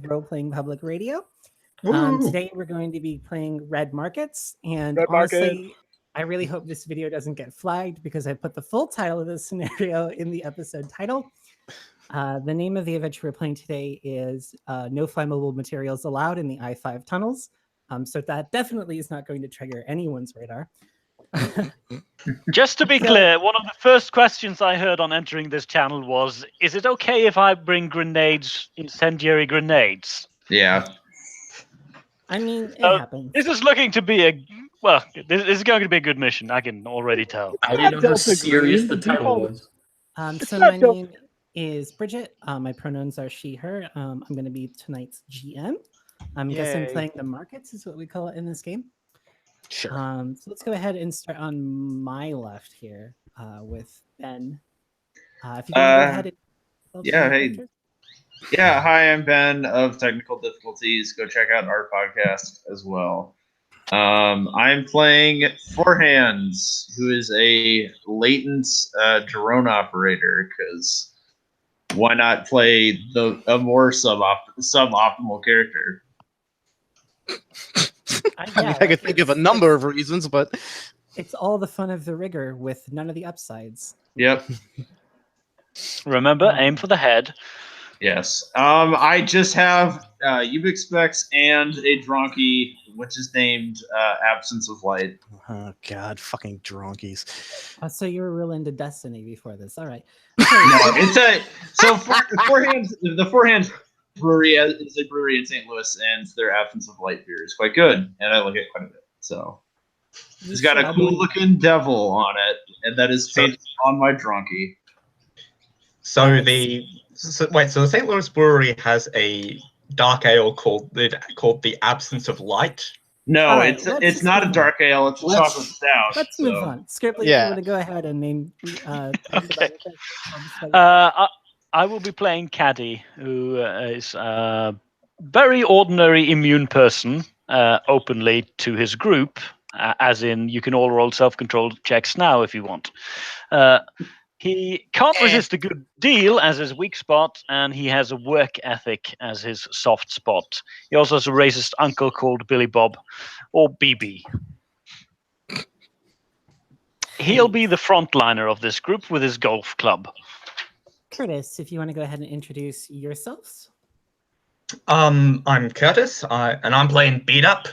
Role-Playing Public Radio. Woo! Today we're going to be playing Red Markets, and Red honestly, I really hope this video doesn't get flagged because I put the full title of this scenario in the episode title. The name of the adventure we're playing today is No Flammable Materials Allowed in the I-5 Tunnels. So that definitely is not going to trigger anyone's radar. Just to be clear, one of the first questions I heard on entering this channel was, is it okay if I bring grenades, incendiary grenades? Yeah. I mean, it happens. This is looking to be this is going to be a good mission, I can already tell. I didn't know how serious the title was. So my name is Bridget. My pronouns are she, her. I'm going to be tonight's GM. I'm guessing playing the markets is what we call it in this game. Sure. So let's go ahead and start on my left here with Ben. If you can go ahead and Yeah, hi, I'm Ben of Technical Difficulties. Go check out our podcast as well. I'm playing Four Hands, who is a latent drone operator, because why not play a more suboptimal character? I could think of a number of reasons, but it's all the fun of the rigor with none of the upsides. Yep. Remember, aim for the head. Yes. I just have Ubix specs and a Dronky, which is named Absence of Light. Oh God, fucking dronkies. So you were real into Destiny before this. All right. No, Four Hands. The Four Hands brewery is a brewery in St. Louis, and their Absence of Light beer is quite good, and I like it quite a bit. So it's got a cool looking devil on it, and that is painted on my Dronky. So the St. Louis brewery has a dark ale called the Absence of Light. No, it's not a dark ale. It's a chocolate stout. Let's move on. Scribbly, you want to go ahead and name. Okay. I will be playing Caddy, who is a very ordinary immune person, openly to his group, as in you can all roll self-control checks now if you want. He can't resist a good deal as his weak spot, and he has a work ethic as his soft spot. He also has a racist uncle called Billy Bob, or BB. He'll be the frontliner of this group with his golf club. Curtis, if you want to go ahead and introduce yourselves. I'm Curtis, and I'm playing Beat Up,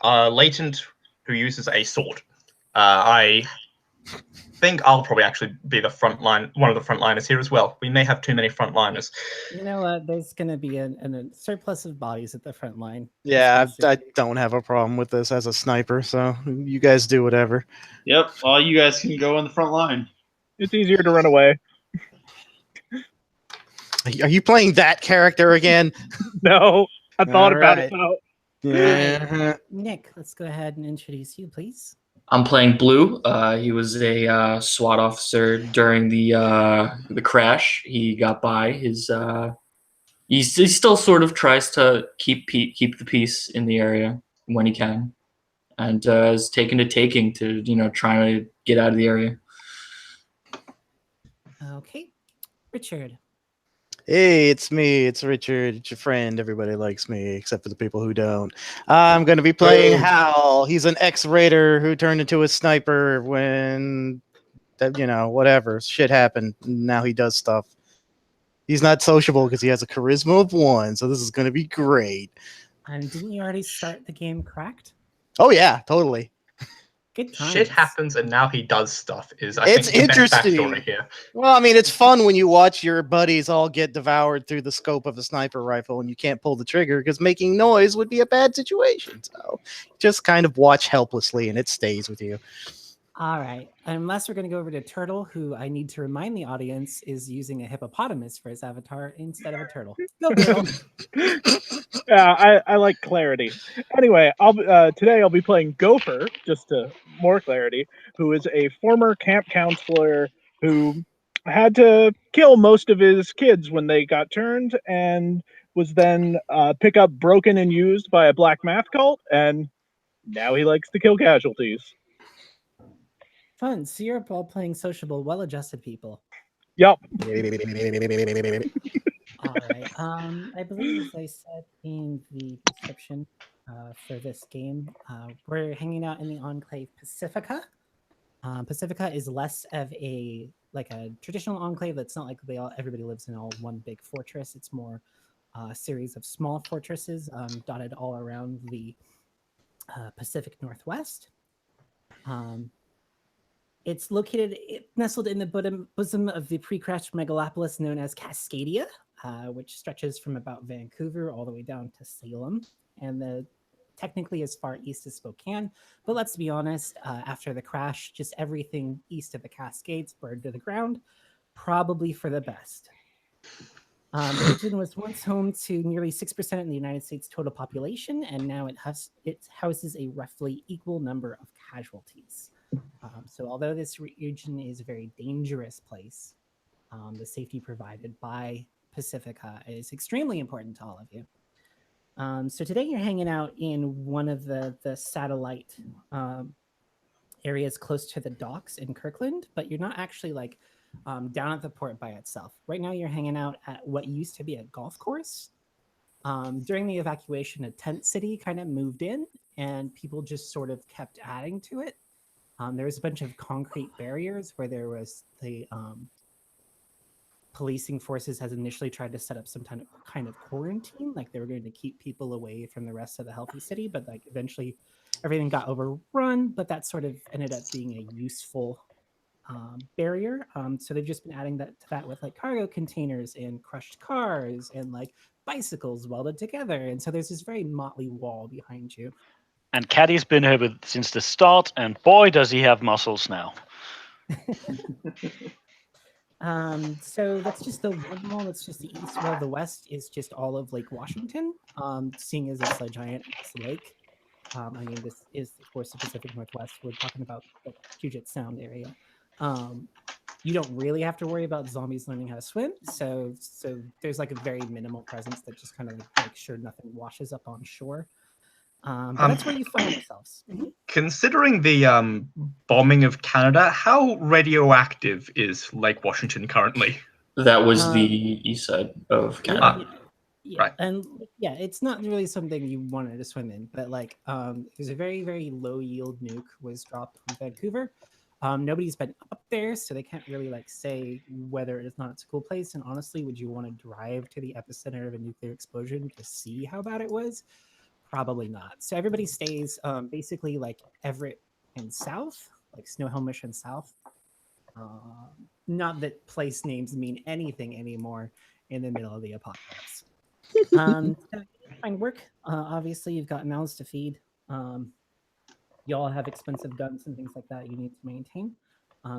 Latent, who uses a sword. I think I'll probably actually be one of the frontliners here as well. We may have too many frontliners. You know what? There's going to be a surplus of bodies at the front line. Yeah, I don't have a problem with this as a sniper, so you guys do whatever. Yep, all you guys can go in the front line. It's easier to run away. Are you playing that character again? No, I thought about it though. Yeah. Nick, let's go ahead and introduce you, please. I'm playing Blue. He was a SWAT officer during the crash. He got by. He still sort of tries to keep the peace in the area when he can, and is taken to trying to get out of the area. Okay, Richard. Hey, it's me. It's Richard. It's your friend. Everybody likes me, except for the people who don't. I'm going to be playing Hal. He's an ex-raider who turned into a sniper when, whatever. Shit happened. Now he does stuff. He's not sociable because he has a charisma of 1, so this is going to be great. And didn't you already start the game cracked? Oh, yeah, totally. Good times. Shit happens, and now he does stuff. I It's think, the best interesting. backstory here. Well, I mean, it's fun when you watch your buddies all get devoured through the scope of a sniper rifle and you can't pull the trigger because making noise would be a bad situation. So just kind of watch helplessly and it stays with you. All right. Unless we're going to go over to Turtle, who I need to remind the audience is using a hippopotamus for his avatar instead of a turtle. Go, Turtle. Yeah, I like clarity. Anyway, today I'll be playing Gopher, just to more clarity, who is a former camp counselor who had to kill most of his kids when they got turned, and was then picked up, broken, and used by a black math cult, and now he likes to kill casualties. Fun. So you're all playing sociable, well-adjusted people. Yep. All right. I believe, as I said in the description for this game, we're hanging out in the enclave Pacifica. Pacifica is less of a traditional enclave. That's not like everybody lives in all one big fortress. It's more a series of small fortresses dotted all around the Pacific Northwest. It's nestled in the bosom of the pre-crashed megalopolis known as Cascadia, which stretches from about Vancouver all the way down to Salem, and technically as far east as Spokane. But let's be honest, after the crash, just everything east of the Cascades burned to the ground, probably for the best. The region was once home to nearly 6% of the United States total population, and now it houses a roughly equal number of casualties. So although this region is a very dangerous place, the safety provided by Pacifica is extremely important to all of you. So today you're hanging out in one of the satellite areas close to the docks in Kirkland, but you're not actually down at the port by itself. Right now you're hanging out at what used to be a golf course. During the evacuation, a tent city kind of moved in, and people just sort of kept adding to it. There was a bunch of concrete barriers where there was the policing forces has initially tried to set up some kind of quarantine, like they were going to keep people away from the rest of the healthy city, but eventually everything got overrun, but that sort of ended up being a useful barrier. So they've just been adding to that with cargo containers and crushed cars and bicycles welded together. And so there's this very motley wall behind you. And Caddy's been here since the start, and boy, does he have muscles now. So that's just the one wall. That's just the east wall. The west is just all of Lake Washington. Seeing as it's a giant lake. I mean, this is, of course, the Pacific Northwest. We're talking about the Puget Sound area. You don't really have to worry about zombies learning how to swim. So there's a very minimal presence that just kind of make sure nothing washes up on shore. But that's where you find yourselves. Considering the bombing of Canada, how radioactive is Lake Washington currently? That was the east side of Canada. Yeah, right. And it's not really something you wanted to swim in, but there's a very, very low yield nuke was dropped on Vancouver. Nobody's been up there, so they can't really say whether it's a cool place. And honestly, would you want to drive to the epicenter of a nuclear explosion to see how bad it was? Probably not. So everybody stays basically Everett and south, Snohomish and south. Not that place names mean anything anymore in the middle of the apocalypse. So find work. Obviously, you've got mouths to feed. You all have expensive guns and things like that you need to maintain.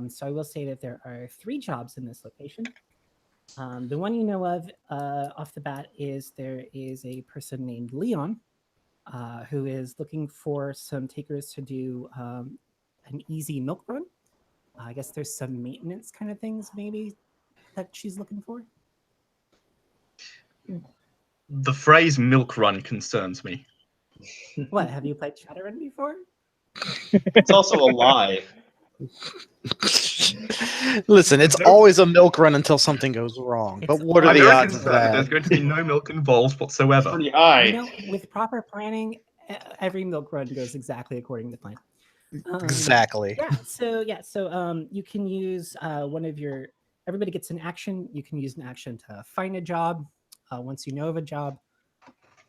So I will say that there are 3 jobs in this location. The one you know of off the bat is there is a person named Leon who is looking for some takers to do an easy milk run. I guess there's some maintenance kind of things maybe that she's looking for. The phrase milk run concerns me. What, have you played Shadowrun before? It's also a lie. Listen, it's always a milk run until something goes wrong. But what are I'm the very odds of concerned that that? there's going to be no milk involved whatsoever. Pretty high. With proper planning, every milk run goes exactly according to plan. Exactly. So you can use one of your. Everybody gets an action. You can use an action to find a job. Once you know of a job,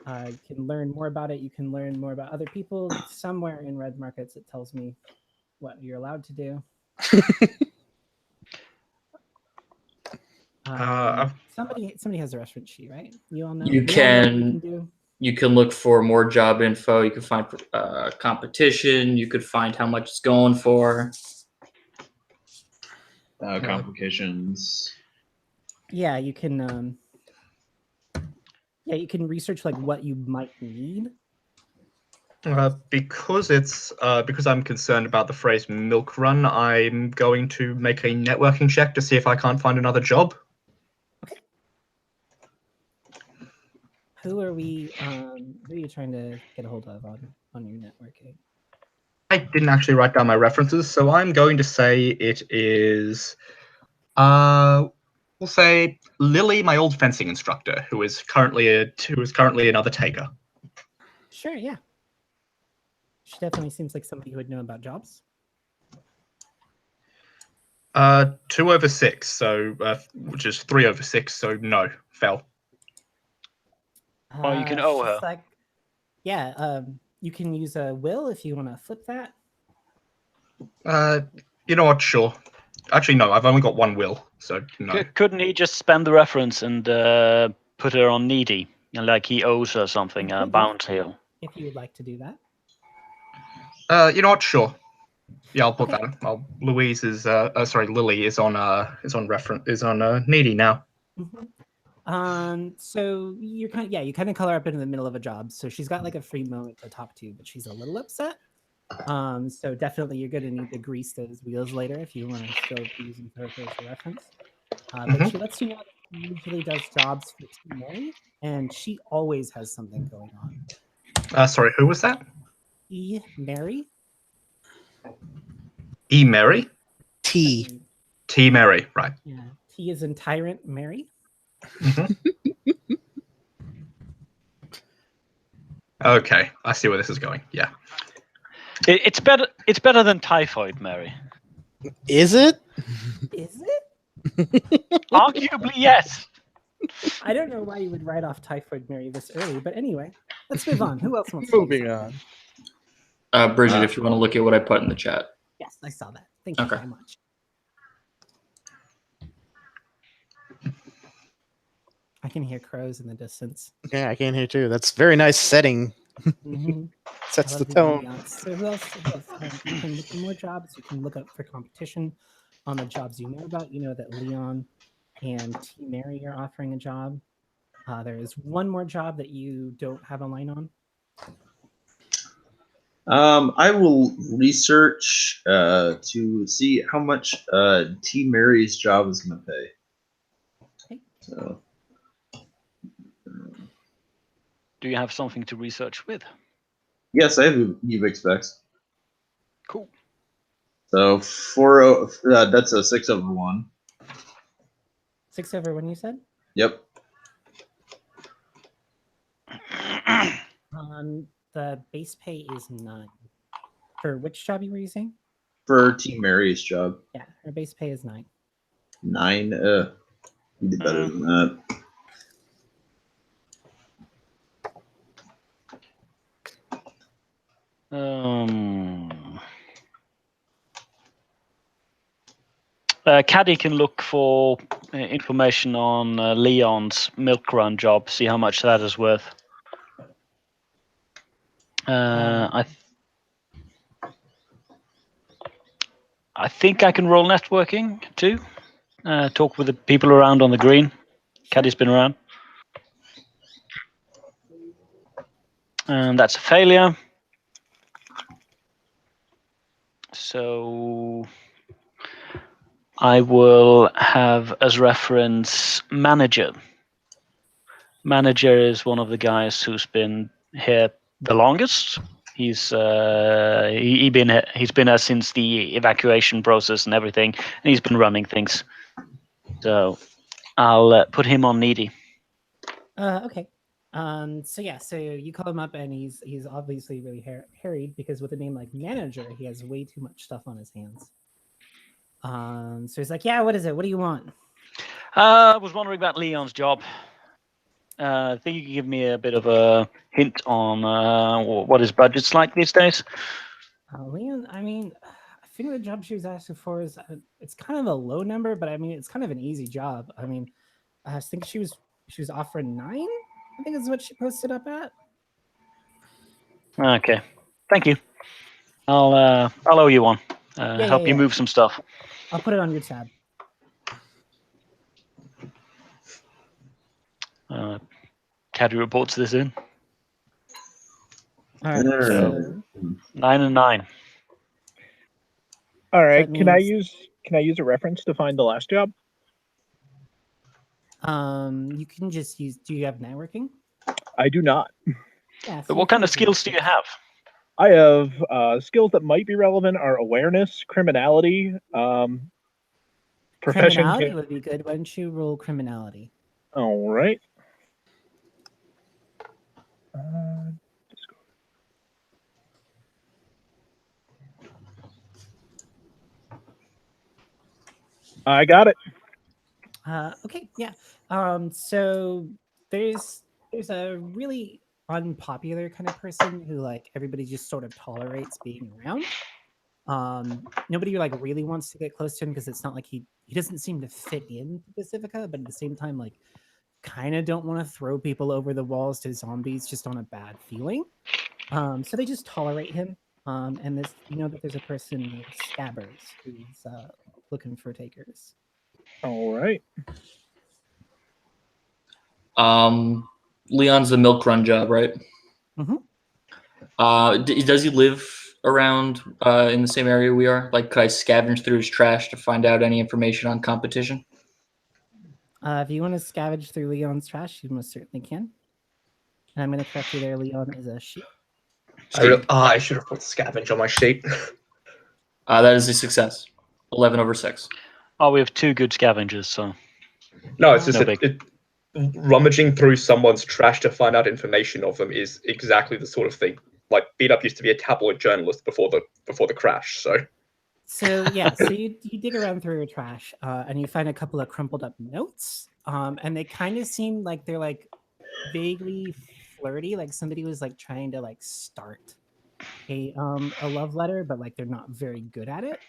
you can learn more about it. You can learn more about other people. Somewhere in Red Markets, it tells me what you're allowed to do. Somebody has a restaurant sheet, right? You all know. You can look for more job info. You can find competition. You could find how much it's going for. Complications. Yeah, you can. You can research what you might need. Because I'm concerned about the phrase milk run, I'm going to make a networking check to see if I can't find another job. Okay. Who are you trying to get a hold of on your networking? I didn't actually write down my references, so I'm going to say it is We'll say Lily, my old fencing instructor, who is currently another taker. Sure, yeah. She definitely seems like somebody who would know about jobs. 2 over 6, so which is 3 over 6, so no, fell. Or you can owe she's her. like, yeah, you can use a will if you want to flip that. You know what? Sure. Actually, no. I've only got 1 will, so no. Couldn't he just spend the reference and put her on needy, and like he owes her something, You could, bounty? if you would like to do that. You know what? Sure. Yeah, I'll put Okay. that. Well, Lily is on needy now. So you kind of color up into the middle of a job. So she's got like a free moment to talk to you, but she's a little upset. So definitely you're gonna need to grease those wheels later if you want to still be using her as a reference. But she lets you know that she usually does jobs for Team Mary, and she always has something going on. Sorry, who was that? Mary. E. Mary? T. T. Mary, right. Yeah. T is in Tyrant Mary. Okay, I see where this is going. Yeah. It's better. It's better than typhoid, Mary. Is it? Is it? Arguably, yes. I don't know why you would write off Typhoid Mary this early, but anyway, let's move on. Who else wants to Moving on. Bridget, if you want to look at what I put in the chat. Yes, I saw that. Thank you Okay. very much. I can hear crows in the distance. Yeah, I can hear too. That's very nice setting. Sets I the love tone. ambiance. So who else? You can look for more jobs. You can look up for competition on the jobs you know about. You know that Leon and T. Mary are offering a job. There is one more job that you don't have a line on. I will research to see how much T. Mary's job is going to pay. Okay. So, Do you have something to research with? yes, I have UVIC specs. Cool. So that's a 6 over 1. 6 over 1, you said? Yep. The base pay is 9. For which job you were using? For T. Mary's job. Yeah, her base pay is 9. 9. You did better than that. Caddy can look for information on Leon's milk run job, see how much that is worth. I think I can roll networking too. Talk with the people around on the green. Caddy's been around. And that's a failure. So I will have as reference manager. Manager is one of the guys who's been here the longest. He's been here since the evacuation process and everything, and he's been running things. So I'll put him on needy. Okay. So you call him up, and he's obviously really harried because with a name like manager, he has way too much stuff on his hands. So he's like, "Yeah, what is it? What do you want?" I was wondering about Leon's job. I think you can give me a bit of a hint on what his budget's like these days. Leon, I mean, I think the job she was asking for is it's kind of a low number, but I mean, it's kind of an easy job. I mean, I think she was offering 9. I think is what she posted up at. Okay, thank you. I'll owe you one. Help you move some stuff. I'll put it on your tab. Caddy reports this in. All right. So 9 and 9. All right. that Can I means- use a reference to find the last job? You can just use. Do you have networking? I do not. Yeah. But what kind of skills do you have? I have skills that might be relevant are awareness, criminality, Profession. Criminality would be good. Why don't you roll criminality? All right. Just go. I got it. Okay, yeah. So there's a really unpopular kind of person who like everybody just sort of tolerates being around. Nobody like really wants to get close to him because it's not like he doesn't seem to fit in Pacifica, but at the same time, like kind of don't want to throw people over the walls to zombies just on a bad feeling. So they just tolerate him. And this, you know that there's a person named Scabbers who's looking for takers. All right. Leon's the milk run job, right? Mhm. Does he live around in the same area we are? Like, could I scavenge through his trash to find out any information on competition? If you want to scavenge through Leon's trash, you most certainly can. And I'm going to correct you there. Leon is a she. I should have put scavenge on my sheet. That is a success. 11 over 6. Oh, we have 2 good scavengers, so No, it's just No that big. rummaging through someone's trash to find out information of them is exactly the sort of thing. Like, Beat Up used to be a tabloid journalist before the crash, so. So yeah, so you dig around through your trash and you find a couple of crumpled up notes. And they kind of seem like they're like vaguely flirty, like somebody was like trying to like start a love letter, but like they're not very good at it.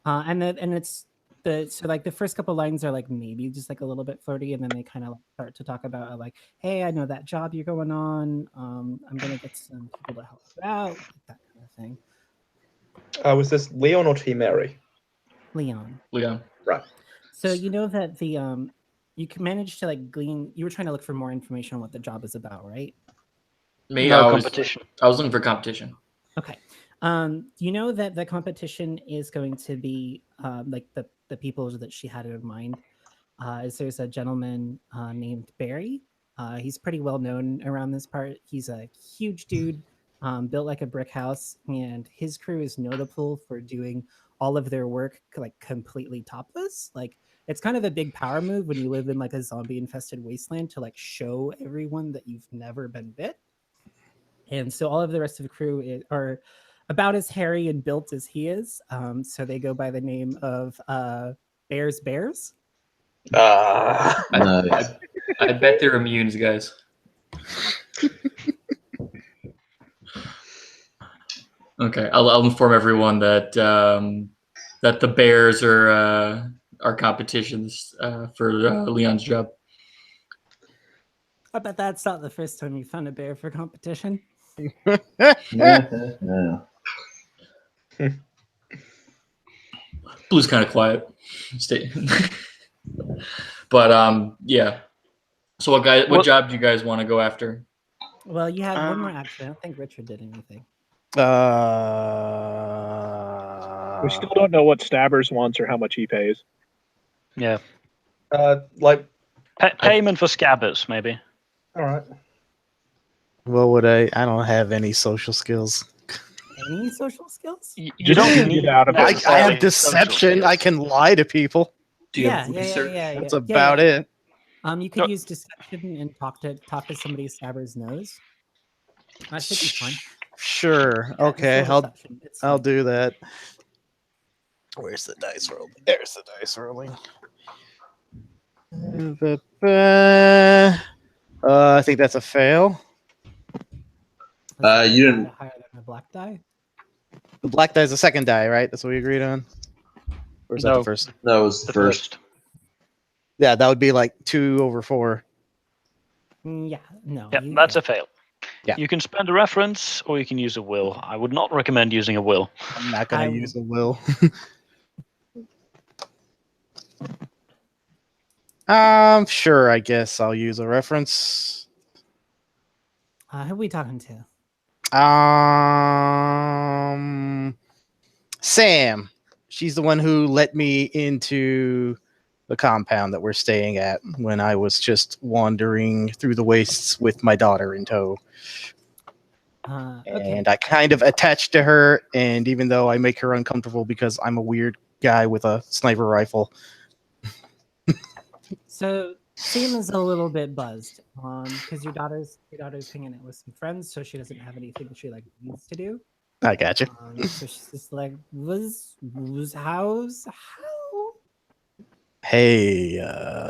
And it's so like the first couple lines are like maybe just like a little bit flirty, and then they kind of like start to talk about like, hey, I know that job you're going on. I'm gonna get some people to help you out, like that kind of thing. Was this Leon or T. Mary? Leon. Leon. Right. So you know that the you can manage to like glean. You were trying to look for more information on what the job is about, right? Me, no I was competition. looking for competition. Okay. You know that the competition is going to be like the people that she had in mind. Is there's a gentleman named Barry. He's pretty well known around this part. He's a huge dude, built like a brick house, and his crew is notable for doing all of their work like completely topless. Like it's kind of a big power move when you live in like a zombie infested wasteland to like show everyone that you've never been bit. And so all of the rest of the crew are about as hairy and built as he is. So they go by the name of Bears. Uh, Nice. I bet they're immunes, guys. Okay, I'll inform everyone that that the Bears are competitions for Leon's job. I bet that's not the first time you found a bear for competition. Yeah. Blue's kind of quiet. But yeah. So what job do you guys want to go after? Well, you have one more action. I don't think Richard did anything. We still don't know what Stabbers wants or how much he pays. Yeah. like, Payment for scabbers, maybe. all right. What would I don't have any social skills. Any social skills? You Just don't get need out of it. I necessarily have social deception. I skills. can lie to people. Do you have research? That's about it. You could use deception and talk to somebody Stabber's nose. That should be fun. Sure. Yeah, Okay. just roll deception. It's I'll fine. do that. Where's the dice roll? There's the dice rolling. I think that's a fail. Was you that didn't- higher than the black die. The black die is the second die, right? That's what we agreed on. Or is that No. the first? That was the The first. Yeah, that would be like 2 over 4. Yeah, no. Yeah, that's a fail. Yeah. You can spend a reference or you can use a will. I would not recommend using a will. I'm not gonna use a will. Sure. I guess I'll use a reference. Who are we talking to? Sam. She's the one who let me into the compound that we're staying at when I was just wandering through the wastes with my daughter in tow. Okay. And I kind of attached to her, and even though I make her uncomfortable because I'm a weird guy with a sniper rifle, So Sam is a little bit buzzed because your daughter's hanging out with some friends, so she doesn't have anything she like needs to do. I got you. So she's just like, was how? Hey,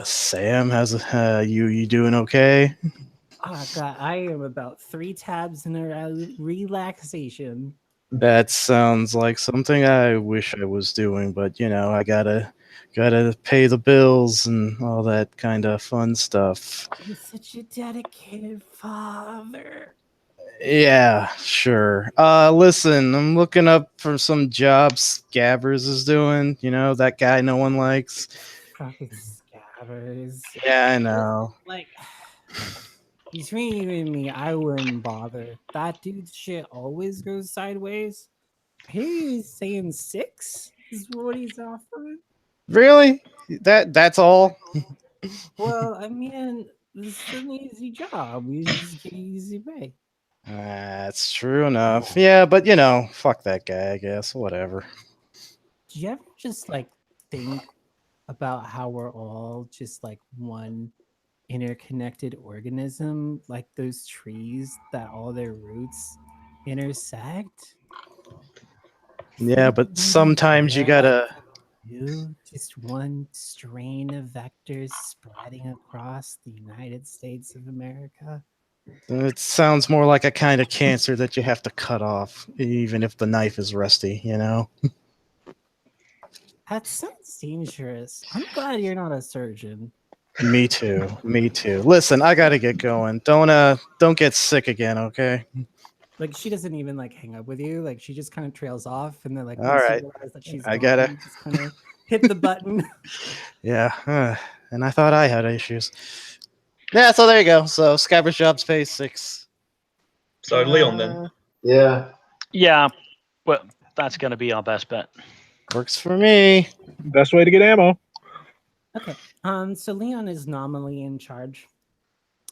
Sam, how's you doing okay? Oh God, I am about 3 tabs in a relaxation. That sounds like something I wish I was doing, but you know, I gotta pay the bills and all that kind of fun stuff. You're such a dedicated father. Yeah, sure. Listen, I'm looking up for some jobs Scabbers is doing. You know, that guy no one likes. Fucking scabbers. Yeah, I know. Like, between you and me, I wouldn't bother. That dude's shit always goes sideways. He's saying 6 is what he's offering. Really? That's all? Well, I mean, this is an easy job. We just get easy pay. That's true enough. Yeah, but you know, fuck that guy, I guess. Whatever. Do you ever just like think about how we're all just like one interconnected organism, like those trees that all their roots intersect? Yeah, but Maybe sometimes you we're gotta. just one strain of vectors spreading across the United States of America. It sounds more like a kind of cancer that you have to cut off, even if the knife is rusty, you know? That sounds dangerous. I'm glad you're not a surgeon. Me too. Me too. Listen, I gotta get going. Don't get sick again, okay? Like she doesn't even like hang up with you. Like she just kind of trails off, and then like All once right. you realize that she's I gone, gotta- you just kind of hit the button. Yeah. And I thought I had issues. Yeah, so there you go. So Scabbers Jobs pays 6. So Leon then. Yeah. Yeah, well, that's going to be our best bet. Works for me. Best way to get ammo. Okay. So Leon is nominally in charge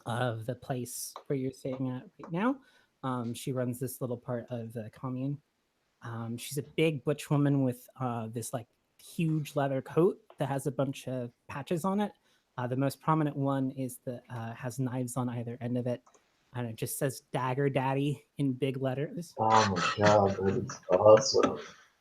of the place where you're staying at right now. She runs this little part of the commune. She's a big butch woman with this like huge leather coat that has a bunch of patches on it. The most prominent one is that has knives on either end of it, and it just says "Dagger Daddy" in big letters. Oh my god, that is awesome.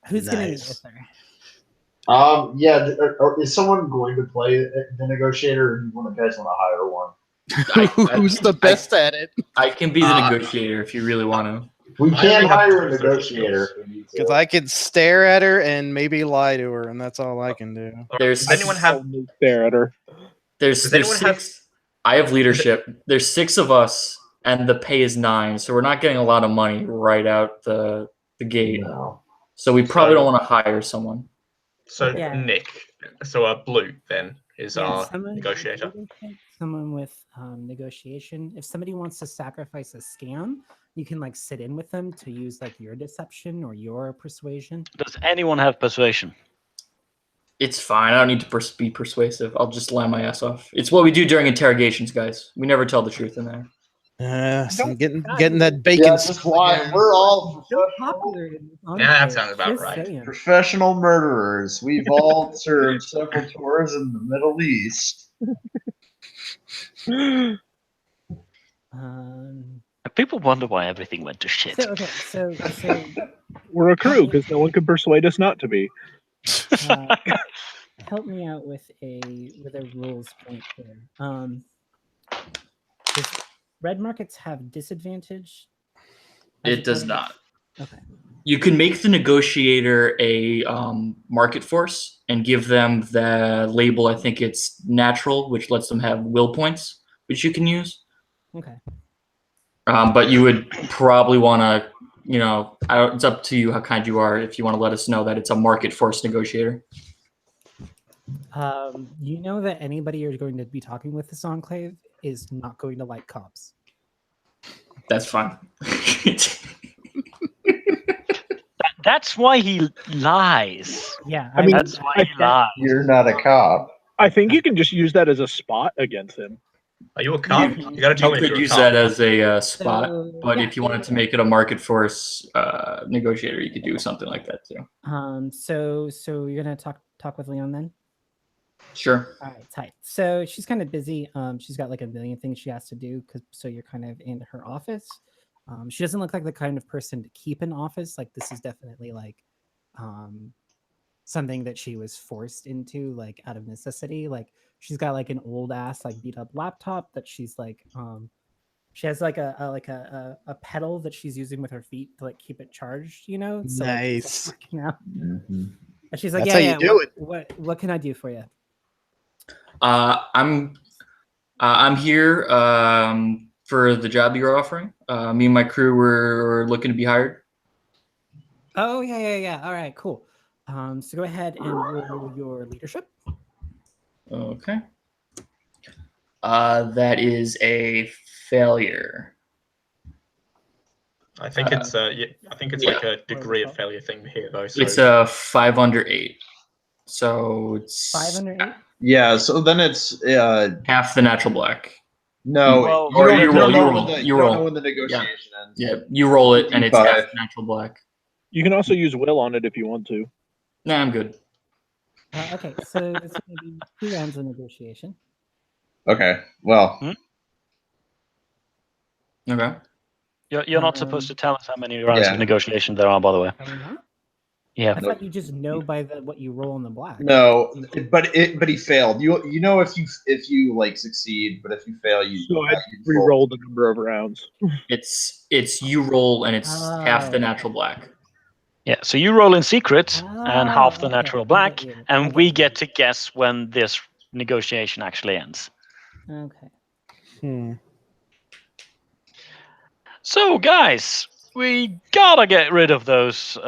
Who's gonna meet Nice. with her? Yeah. Is someone going to play the negotiator, or do you guys want to hire one? Who's the best at it? I can be the negotiator if you really want to. We I can only have hire a 2 social negotiator. skills. if we need to. Because I could stare at her and maybe lie to her, and that's all I can do. There's Does anyone have? Only stare at her. There's Does anyone have- 6. I have leadership. There's 6 of us, and the pay is 9, so we're not getting a lot of money right out the gate. No. So we probably don't want to hire someone. So Yeah. Nick. So Blue then is our someone- negotiator. Someone with negotiation. If somebody wants to sacrifice a scam, you can like sit in with them to use like your deception or your persuasion. Does anyone have persuasion? It's fine. I don't need to be persuasive. I'll just lie my ass off. It's what we do during interrogations, guys. We never tell the truth in there. So I'm Don't- getting that bacon. Yeah, just why we're all So popular in this Yeah, that enclave, sounds about just right. saying. professional murderers. We've all served several tours in the Middle East. People wonder why everything went to shit. So okay, so We're a crew because no one can persuade us not to be. help me out with a rules point here. Does red markets have disadvantage? as It does opposed- not. Okay. You can make the negotiator a market force and give them the label. I think it's natural, which lets them have will points, which you can use. Okay. But you would probably want to, it's up to you how kind you are if you want to let us know that it's a market force negotiator. You know that anybody you're going to be talking with this enclave is not going to like cops. That's fine. That's why he lies. Yeah, I mean, That's why he lies. You're not a cop. I think you can just use that as a spot against him. Are you a cop? You gotta tell You me if could you're use a cop. that as a spot, So, but yeah, if you wanted to make it a market force negotiator, you could do something like that too. So you're gonna talk with Leon then? Sure. All right, tight. So she's kind of busy. She's got like a million things she has to do so you're kind of in her office. She doesn't look like the kind of person to keep an office. Like this is definitely like something that she was forced into like out of necessity. Like she's got like an old ass like beat up laptop that she's like she has like a pedal that she's using with her feet to like keep it charged, you know? So like she's Nice. like working out. Mhm. And she's like, That's yeah, how you yeah. do What can I do for you? I'm here for the job you're offering. Me and my crew were looking to be hired. Oh yeah. All right, cool. So go ahead and roll your leadership. Okay. That is a failure. I think it's I think it's like a degree of failure thing here though. So It's a 5 under 8. So it's 508. Yeah, so then it's half the natural black. no. Well, you don't, you you roll, don't you know roll, when the, you you don't roll. know when the negotiation ends. Yeah, you roll it and it's D5. half natural black. You can also use will on it if you want to. Nah, I'm good. Okay, so there's going to be 2 rounds of negotiation. Okay. Well, Okay. You're not supposed to tell us how many rounds yeah. of negotiation there are, by the way. Are we not? Yeah. I thought you just know by what you roll in the black. No, but he failed. You know if you like succeed, but if you fail, you So I'd you roll. re-roll the number of rounds. It's you roll and it's half the natural black. Yeah. So you roll in secret and half the okay, natural I get black, you. and we get to guess when this negotiation actually ends. Okay. Hmm. So, guys, we gotta get rid of those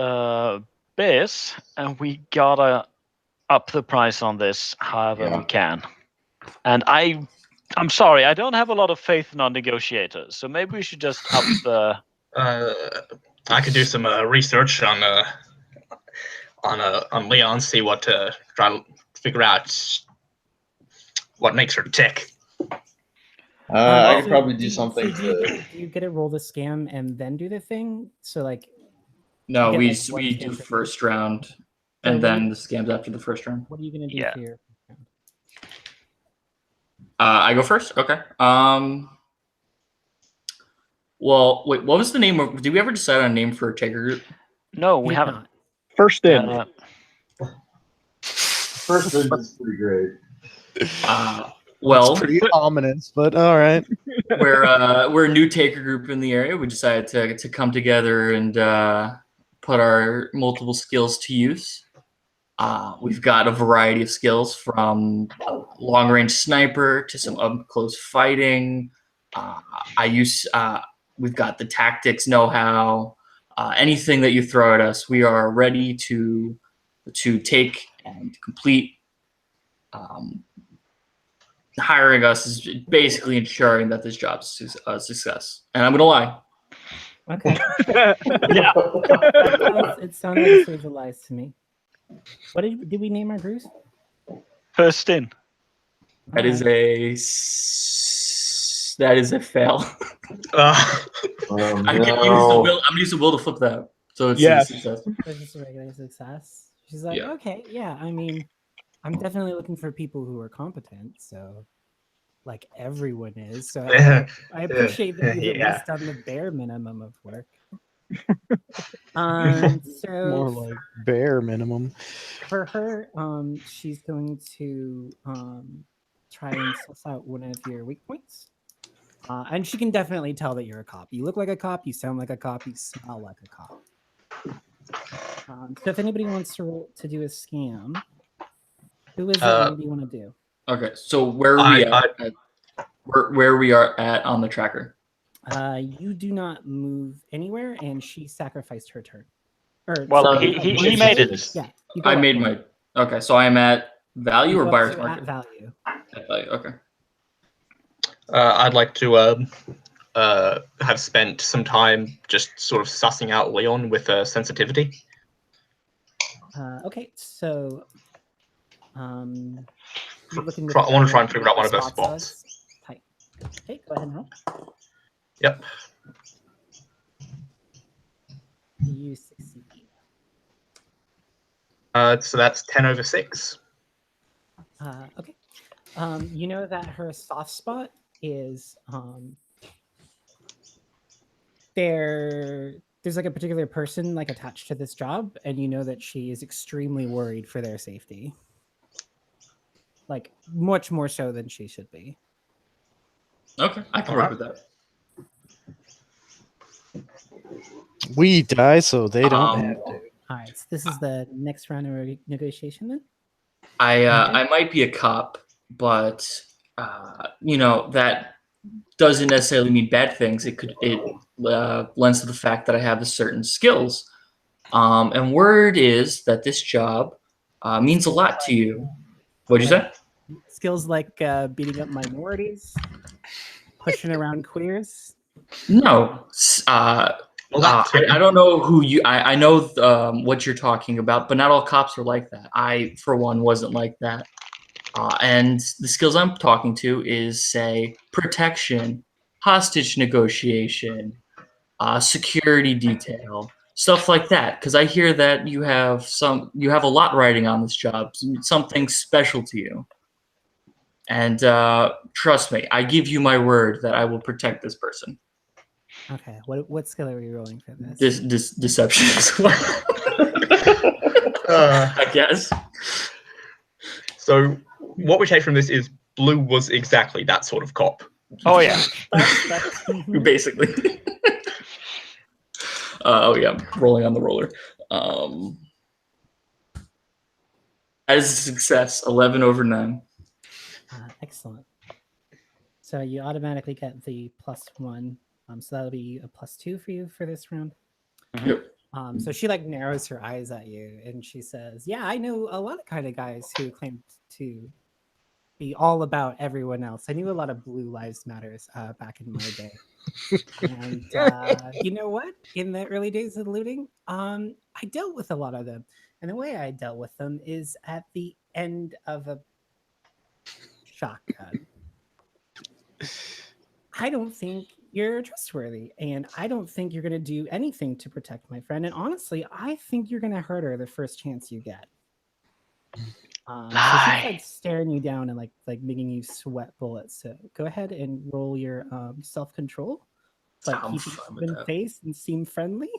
bears, and we gotta up the price on this however Yeah. we can. And I'm sorry, I don't have a lot of faith in our negotiators, so maybe we should just up the. I could do some research on Leon, see what try to figure out what makes her tick. I could So probably do something do you get to roll the scam and then do the thing? So like No, get, we like, one we do scam for first round, So and what then do the scams after the first round. what are you gonna do Yeah. for your round? I go first. Okay. Well, wait. What was the name of? Did we ever decide on a name for a Taker group? No, You we did haven't. not. First in. first in is pretty great. Well, It's pretty ominous, but all right. we're a new Taker group in the area. We decided to come together and put our multiple skills to use. We've got a variety of skills from long range sniper to some up close fighting. We've got the tactics know-how. Anything that you throw at us, we are ready to take and complete. Hiring us is basically ensuring that this job is a success. And I'm gonna lie. Okay. Yeah. It sounded like a series of lies to me. What did we name our groups? First in. That is a fail. I'm gonna use the will to flip that. So it's Yes. a success. It's just a regular success. She's like, Yeah. okay, yeah. I mean, I'm definitely looking for people who are competent. So, like everyone is. So I appreciate that you've at Yeah. least done the bare minimum of work. More So like bare minimum. for her, she's going to try and suss out one of your weak points. And she can definitely tell that you're a cop. You look like a cop. You sound like a cop. You smell like a cop. So if anybody wants to do a scam, who is it? And what do you want to do? Okay, so where are we at? Where we are at on the tracker? You do not move anywhere, and she sacrificed her turn. Well, he made it. Yeah, I made my. Okay, so I'm at value or buyer's market? At value. At value. Okay. I'd like to have spent some time just sort of sussing out Leon with sensitivity. Okay, so I want to try and figure out one of those spots. Type. Okay, go ahead and roll. Yep. You succeed. So that's 10/6. Okay. You know that her soft spot is there's like a particular person like attached to this job, and you know that she is extremely worried for their safety. Like much more so than she should be. Okay, I can work with that. We die so they don't Um, have to. All right, so this is the next round of negotiation then. I might be a cop, but that doesn't necessarily mean bad things. It lends to the fact that I have certain skills. And word is that this job means a lot to you. What'd you say? Skills like beating up minorities, pushing around queers. No. Well, I don't know who you. I know what you're talking about, but not all cops are like that. I, for one, wasn't like that. And the skills I'm talking to is, say, protection, hostage negotiation, security detail, stuff like that. Because I hear that you have a lot riding on this job, something special to you. And trust me, I give you my word that I will protect this person. Okay, what skill are we rolling for this? This deception as well. I guess. So what we take from this is Blue was exactly that sort of cop. Oh yeah. Basically. Oh yeah, rolling on the roller. As a success, 11 over 9. Excellent. So you automatically get the +1. So that'll be a +2 for you for this round. Yep. So she like narrows her eyes at you and she says, "Yeah, I know a lot of kind of guys who claim to be all about everyone else. I knew a lot of Blue Lives Matters back in my day." And you know what? In the early days of looting, I dealt with a lot of them. And the way I dealt with them is at the end of a shotgun. I don't think you're trustworthy, and I don't think you're going to do anything to protect my friend. And honestly, I think you're going to hurt her the first chance you get. So she's like staring you down and like making you sweat bullets. So go ahead and roll your self-control. Like keep a open face and seem friendly.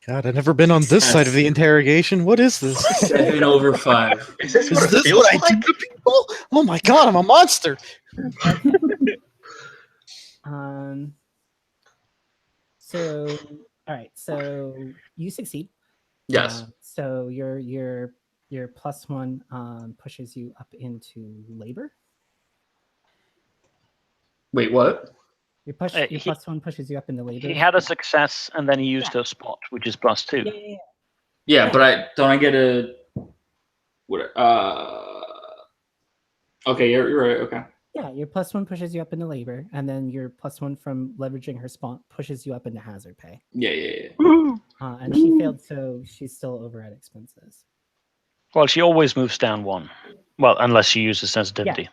God, I've never been on this side of the interrogation. What is this? 7 over 5. Is this Is this what I do to people? Oh my god, I'm a monster. So all right, so you succeed. Yes. So your +1 pushes you up into labor. Wait, what? Your +1 pushes you up into labor. He had a success and then he used a spot, which is +2. Yeah, but I get a what? Okay, you're right. Okay. Yeah, your +1 pushes you up into labor, and then your +1 from leveraging her spot pushes you up into hazard pay. Yeah. And she failed, so she's still over at expenses. Well, she always moves down 1. Well, unless she uses sensitivity,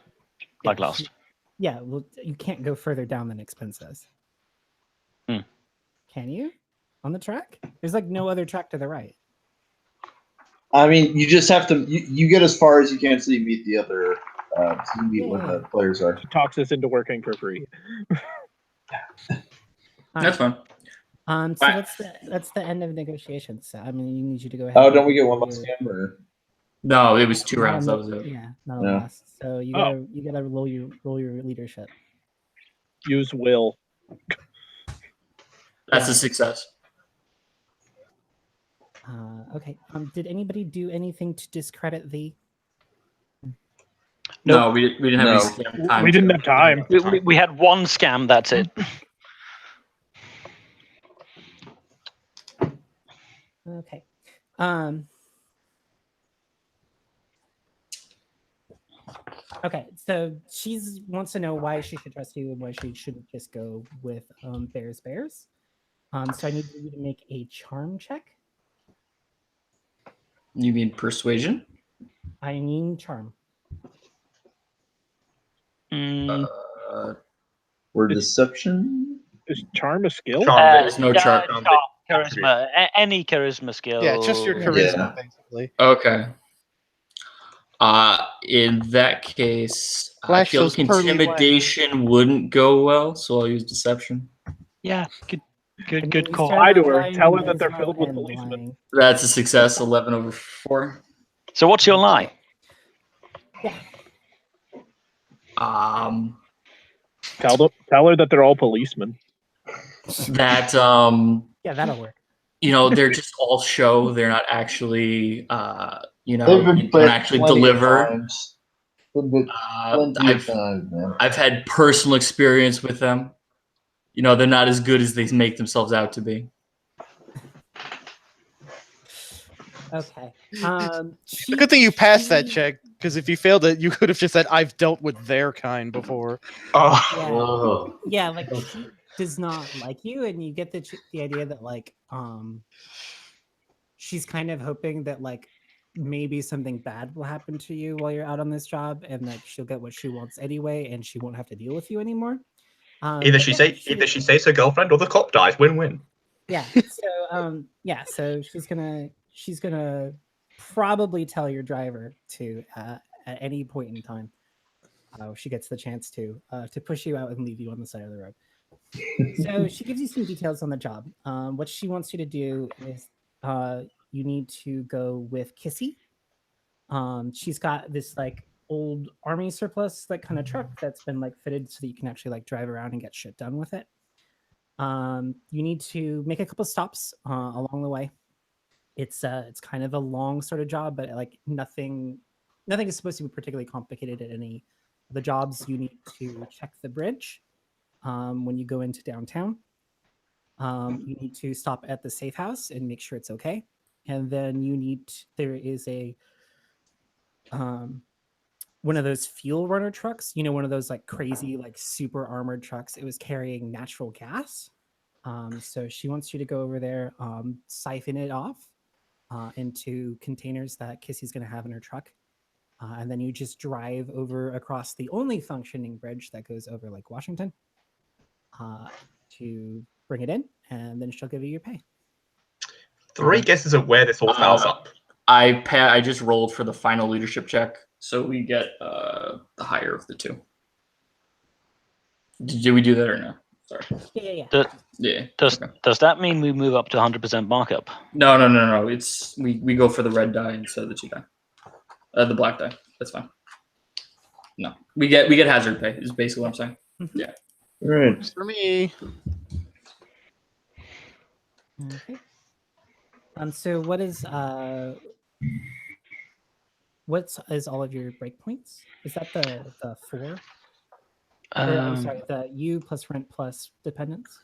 like last. Yeah, well, you can't go further down than expenses. Can you? On the track? There's like no other track to the right. I mean, you just have to. You get as far as you can so you meet the other. So you meet what the players are. Talks us into working for free. That's fine. So that's the end of negotiations. So I mean, you need you to go ahead. Oh, don't we get one last game or? No, it was 2 rounds. That was it. Yeah, not a last. So you gotta roll your leadership. Use will. That's a success. Okay. Did anybody do anything to discredit the? No, we didn't have any scam time. We didn't have time. We had 1 scam. That's it. Okay. Okay, so she wants to know why she should trust you and why she shouldn't just go with bears. So I need you to make a charm check. You mean persuasion? I mean charm. Or deception? Is charm a skill? There's no charm. Charisma. Any charisma skill. Yeah, just your charisma, basically. Okay. In that case, I Flash feel those pearly intimidation wouldn't go well, so I'll use deception. Yeah, good, good, And good you call. start Lie out to her. lying, Tell you her might that as they're well filled with end policemen. lying. That's a success. 11/4. So what's your lie? Tell her that they're all policemen. That Yeah, that'll work. they're just all show. They're not actually They've been don't actually deliver. Times. Plenty of times, man. I've had personal experience with them. They're not as good as they make themselves out to be. Okay. It's a good thing you passed that check, because if you failed it, you could have just said, "I've dealt with their kind before." Oh, Yeah, like she does not like you, and you get the idea that like she's kind of hoping that like maybe something bad will happen to you while you're out on this job, and that she'll get what she wants anyway, and she won't have to deal with you anymore. either but she yeah, saves her girlfriend or the cop dies. Win-win. Yeah. So she's gonna probably tell your driver to at any point in time, she gets the chance to push you out and leave you on the side of the road. So she gives you some details on the job. What she wants you to do is you need to go with Kissy. She's got this like old army surplus like kind of truck that's been like fitted so that you can actually like drive around and get shit done with it. You need to make a couple stops along the way. It's kind of a long sort of job, but like nothing is supposed to be particularly complicated at any of the jobs. You need to check the bridge when you go into downtown. You need to stop at the safe house and make sure it's okay. And then there is a one of those fuel runner trucks, one of those like crazy, like super armored trucks. It was carrying natural gas. So she wants you to go over there, siphon it off into containers that Kissy's going to have in her truck. And then you just drive over across the only functioning bridge that goes over Lake Washington to bring it in, and then she'll give you your pay. 3 guesses at where this all fouls up. I just rolled for the final leadership check, so we get the higher of the two. Did we do that or no? Sorry. Yeah. Does that mean we move up to 100% markup? No. It's we go for the red die instead of the 2 die. The black die. That's fine. No, we get hazard pay. Is basically what I'm saying. Mm-hmm. Yeah. All right. For me. Okay. So what is all of your breakpoints? Is that the 4? I'm sorry, the U plus rent plus dependence.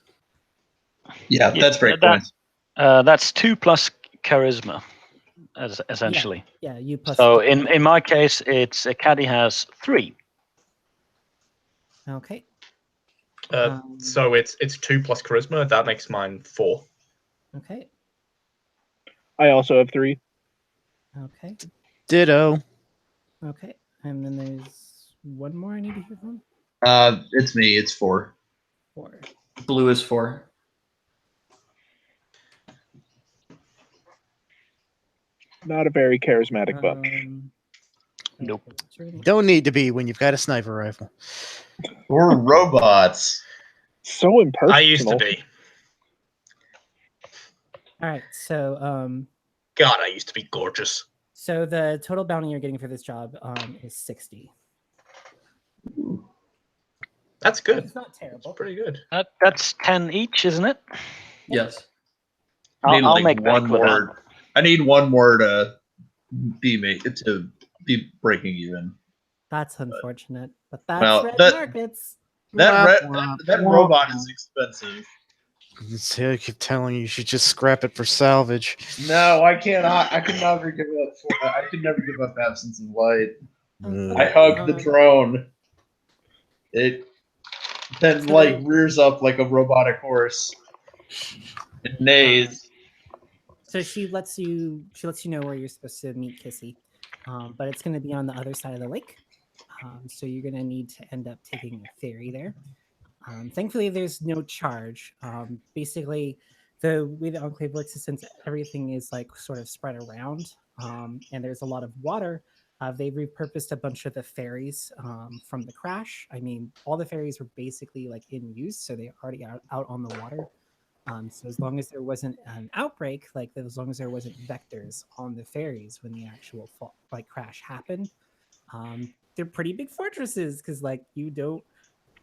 Yeah, that's breakpoints. That's 2 plus charisma, essentially. Yeah, U plus. So in my case, it's Caddy has 3. Okay. So it's 2 plus charisma. That makes mine 4. Okay. I also have 3. Okay. Ditto. Okay. And then there's one more I need to hear from. It's me. It's 4. 4. Blue is 4. Not a very charismatic bunch. Nope. Don't need to be when you've got a sniper rifle. We're robots. So impersonal. I used to be. All right. So God, I used to be gorgeous. So the total bounty you're getting for this job is 60. That's good. It's not terrible. It's pretty good. That's 10 each, isn't it? Yes. I'll make one more. I need one more to be breaking even. That's unfortunate, but that's Well, red that- markets. That robot is expensive. I keep telling you should just scrap it for salvage. No, I cannot. I could never give up. I could never give up absence of light. Okay. I hug the drone. It then like rears up like a robotic horse. It neighs. So she lets you know where you're supposed to meet Kissy, but it's going to be on the other side of the lake. So you're going to need to end up taking a ferry there. Thankfully, there's no charge. Basically, the way the enclave works is since everything is like sort of spread around, and there's a lot of water, They've repurposed a bunch of the ferries from the crash. I mean, all the ferries were basically like in use, so they're already out on the water. So as long as there wasn't an outbreak, like as long as there wasn't vectors on the ferries when the actual crash happened, they're pretty big fortresses because like you don't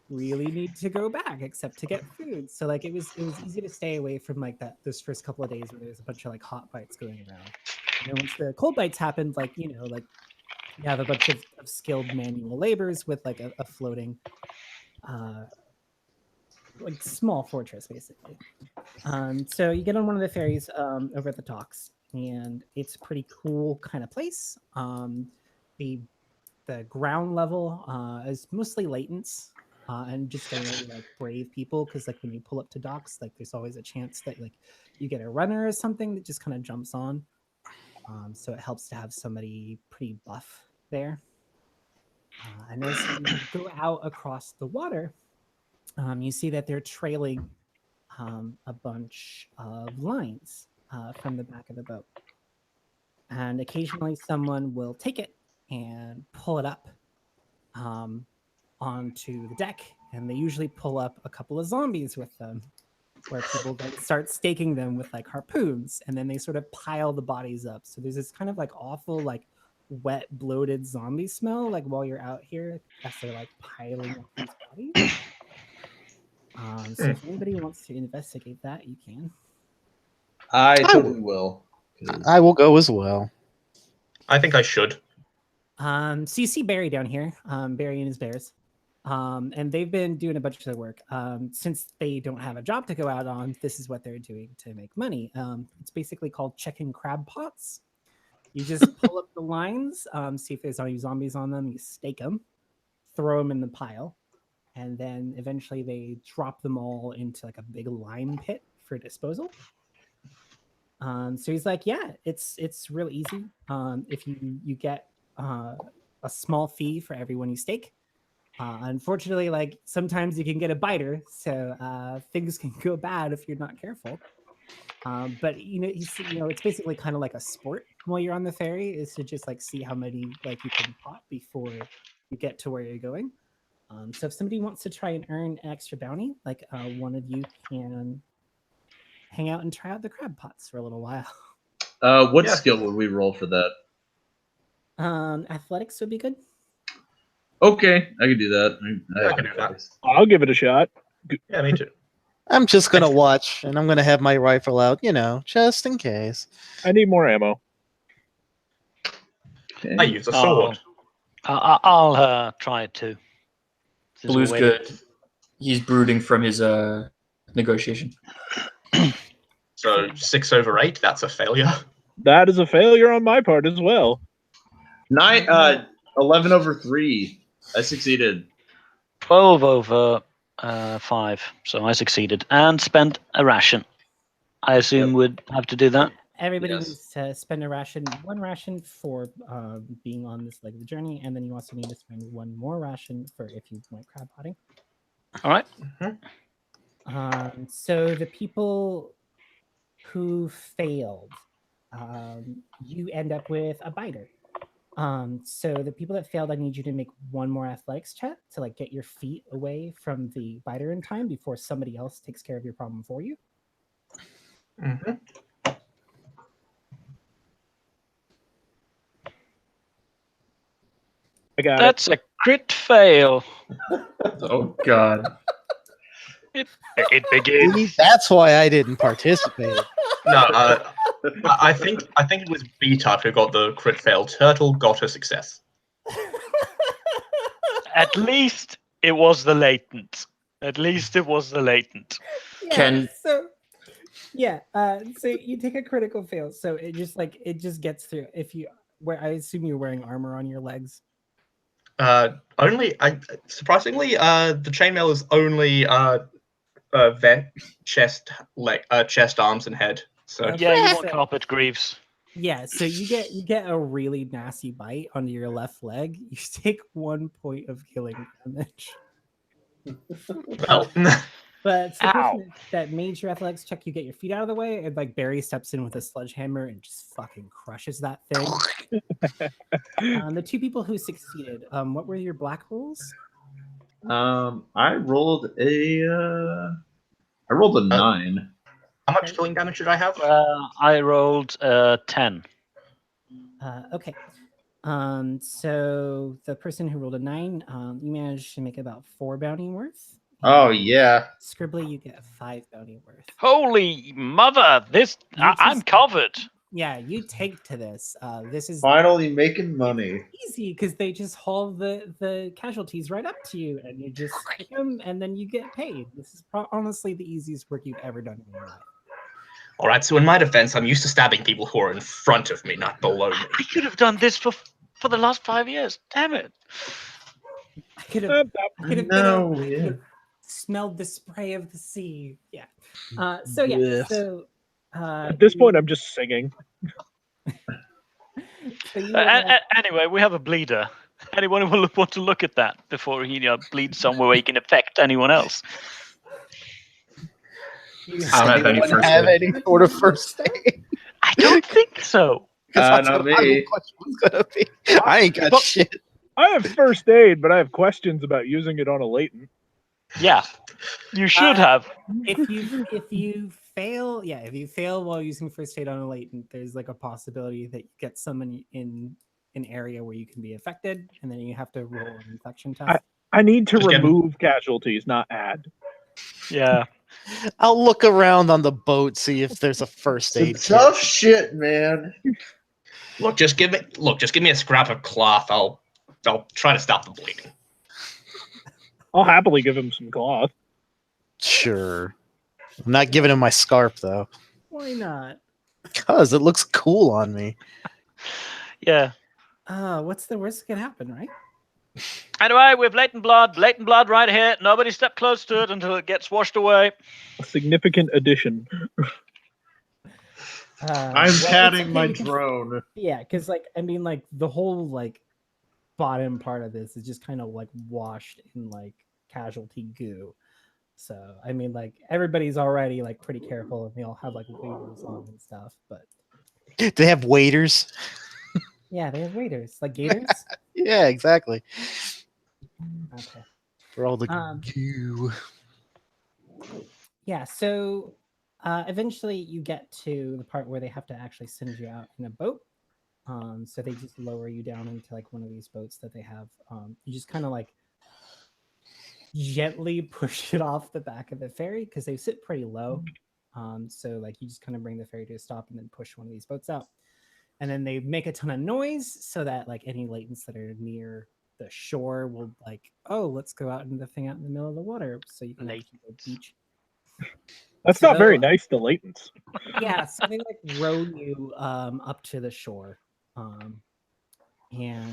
really need to go back except to get food. So like it was easy to stay away from like those first couple of days where there's a bunch of like hot bites going around. And then once the cold bites happened, like like you have a bunch of skilled manual laborers with like a floating like small fortress basically. So you get on one of the ferries over at the docks, and it's a pretty cool kind of place. The ground level is mostly latents and just generally like brave people, because like when you pull up to docks, like there's always a chance that like you get a runner or something that just kind of jumps on. So it helps to have somebody pretty buff there. And as you go out across the water, you see that they're trailing a bunch of lines from the back of the boat. And occasionally someone will take it and pull it up onto the deck. And they usually pull up a couple of zombies with them, where people then start staking them with like harpoons, and then they sort of pile the bodies up. So there's this kind of like awful, like wet, bloated zombie smell, like while you're out here as they're like piling up these bodies. So if anybody wants to investigate that, you can. I totally will. I will go as well. I think I should. So you see Barry down here, Barry and his bears. And they've been doing a bunch of the work. Since they don't have a job to go out on, this is what they're doing to make money. It's basically called checking crab pots. You just pull up the lines, see if there's any zombies on them, you stake them, throw them in the pile, and then eventually they drop them all into like a big lime pit for disposal. So he's like, yeah, it's real easy. If you get a small fee for everyone you stake. Unfortunately, like sometimes you can get a biter, so things can go bad if you're not careful. But it's basically kind of like a sport while you're on the ferry, is to just like see how many like you can pot before you get to where you're going. So if somebody wants to try and earn an extra bounty, like one of you can hang out and try out the crab pots for a little while. What skill would we roll for that? Athletics would be good. Okay, I can do that. I can do that. I'll give it a shot. Yeah, me too. I'm just gonna watch, and I'm gonna have my rifle out, just in case. I need more ammo. Okay. I use a sword. I'll try it too. Since Blue's we're waiting. good. He's brooding from his negotiation. So 6 over 8, that's a failure. That is a failure on my part as well. 11 over 3. I succeeded. 12 over 5, so I succeeded and spent a ration. I assume we'd have to do that. Everybody Yes. needs to spend one ration for being on this leg of the journey, and then you also need to spend one more ration for if you went crab potting. All right. So the people who failed, you end up with a biter. So the people that failed, I need you to make one more athletics check to like get your feet away from the biter in time before somebody else takes care of your problem for you. Mm-hmm. I got That's a crit fail. Oh God. It begins. That's why I didn't participate. No, I think it was B-Tut who got the crit fail. Turtle got a success. At least it was the latent. At least it was the latent. Can- so you take a critical fail, so it just gets through. If you I assume you're wearing armor on your legs. Surprisingly, the chainmail is only vent, chest, chest, arms, and head. So Okay. Yeah, you want carpet greaves. Yeah, so you get a really nasty bite onto your left leg. You take 1 point of killing damage. well, But so Ow. that made your athletics check, you get your feet out of the way, and like Barry steps in with a sledgehammer and just fucking crushes that thing. The two people who succeeded, what were your black rolls? I rolled a 9. How much killing damage did I have? I rolled 10. Okay. So the person who rolled a 9, you managed to make about 4 bounty worth. Oh yeah. Scribbly, you get 5 bounty worth. Holy mother! I'm covered. Yeah, you take to this. This is Finally making money. easy because they just haul the casualties right up to you, and you just pick them, and then you get paid. This is honestly the easiest work you've ever done in your life. All right, so in my defense, I'm used to stabbing people who are in front of me, not below me. I could have done this for the last 5 years. Damn it! I could have No, I could have smelled the spray of the sea. Yeah. So yeah. So At this point, I'm just singing. so you, Anyway, we have a bleeder. Anyone who will want to look at that before he bleeds somewhere where he can affect anyone else? I don't have any first have aid. any sort of first aid. I don't think so. That's not what my me. question was gonna be. I ain't got But- shit. I have first aid, but I have questions about using it on a latent. Yeah, you should have. if you fail, if you fail while using first aid on a latent, there's like a possibility that you get someone in an area where you can be affected, and then you have to roll an infection test. I need to Just get 'em. remove casualties, not add. Yeah. I'll look around on the boat, see if there's a first aid It's kit. tough shit, man. Look, just give me a scrap of cloth. I'll try to stop the bleeding. I'll happily give him some cloth. Sure. I'm not giving him my scarf though, Why not? because it looks cool on me. Yeah. What's the worst that can happen, right? Anyway, we have latent blood right here. Nobody step close to it until it gets washed away. A significant addition. I'm it's patting okay, my you can- drone. Yeah, because like I mean, like the whole like bottom part of this is just kind of like washed in like casualty goo. So I mean, like everybody's already like pretty careful, and they all have like waders on and stuff. But They have waiters. yeah, they have waders, like gators. Yeah, exactly. Okay. For all the Um, goo. Yeah, so eventually you get to the part where they have to actually send you out in a boat. So they just lower you down into like one of these boats that they have. You just kind of like gently push it off the back of the ferry because they sit pretty low. So like you just kind of bring the ferry to a stop and then push one of these boats out. And then they make a ton of noise so that like any latents that are near the shore will like, oh, let's go out into the thing out in the middle of the water so you can actually go beach. That's not very So- nice to latents. Yeah, so they like row you up to the shore, and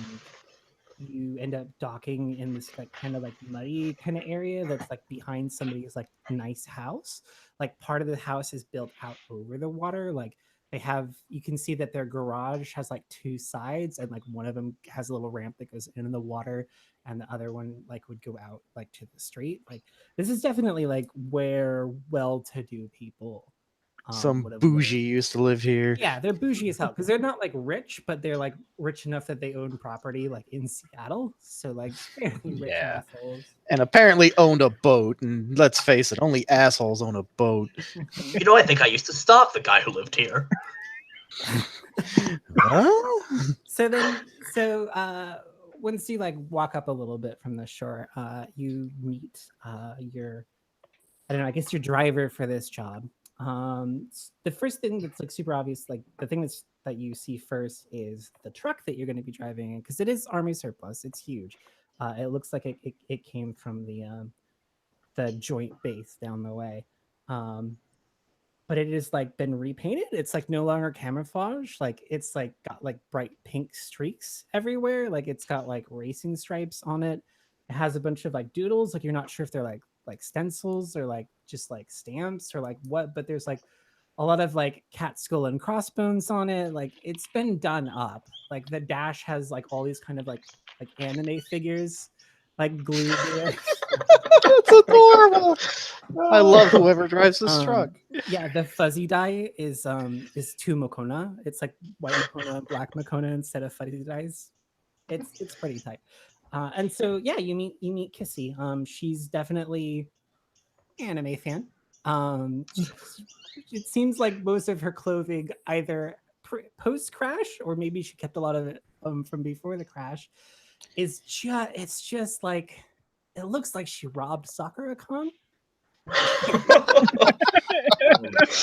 you end up docking in this like kind of like muddy kind of area that's like behind somebody's like nice house. Like part of the house is built out over the water. Like they have, you can see that their garage has like 2 sides, and like one of them has a little ramp that goes into the water, and the other one like would go out like to the street. Like this is definitely like where well-to-do people. Some would have bougie lived. used to live here. Yeah, they're bougie as hell because they're not like rich, but they're like rich enough that they own property like in Seattle. So like fairly rich Yeah. assholes. And apparently owned a boat. And let's face it, only assholes own a boat. You know, I think I used to stalk the guy who lived here. Well, So once you like walk up a little bit from the shore, you meet your, I don't know, I guess your driver for this job. The first thing that's like super obvious, like the thing that you see first is the truck that you're going to be driving in, because it is army surplus. It's huge. It looks like it came from the joint base down the way. But it has like been repainted. It's like no longer camouflage. Like it's like got like bright pink streaks everywhere. Like it's got like racing stripes on it. It has a bunch of like doodles. Like you're not sure if they're like stencils or like just like stamps or like what, but there's like a lot of like cat skull and crossbones on it. Like it's been done up. Like the dash has like all these kind of like anime figures like glued to it. That's adorable. I love whoever drives this truck. Yeah, the fuzzy dye is two Makona. It's like white Makona and black Makona instead of fuzzy dyes. It's pretty tight. And so yeah, you meet Kissy. She's definitely anime fan. It seems like most of her clothing either post crash or maybe she kept a lot of it from before the crash. It's just like it looks like she robbed Sakura-kun. Like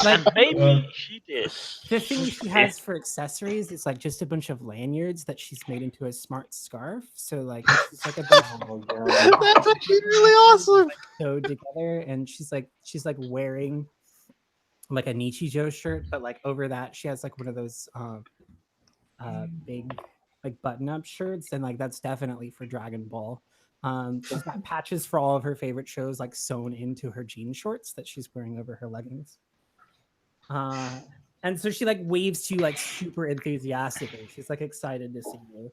And maybe she did. the thing she has for accessories is like just a bunch of lanyards that she's made into a smart scarf. So like it's just like a bunch That's actually really awesome. sewed together, and she's like wearing like a Nichijou shirt, but like over that she has like one of those big like button-up shirts, and like that's definitely for Dragon Ball. She's got patches for all of her favorite shows like sewn into her jean shorts that she's wearing over her leggings. And so she like waves to you like super enthusiastically. She's like excited to see you.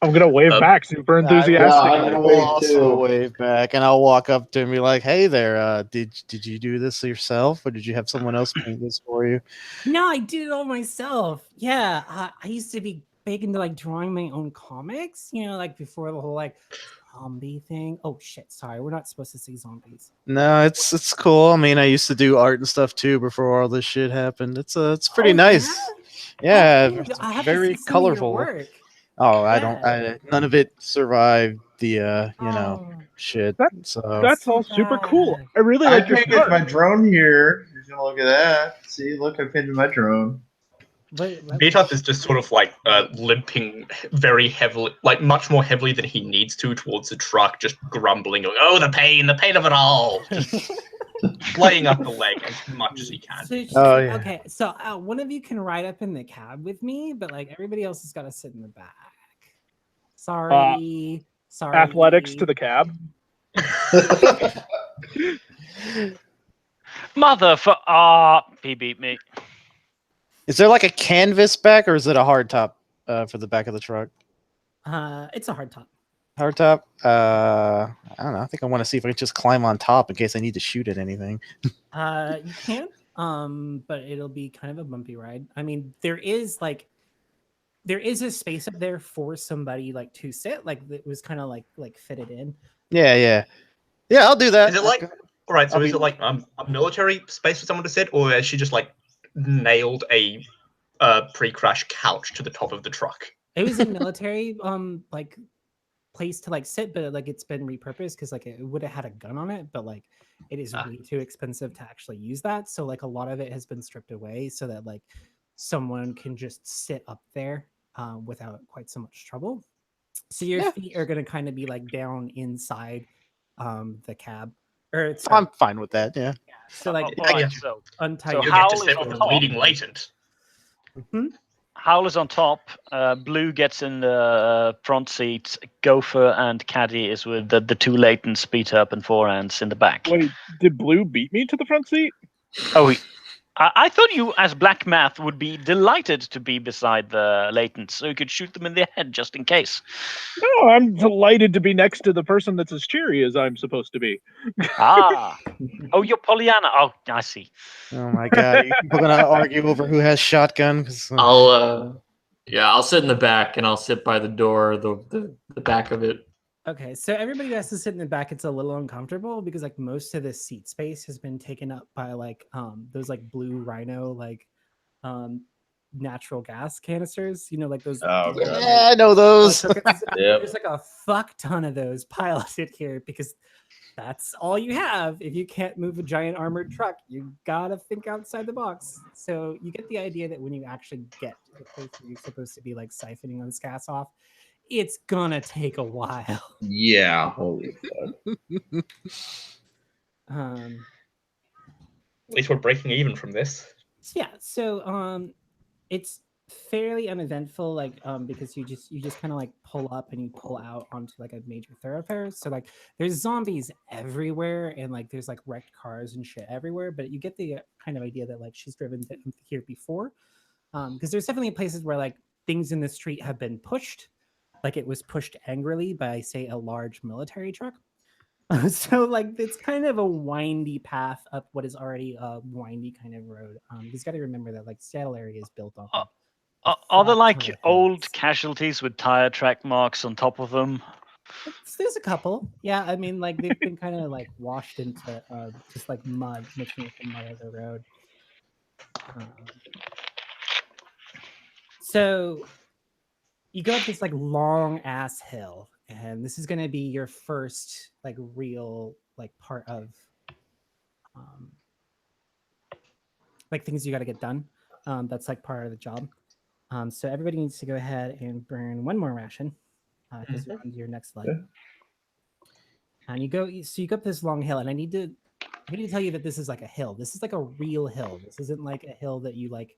I'm gonna wave back, super enthusiastic. I will also wave back, and I'll walk up to him and be like, "Hey there, did you do this yourself, or did you have someone else paint this for you?" No, I did it all myself. Yeah, I used to be big into like drawing my own comics. You know, like before the whole like zombie thing. Oh shit! Sorry, we're not supposed to say zombies. No, it's cool. I mean, I used to do art and stuff too before all this shit happened. It's pretty nice. Yeah, Oh, it's I have to very see some of your colorful. work. Oh, Yeah. none of it survived the Oh, shit. So That's all super cool. bad. I really I like your painted art. my drone here. You're gonna look at that. See, look, I painted my drone. Beat Up is just sort of like limping very heavily, like much more heavily than he needs to towards the truck, just grumbling, going, "Oh, the pain of it all!" Just laying up the leg as much as he can. So she's Oh, like, yeah. okay, so one of you can ride up in the cab with me, but like everybody else has got to sit in the back. Sorry. Athletics to the cab. Mother for he beat me. is there like a canvas back, or is it a hard top for the back of the truck? It's a hard top. Hard top. I don't know. I think I want to see if I can just climb on top in case I need to shoot at anything. You can, but it'll be kind of a bumpy ride. I mean, there is a space up there for somebody like to sit, like it was kind of like fitted in. Yeah. I'll do that. Is it like, all right? So I'll is be- it like a military space for someone to sit, or has she just like nailed a pre-crash couch to the top of the truck? It was a military like place to like sit, but like it's been repurposed because like it would have had a gun on it, but like it is way too expensive to actually use that. So like a lot of it has been stripped away so that like someone can just sit up there without quite so much trouble. So your feet are going to kind of be like down inside the cab. Or I'm fine with that. Yeah. so like Alright, so untie so your You Howl get to is sit on with the top. bleeding latent. Howl is on top. Blue gets in the front seat. Gopher and Caddy is with the two latents, Beat Up and Forehands in the back. Wait, did Blue beat me to the front seat? Oh, I thought you, as Black Math, would be delighted to be beside the latents, so you could shoot them in the head just in case. No, I'm delighted to be next to the person that's as cheery as I'm supposed to be. Ah. Oh, you're Pollyanna. Oh, I see. Oh my god, we're gonna argue over who has shotgun. I'll sit in the back and I'll sit by the door, the back of it. Okay, so everybody who has to sit in the back, it's a little uncomfortable because like most of the seat space has been taken up by like those like blue Rhino like natural gas canisters, you know, like those. Oh, God. Yeah, I know those. Yep. There's like a fuck ton of those piloted here because that's all you have. If you can't move a giant armored truck, you gotta think outside the box. So you get the idea that when you actually get to the place where you're supposed to be like siphoning this gas off, it's gonna take a while. Yeah, holy fuck. At least we're breaking even from this. Yeah, so it's fairly uneventful, like because you just kind of like pull up and you pull out onto like a major thoroughfare. So like there's zombies everywhere and like there's like wrecked cars and shit everywhere, but you get the kind of idea that like she's driven here before, because there's definitely places where like things in the street have been pushed, like it was pushed angrily by, say, a large military truck. So like it's kind of a windy path up what is already a windy kind of road. You just got to remember that like Seattle area is built on like, Are there flat like ton of old hills. Casualties with tire track marks on top of them? There's a couple. Yeah, I mean, like they've been kind of like washed into just like mud, mixing with the mud of the road. So you go up this like long ass hill, and this is going to be your first like real like part of like things you got to get done. That's like part of the job. So everybody needs to go ahead and burn one more ration because you're on to your next leg. Yeah. And you go up this long hill, and I need to tell you that this is like a hill. This is like a real hill. This isn't like a hill that you like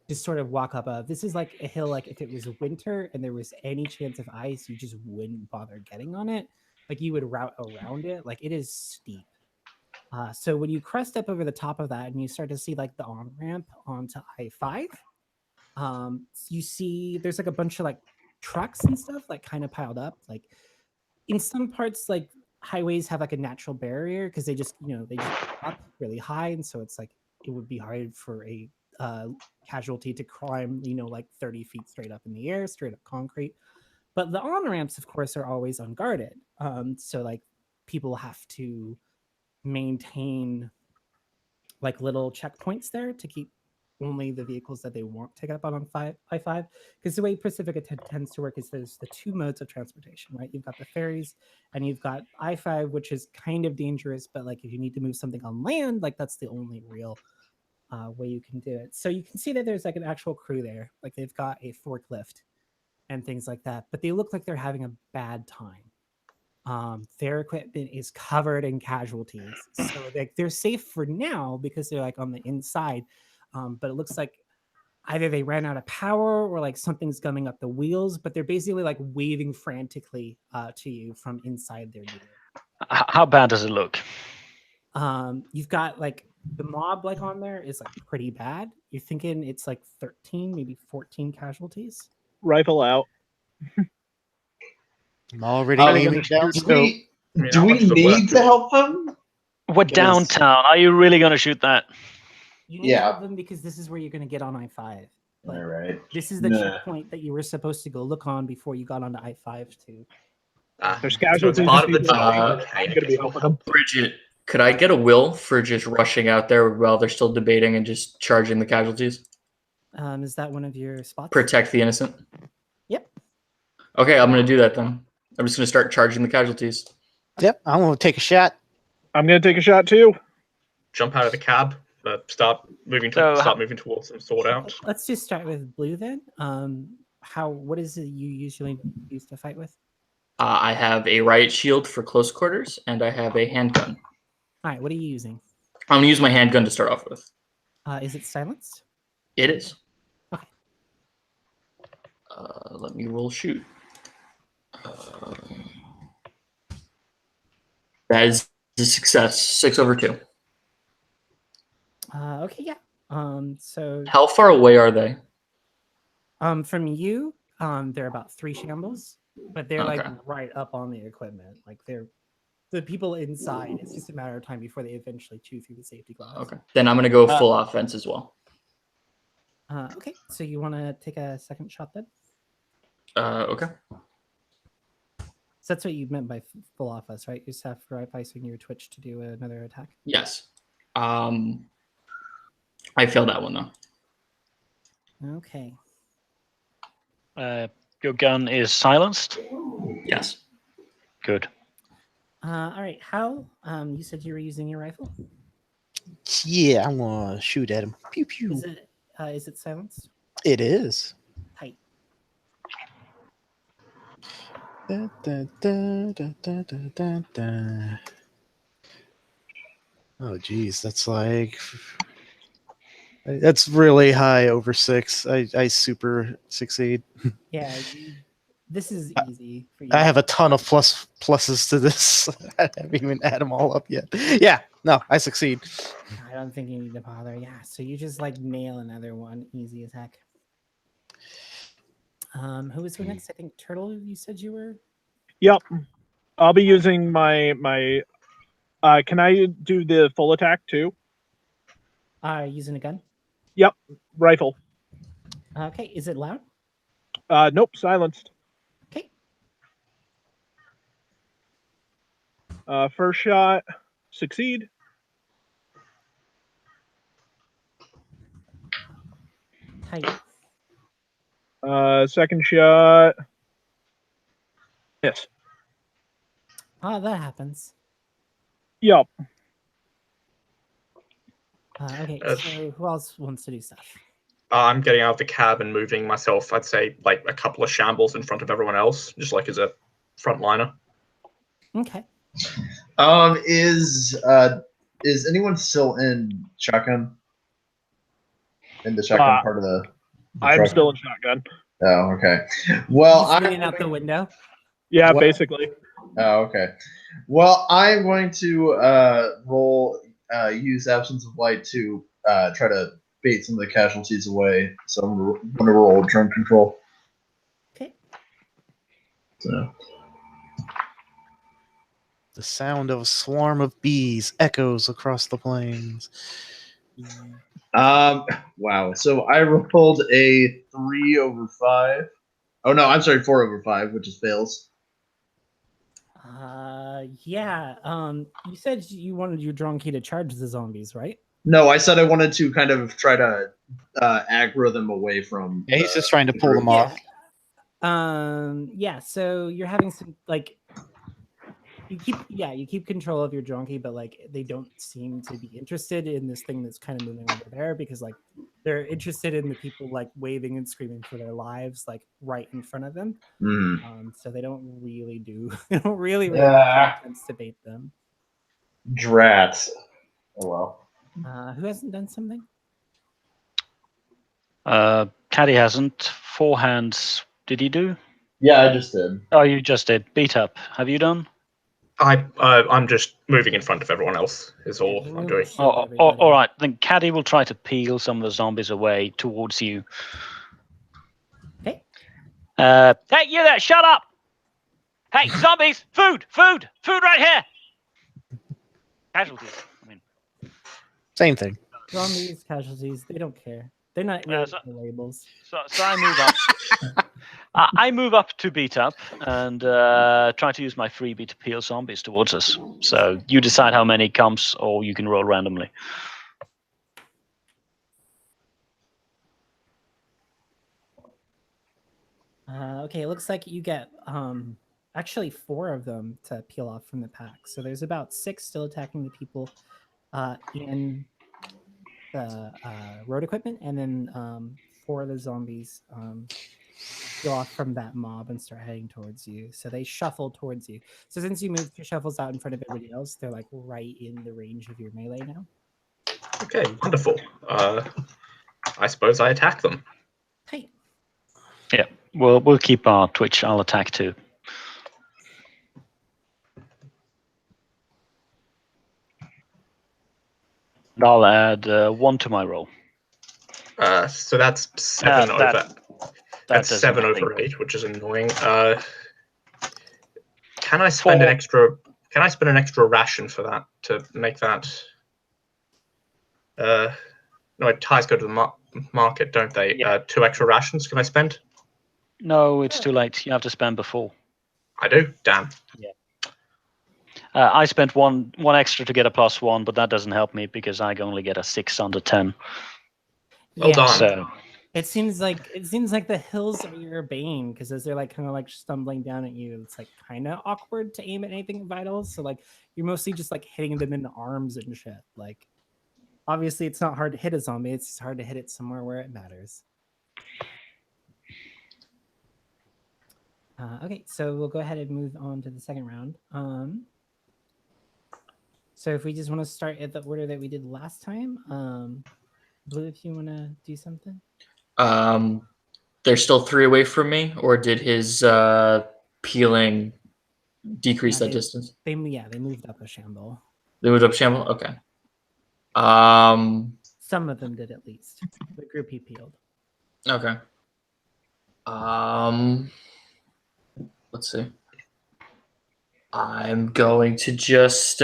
just sort of walk up of. This is like a hill, like if it was winter and there was any chance of ice, you just wouldn't bother getting on it. Like you would route around it. Like it is steep. So when you crest up over the top of that and you start to see like the on ramp onto I-5, you see there's like a bunch of like trucks and stuff like kind of piled up. Like in some parts, like highways have like a natural barrier because they just they just up really high, and so it's like it would be hard for a casualty to climb like 30 feet straight up in the air, straight up concrete. But the on ramps, of course, are always unguarded. So like people have to maintain like little checkpoints there to keep only the vehicles that they want to get up on I-5, because the way Pacifica tends to work is there's the two modes of transportation, right? You've got the ferries and you've got I-5, which is kind of dangerous, but like if you need to move something on land, like that's the only real way you can do it. So you can see that there's like an actual crew there, like they've got a forklift and things like that, but they look like they're having a bad time. Their equipment is covered in casualties, so like they're safe for now because they're like on the inside. But it looks like either they ran out of power or like something's gumming up the wheels, but they're basically like waving frantically to you from inside their gear. How bad does it look? You've got like the mob like on there is like pretty bad. You're thinking it's like 13, maybe 14 casualties. Rifle out. I'm already Um, aiming down do scope. we, do we need to help them? We're downtown. Are you really going to shoot that? You need to help them because this is where you're going to get on I-5. All right. This is the checkpoint that you were supposed to go look on before you got onto I-5 too. There's casualties. It's part of the people. job. I'm gonna be helping them. Bridget, could I get a will for just rushing out there while they're still debating and just charging the casualties? Is that one of your spots? Protect the innocent. Yep. Okay, I'm gonna do that then. I'm just gonna start charging the casualties. Yep, I'm gonna take a shot. I'm gonna take a shot too. Jump out of the cab. Start moving towards them. Sort out. Let's just start with blue then. What is it you usually use to fight with? I have a riot shield for close quarters, and I have a handgun. All right, what are you using? I'm gonna use my handgun to start off with. Is it silenced? It is. Okay. Let me roll shoot. That is a success. 6/2. Okay, yeah. So How far away are they? from you, they're about 3 shambles, but they're like Okay. right up on the equipment. Like they're the people inside. It's just a matter of time before they eventually chew through the safety glass. Okay. Then I'm gonna go full offense as well. Okay, so you want to take a second shot then? Okay. So that's what you meant by full offense, right? You just have right by swing your twitch to do another attack. Yes. I failed that one though. Okay. Your gun is silenced? Yes. Good. All right. Hal, you said you were using your rifle. Yeah, I'm gonna shoot at him. Pew pew. Is it silenced? It is. Tight. Da, da, da, da, da, da, da. Oh, geez, that's really high over 6. I super succeed. Yeah, this is easy for you. I have a ton of pluses to this. I haven't even add them all up yet. Yeah, no, I succeed. I don't think you need to bother. Yeah, so you just like nail another one, easy as heck. Who was next? I think Turtle. You said you were. Yep. I'll be using my. Can I do the full attack too? Using a gun. Yep. Rifle. Okay. Is it loud? Nope. Silenced. Okay. First shot. Succeed. Tight. Second shot. Yes. That happens. Yep. Okay. So who else wants to do stuff? I'm getting out of the cab and moving myself, I'd say, like a couple of shambles in front of everyone else, just like as a frontliner. Okay. Is anyone still in shotgun? In the shotgun part of the I'm truck? still in shotgun. Oh, okay. Well, Just leaning out the window. Yeah, What? basically. Oh, okay. Well, I'm going to use absence of light to try to bait some of the casualties away. So I'm going to roll drone control. Okay. So. The sound of a swarm of bees echoes across the plains. Wow. So I rolled a 3/5. Oh no, I'm sorry, 4/5, which is fails. Yeah. You said you wanted your drone key to charge the zombies, right? No, I said I wanted to kind of try to aggro them away from. Yeah, he's just trying to pull them Yeah. off. Yeah. So you're having some like. You keep control of your donkey, but like they don't seem to be interested in this thing that's kind of moving over there because like they're interested in the people like waving and screaming for their lives like right in front of them. So they don't really attempts to bait them. Drats. Oh well. Who hasn't done something? Caddy hasn't. Four hands. Did he do? Yeah, I just did. Oh, you just did. Beat up. Have you done? I'm just moving in front of everyone else. Is all he I'm moved doing. to shield everybody. All right. Then Caddy will try to peel some of the zombies away towards you. Okay. Hey, you there! Shut up! Hey, zombies! Food right here! Casualties. I mean, Same thing. Zombies, casualties, they don't care. They're not really so- labels. So I move up. I move up to beat up and try to use my freebie to peel zombies towards us. So you decide how many comes, or you can roll randomly. Okay, it looks like you get actually 4 of them to peel off from the pack. So there's about 6 still attacking the people in the road equipment, and then 4 of the zombies peel off from that mob and start heading towards you. So they shuffle towards you. So since you moved your shuffles out in front of everybody else, they're like right in the range of your melee now. Okay, wonderful. I suppose I attack them. Hey. Yeah, we'll keep our Twitch. I'll attack too. And I'll add 1 to my roll. So that's 7 that over. That's does 7 nothing. over 8, which is annoying. Can I spend an extra? Can I spend an extra ration for that to make that? No, ties go to the market, don't they? Yeah. 2 extra rations. Can I spend? No, it's too late. You have to spend before. I do. Damn. Yeah. I spent one extra to get a +1, but that doesn't help me because I only get a 6 under 10. Well done. So It seems like the hills are your bane because as they're like kind of like stumbling down at you, it's like kind of awkward to aim at anything vital. So like you're mostly just like hitting them in the arms and shit. Like obviously it's not hard to hit a zombie; it's just hard to hit it somewhere where it matters. Okay, so we'll go ahead and move on to the second round. So if we just want to start at the order that we did last time, Blue, if you want to do something. They're still 3 away from me, or did his peeling decrease that distance? They moved up a shamble. They moved up shamble? Okay. Some of them did at least. The group he peeled. Okay. Let's see. I'm going to just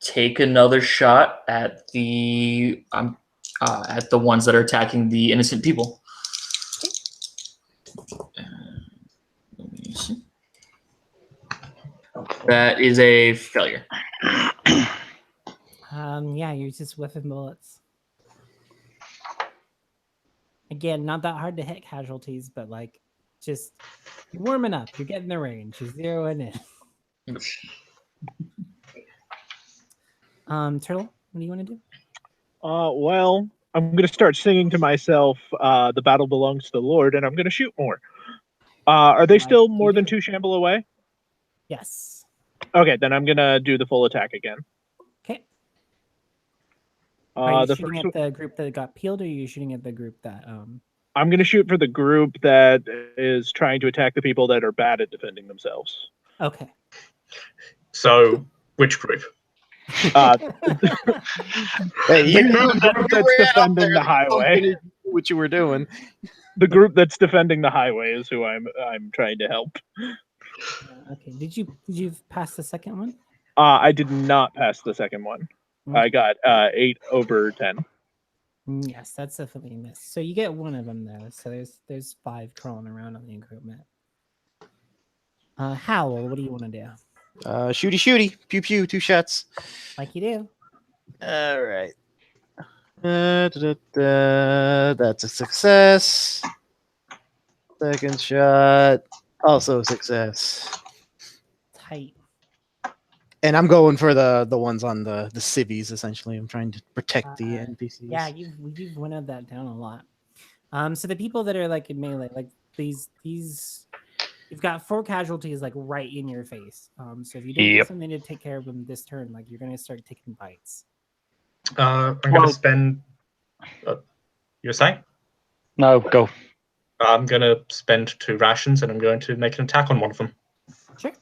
take another shot at the ones that are attacking the innocent people. Let me see. That is a failure. Yeah, you're just whiffing bullets. Again, not that hard to hit casualties, but like, just you're warming up. You're getting the range. You're zeroing in. Turtle, what do you want to do? Well, I'm going to start singing to myself, "The battle belongs to the Lord," and I'm going to shoot more. Are they still more than 2 shamble away? Yes. Okay, then I'm going to do the full attack again. Okay. Are you The shooting first at the group that got peeled, or are you shooting at the group that I'm going to shoot for the group that is trying to attack the people that are bad at defending themselves. Okay. So, which group? Hey, you The group that's defending the highway. What you were doing? The group that's defending the highway is who I'm trying to help. Okay. Did you pass the second one? I did not pass the second one. I got 8 over 10. Yes, that's definitely a miss. So you get one of them though. So there's 5 crawling around on the encroachment. Howl, what do you want to do? Shooty, pew pew, 2 shots. Like you do. All right. That's a success. Second shot, also a success. Tight. And I'm going for the ones on the civvies. Essentially, I'm trying to protect the NPCs. Yeah, you've winnowed that down a lot. So the people that are like in melee, like these, you've got 4 casualties like right in your face. So if you don't do something to take care of them this turn, like you're gonna start taking bites. I'm going to spend. You're saying? No, go. I'm going to spend 2 rations, and I'm going to make an attack on one of them. Sure.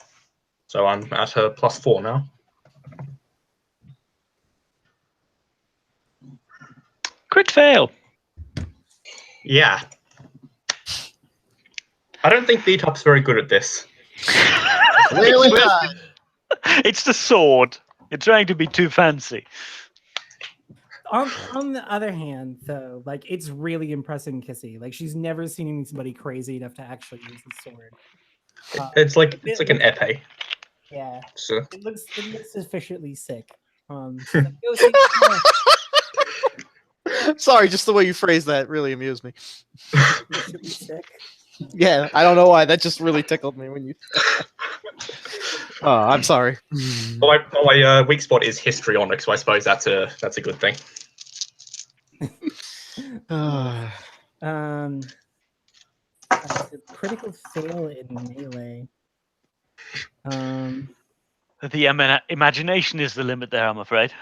So I'm at a +4 now. Crit fail. Yeah. I don't think B-Top's very good at this. Clearly not. It's the sword. You're trying to be too fancy. On the other hand, though, like it's really impressing Kissy. Like she's never seen anybody crazy enough to actually use the sword. It's like an epee. Yeah. So. It looks sufficiently sick. She's like, "Yo, see, Sorry, just the way you phrased that really amused me. it should be sick." Yeah, I don't know why. That just really tickled me when you. Oh, I'm sorry. Well, my weak spot is histrionic, so I suppose that's a good thing. Critical fail in melee. The imagination is the limit there, I'm afraid.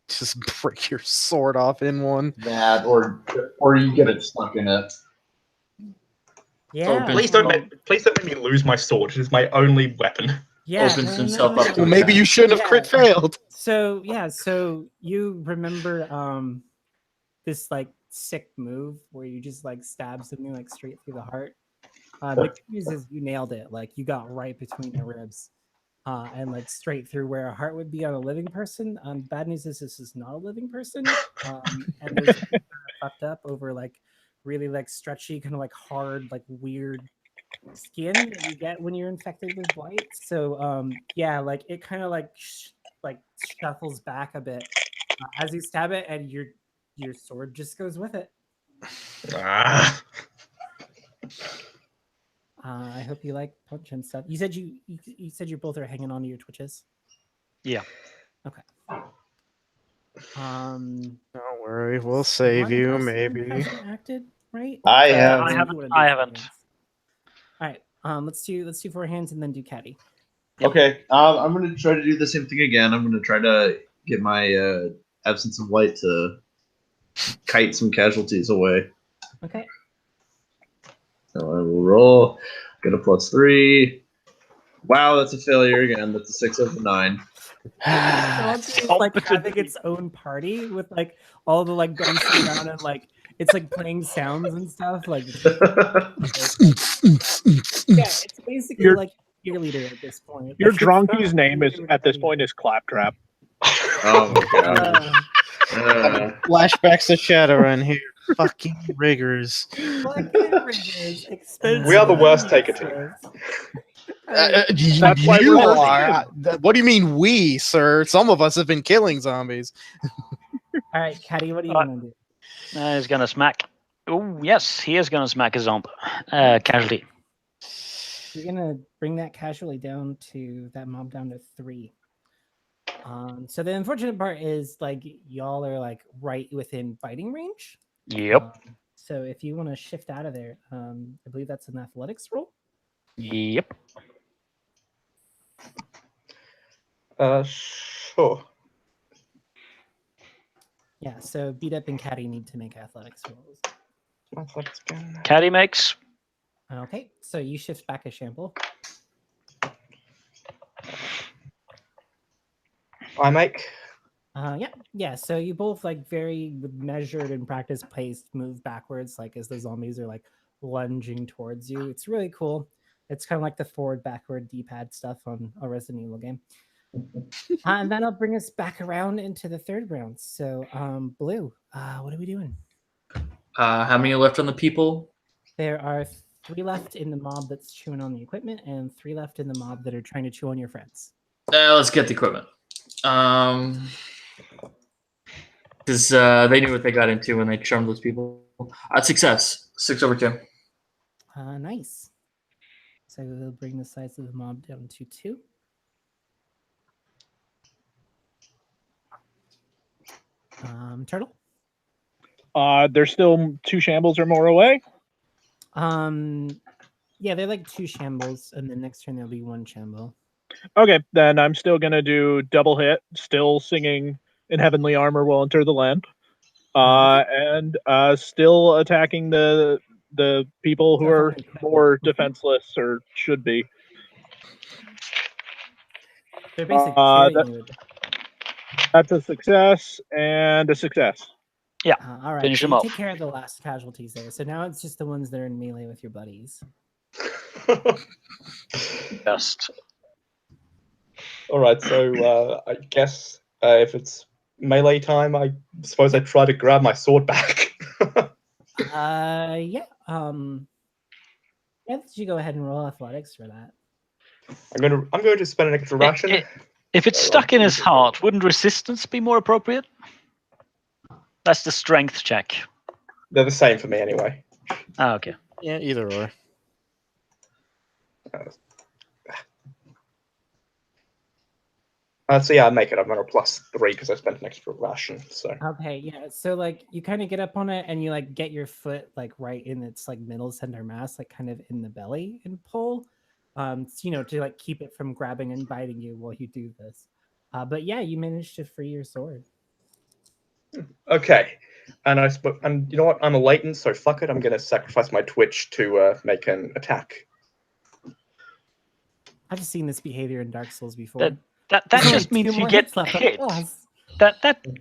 Just break your sword off in one. That or you get it stuck in it. Yeah. Please don't make me lose my sword. It is my only weapon. Yeah. Opens himself up to Well, maybe you shouldn't have crit failed. So you remember this like sick move where you just like stab something like straight through the heart. The good news is you nailed it. Like you got right between the ribs. And like straight through where a heart would be on a living person. Bad news is this is not a living person. And there's fucked up over like really like stretchy, kind of like hard, like weird skin that you get when you're infected with blight. So yeah, like it kind of like shuffles back a bit as you stab it, and your sword just goes with it. I hope you like punch and stuff. You said you both are hanging on to your twitches. Yeah. Okay. Don't worry, we'll save you. Maybe. Hasn't acted, right? I haven't. I haven't. All right. Let's do 4 hands and then do caddy. Okay. I'm gonna try to do the same thing again. I'm gonna try to get my absence of light to kite some casualties away. Okay. So I will roll. Get a +3. Wow, that's a failure again. That's a 6 over 9. It's like having its own party with like all the like dancing around and like it's like playing sounds and stuff. Like, yeah, it's basically Your- like your leader at this point. Your Like, it's not drunky's name is super at this heavy. point is Claptrap. Oh my god. Flashbacks to Shadowrun here. Fucking riggers. Fucking riggers, expensive. We are the worst taker team. That's why You we're are. What do you mean we, sir? Some of us have been killing zombies. All right, Caddy, what do you want to do? He's gonna smack. Oh yes, he is gonna smack a zombie. Casualty. You're gonna bring that casually down to that mob down to 3. So the unfortunate part is like y'all are like right within fighting range. Yep. So if you want to shift out of there, I believe that's an athletics roll. Yep. Sure. Yeah. So beat up and Caddy need to make athletics rolls. Caddy makes. Okay. So you shift back a shamble. I make. Yeah. So you both like very measured and practice paced move backwards, like as the zombies are like lunging towards you. It's really cool. It's kind of like the forward backward D-pad stuff on a Resident Evil game. And that'll bring us back around into the third round. So Blue, what are we doing? How many are left on the people? There are 3 left in the mob that's chewing on the equipment, and 3 left in the mob that are trying to chew on your friends. Let's get the equipment. Because they knew what they got into when they charmed those people. Success. 6 over 2. Nice. So we'll bring the size of the mob down to 2. Turtle. There's still 2 shambles or more away. Yeah, they're like 2 shambles, and then next turn there'll be 1 shamble. Okay, then I'm still gonna do double hit, still singing "In Heavenly Armor Will Enter the Land," and still attacking the people who are more defenseless or should be. They're basically killing that- you. That's a success and a success. All right, Finish so them you off. take care of the last casualties there. So now it's just the ones that are in melee with your buddies. Best. All right, so I guess if it's melee time, I suppose I try to grab my sword back. Yeah. Yeah, you go ahead and roll athletics for that. I'm going to spend an extra ration. If it's stuck in his heart, wouldn't resistance be more appropriate? That's the strength check. They're the same for me anyway. Ah, okay. Yeah, either or. So yeah, I make it. I'm on a +3 because I spent an extra ration. So Okay, yeah. So like you kind of get up on it and you like get your foot like right in its like middle center mass, like kind of in the belly and pull. To like keep it from grabbing and biting you while you do this. But yeah, you managed to free your sword. okay, and you know what? I'm a latent, so fuck it. I'm going to sacrifice my twitch to make an attack. I've just seen this behavior in Dark Souls before. That There's only just means 2 you more get hits left on hit. the boss.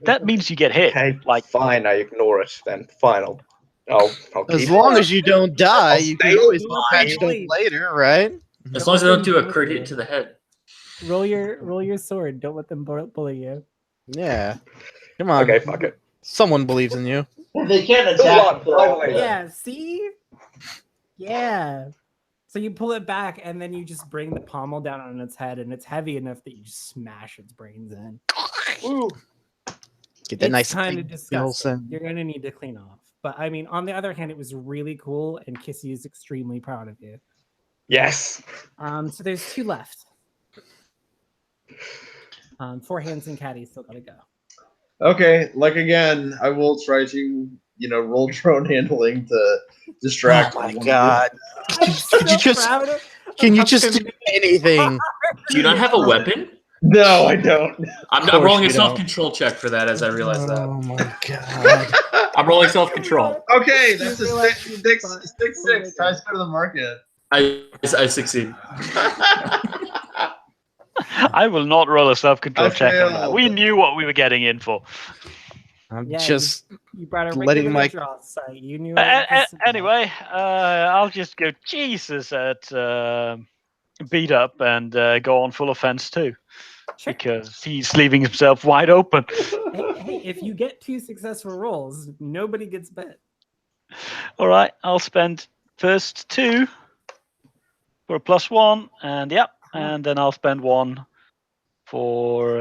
That means you get hit. Okay, Like fine. I ignore it then. Fine. I'll As keep long as you don't die, I'll you stay can always alive. patch it up later, right? As long as they don't do a crit hit to the head. Roll your sword. Don't let them bully you. Yeah. Come on. Okay, fuck it. Someone believes in you. They can't Go attack. on, finally. Yeah, see? Yeah. So you pull it back and then you just bring the pommel down on its head, and it's heavy enough that you just smash its brains in. Woo. Get that It's nice kind of big disgusting. Wilson. You're gonna need to clean off. But I mean, on the other hand, it was really cool, and Kissy is extremely proud of you. Yes. So there's 2 left. 4 hands and Caddy still gotta go. Okay, like again, I will try to, roll drone handling to distract. Oh my one of god. Could you just can you just do anything? Do you not have a weapon? you. No, I don't. I'm course rolling a you don't. self-control check for that as I realize that. Oh my god. I'm rolling self-control. Okay, that's a You realize 6, you 6, thought- 6, 6. Ties go to the market. I succeed. I will not roll a self-control I check on that. failed. We knew what we were getting in for. I'm Yeah, just you brought a letting regular my- draw site. You knew it. Anyway, I'll just go Jesus at beat up and go on full offense too, Sure. because he's leaving himself wide open. Hey, if you get 2 successful rolls, nobody gets bit. All right, I'll spend first 2 for a +1, and and then I'll spend 1 for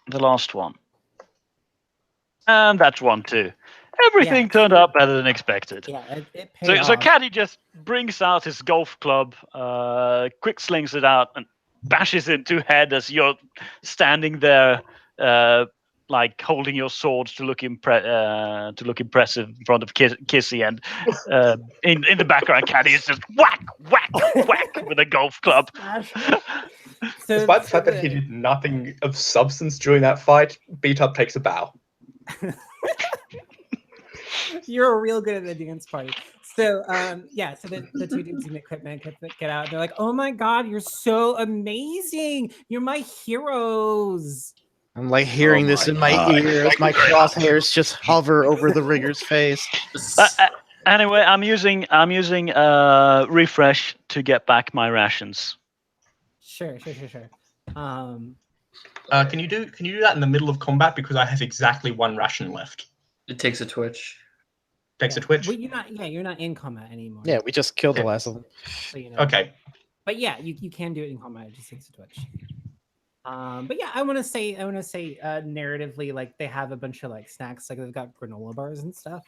the last one, and that's 1 too. Everything turned out better than expected. Yeah, it paid So off. Caddy just brings out his golf club, quick slings it out, and bashes into head as you're standing there, like holding your sword to look impressive in front of Kissy, and in the background, Caddy is just whack, whack, whack with a golf club. Despite the fact that he did nothing of substance during that fight, Beat Up takes a bow. You're real good at the dance party. So so the 2 dudes in equipment get out. They're like, "Oh my god, you're so amazing! You're my heroes." I'm like hearing this in my ear as my crosshairs just hover over the rigger's face. Anyway, I'm using refresh to get back my rations. Sure. Can you do that in the middle of combat, because I have exactly 1 ration left. It takes a twitch. Takes a twitch. Well, you're not in combat anymore. Yeah, we just killed the last of them. So, you know. Okay. But yeah, you can do it in combat. It just takes a twitch. But yeah, I want to say narratively, like they have a bunch of like snacks, like they've got granola bars and stuff.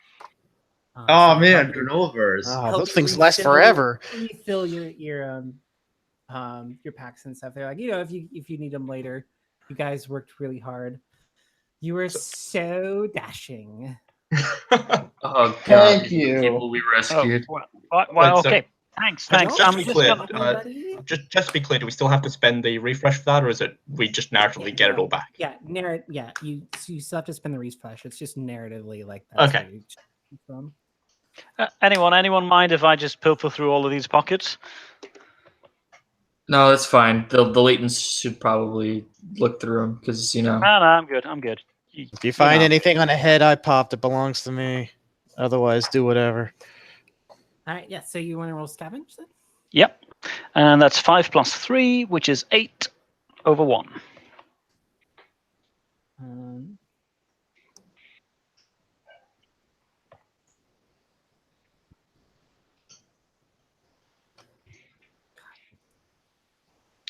Oh man, granola bars. Oh, those things last forever. Refill your packs and stuff. They're like, if you need them later. You guys worked really hard. You were so dashing. Oh god! Thank you. People we rescued. Well, okay. Thanks. Just to be clear, just to be clear, do we still have to spend the refresh for that, or is it we just narratively get it all back? Yeah, you still have to spend the refresh. It's just narratively like that. Okay. Anyone mind if I just pilfer through all of these pockets? No, that's fine. The latents should probably look through them because No, I'm good. If you find anything on a head I popped, it belongs to me. Otherwise, do whatever. All right, yeah. So you want to roll scavenge then? Yep, and that's 5 + 3, which is 8 over 1.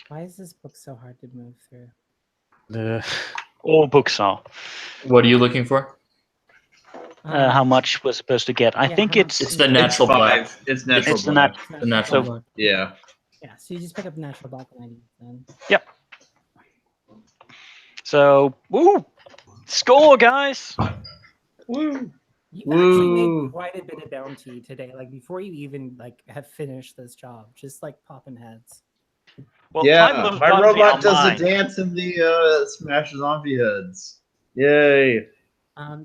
Why is this book so hard to move through? All books are. What are you looking for? How much we're supposed to get? I think it's the natural black. It's natural It's black. The natural black. Yeah. Yeah, so you just pick up natural black and ID then. Yep. So, woo! Score, guys! Woo! You actually made quite a bit of bounty today. Like before you even like have finished this job, just like popping heads. Well, Yeah, my robot does a dance in the smash zombie heads. Yay!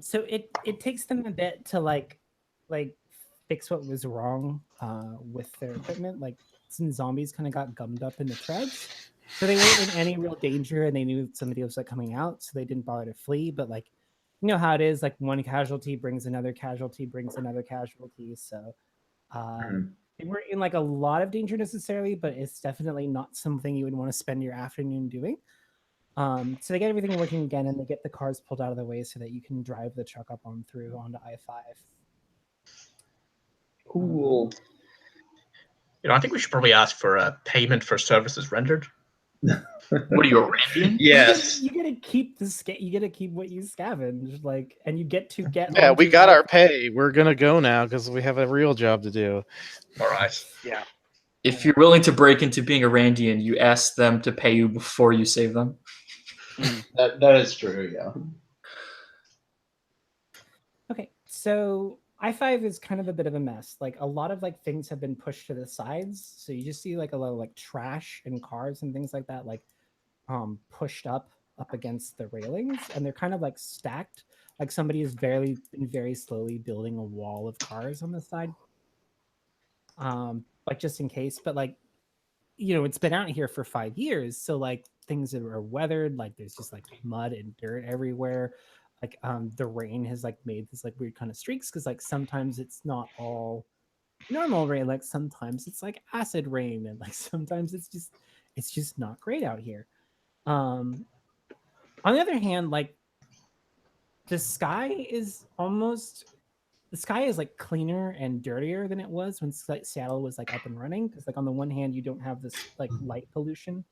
So it takes them a bit to like fix what was wrong with their equipment. Like some zombies kind of got gummed up in the treads, so they weren't in any real danger, and they knew somebody was like coming out, so they didn't bother to flee. But like, you know how it is, like one casualty brings another casualty, brings another casualty. So they weren't in like a lot of danger necessarily, but it's definitely not something you would want to spend your afternoon doing. So they get everything working again, and they get the cars pulled out of the way so that you can drive the truck up on through onto I-5. Cool. I think we should probably ask for a payment for services rendered. What are you, a Randian? Yes. You gotta keep you gotta keep what you scavenge, like, and you get to get. Yeah, we got our pay. We're gonna go now because we have a real job to do. All right. Yeah. If you're willing to break into being a Randian, you ask them to pay you before you save them. That is true. Yeah. Okay, so I-5 is kind of a bit of a mess. Like a lot of like things have been pushed to the sides, so you just see like a lot of like trash and cars and things like that, like pushed up against the railings, and they're kind of like stacked. Like somebody has been very slowly building a wall of cars on the side, like just in case. But like it's been out here for 5 years, so like things that are weathered, like there's just like mud and dirt everywhere. Like the rain has like made this like weird kind of streaks because like sometimes it's not all normal rain, like sometimes it's like acid rain, and like sometimes it's just not great out here. On the other hand, like the sky is like cleaner and dirtier than it was when Seattle was like up and running, because like on the one hand you don't have this like light pollution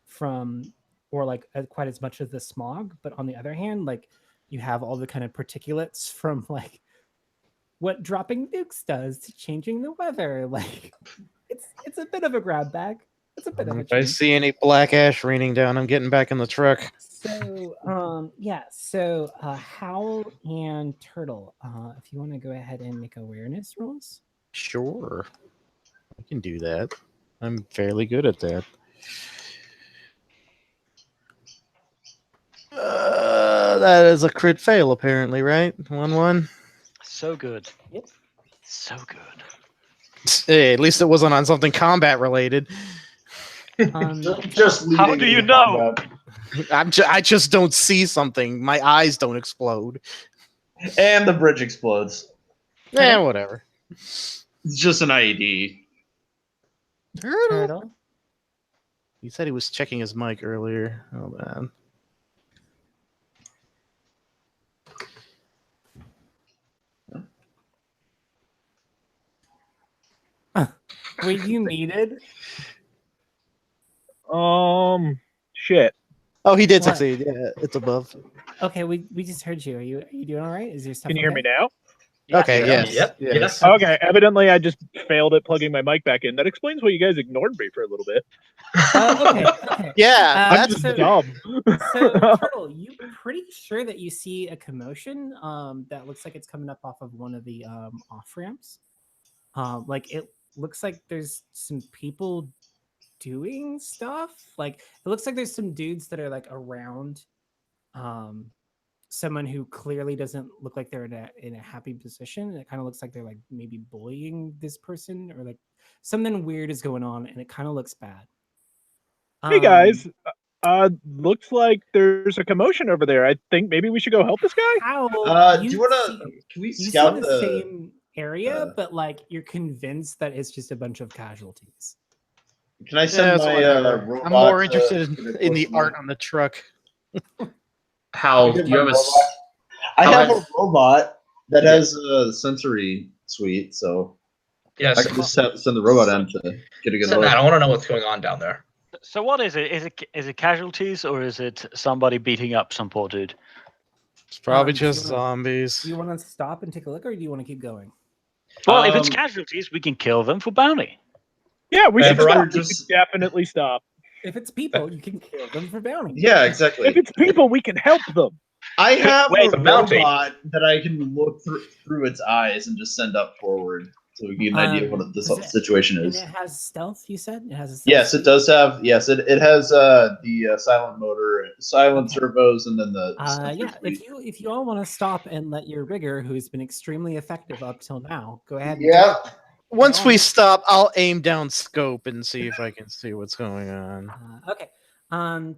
from, or like quite as much of the smog, but on the other hand like you have all the kind of particulates from like what dropping nukes does to changing the weather. Like it's a bit of a grab bag. It's a bit of a If I change. see any black ash raining down, I'm getting back in the truck. So yeah, so Howl and Turtle, if you want to go ahead and make awareness rolls. Sure. I can do that. I'm fairly good at that. That is a crit fail, apparently, right? 1-1. So good. Yep. So good. Hey, at least it wasn't on something combat related. Just How leading do you into know? combat. I just don't see something. My eyes don't explode. And the bridge explodes. Yeah, whatever. It's just an IED. Turtle. He said he was checking his mic earlier. Oh man. Were you muted? Shit. Oh, he did What? succeed. Yeah, it's above. Okay, we just heard you. Are you doing all right? Is your stuff Can you hear me okay? now? Okay, Yeah. yes. Yep. yes. Yes. Okay, evidently I just failed at plugging my mic back in. That explains why you guys ignored me for a little bit. Okay. Yeah, I'm that's just so- dumb. So Turtle, you pretty sure that you see a commotion that looks like it's coming up off of one of the off ramps. Like it looks like there's some people doing stuff. Like it looks like there's some dudes that are like around someone who clearly doesn't look like they're in a happy position. It kind of looks like they're like maybe bullying this person, or like something weird is going on, and it kind of looks bad. Hey guys, looks like there's a commotion over there. I think maybe we should go help this guy. How Do you wanna? Can we you see scout the same area, but like you're convinced that it's just a bunch of casualties. Can I Yeah, send so my whatever. robot? I'm more to interested get a in the closer art look? on the truck. Hal, Get do you my have a? robot. I Hal have has- a robot that Yeah. has a sensory suite, so Yes. I can just send the robot in to get a good Send look. that. I want to know what's going on down there. So what is it? Is it casualties, or is it somebody beating up some poor dude? It's probably Do you just wanna- zombies. Do you want to stop and take a look, or do you want to keep going? Well, if it's Um, casualties, we can kill them for bounty. Yeah, we should Everyone stop. We just- should definitely stop. If it's people, you can kill them for bounty. Yeah, exactly. If it's people, we can help them. I have Wait, a the bounty. robot that I can look through its eyes and just send up forward, so we get an idea of what the is it- situation And is. it has stealth. You said it has a stealth. Yes, it suite? does have. Yes, it has the silent motor, silent Okay. servos, and then the. Yeah. If you all want to stop and let your rigger, who's been extremely effective up till now, go ahead. And Yeah. Once we on. stop, I'll aim down scope and see if I can see what's going on. Okay.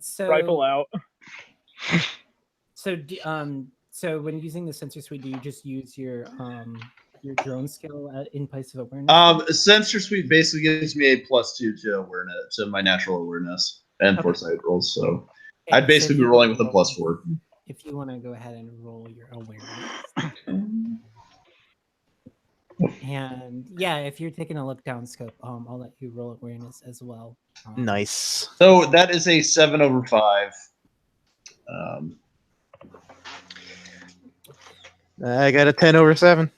So Rifle out. So when using the sensor suite, do you just use your drone skill in place of awareness? Sensor suite basically gives me a +2 to awareness, to my natural awareness and Okay. foresight rolls. So Okay, I'd so basically if be you rolling wanna with a roll- +4. If you want to go ahead and roll your awareness. And yeah, if you're taking a look down scope, I'll let you roll awareness as well. Nice. So that is a 7/5. I got a 10/7.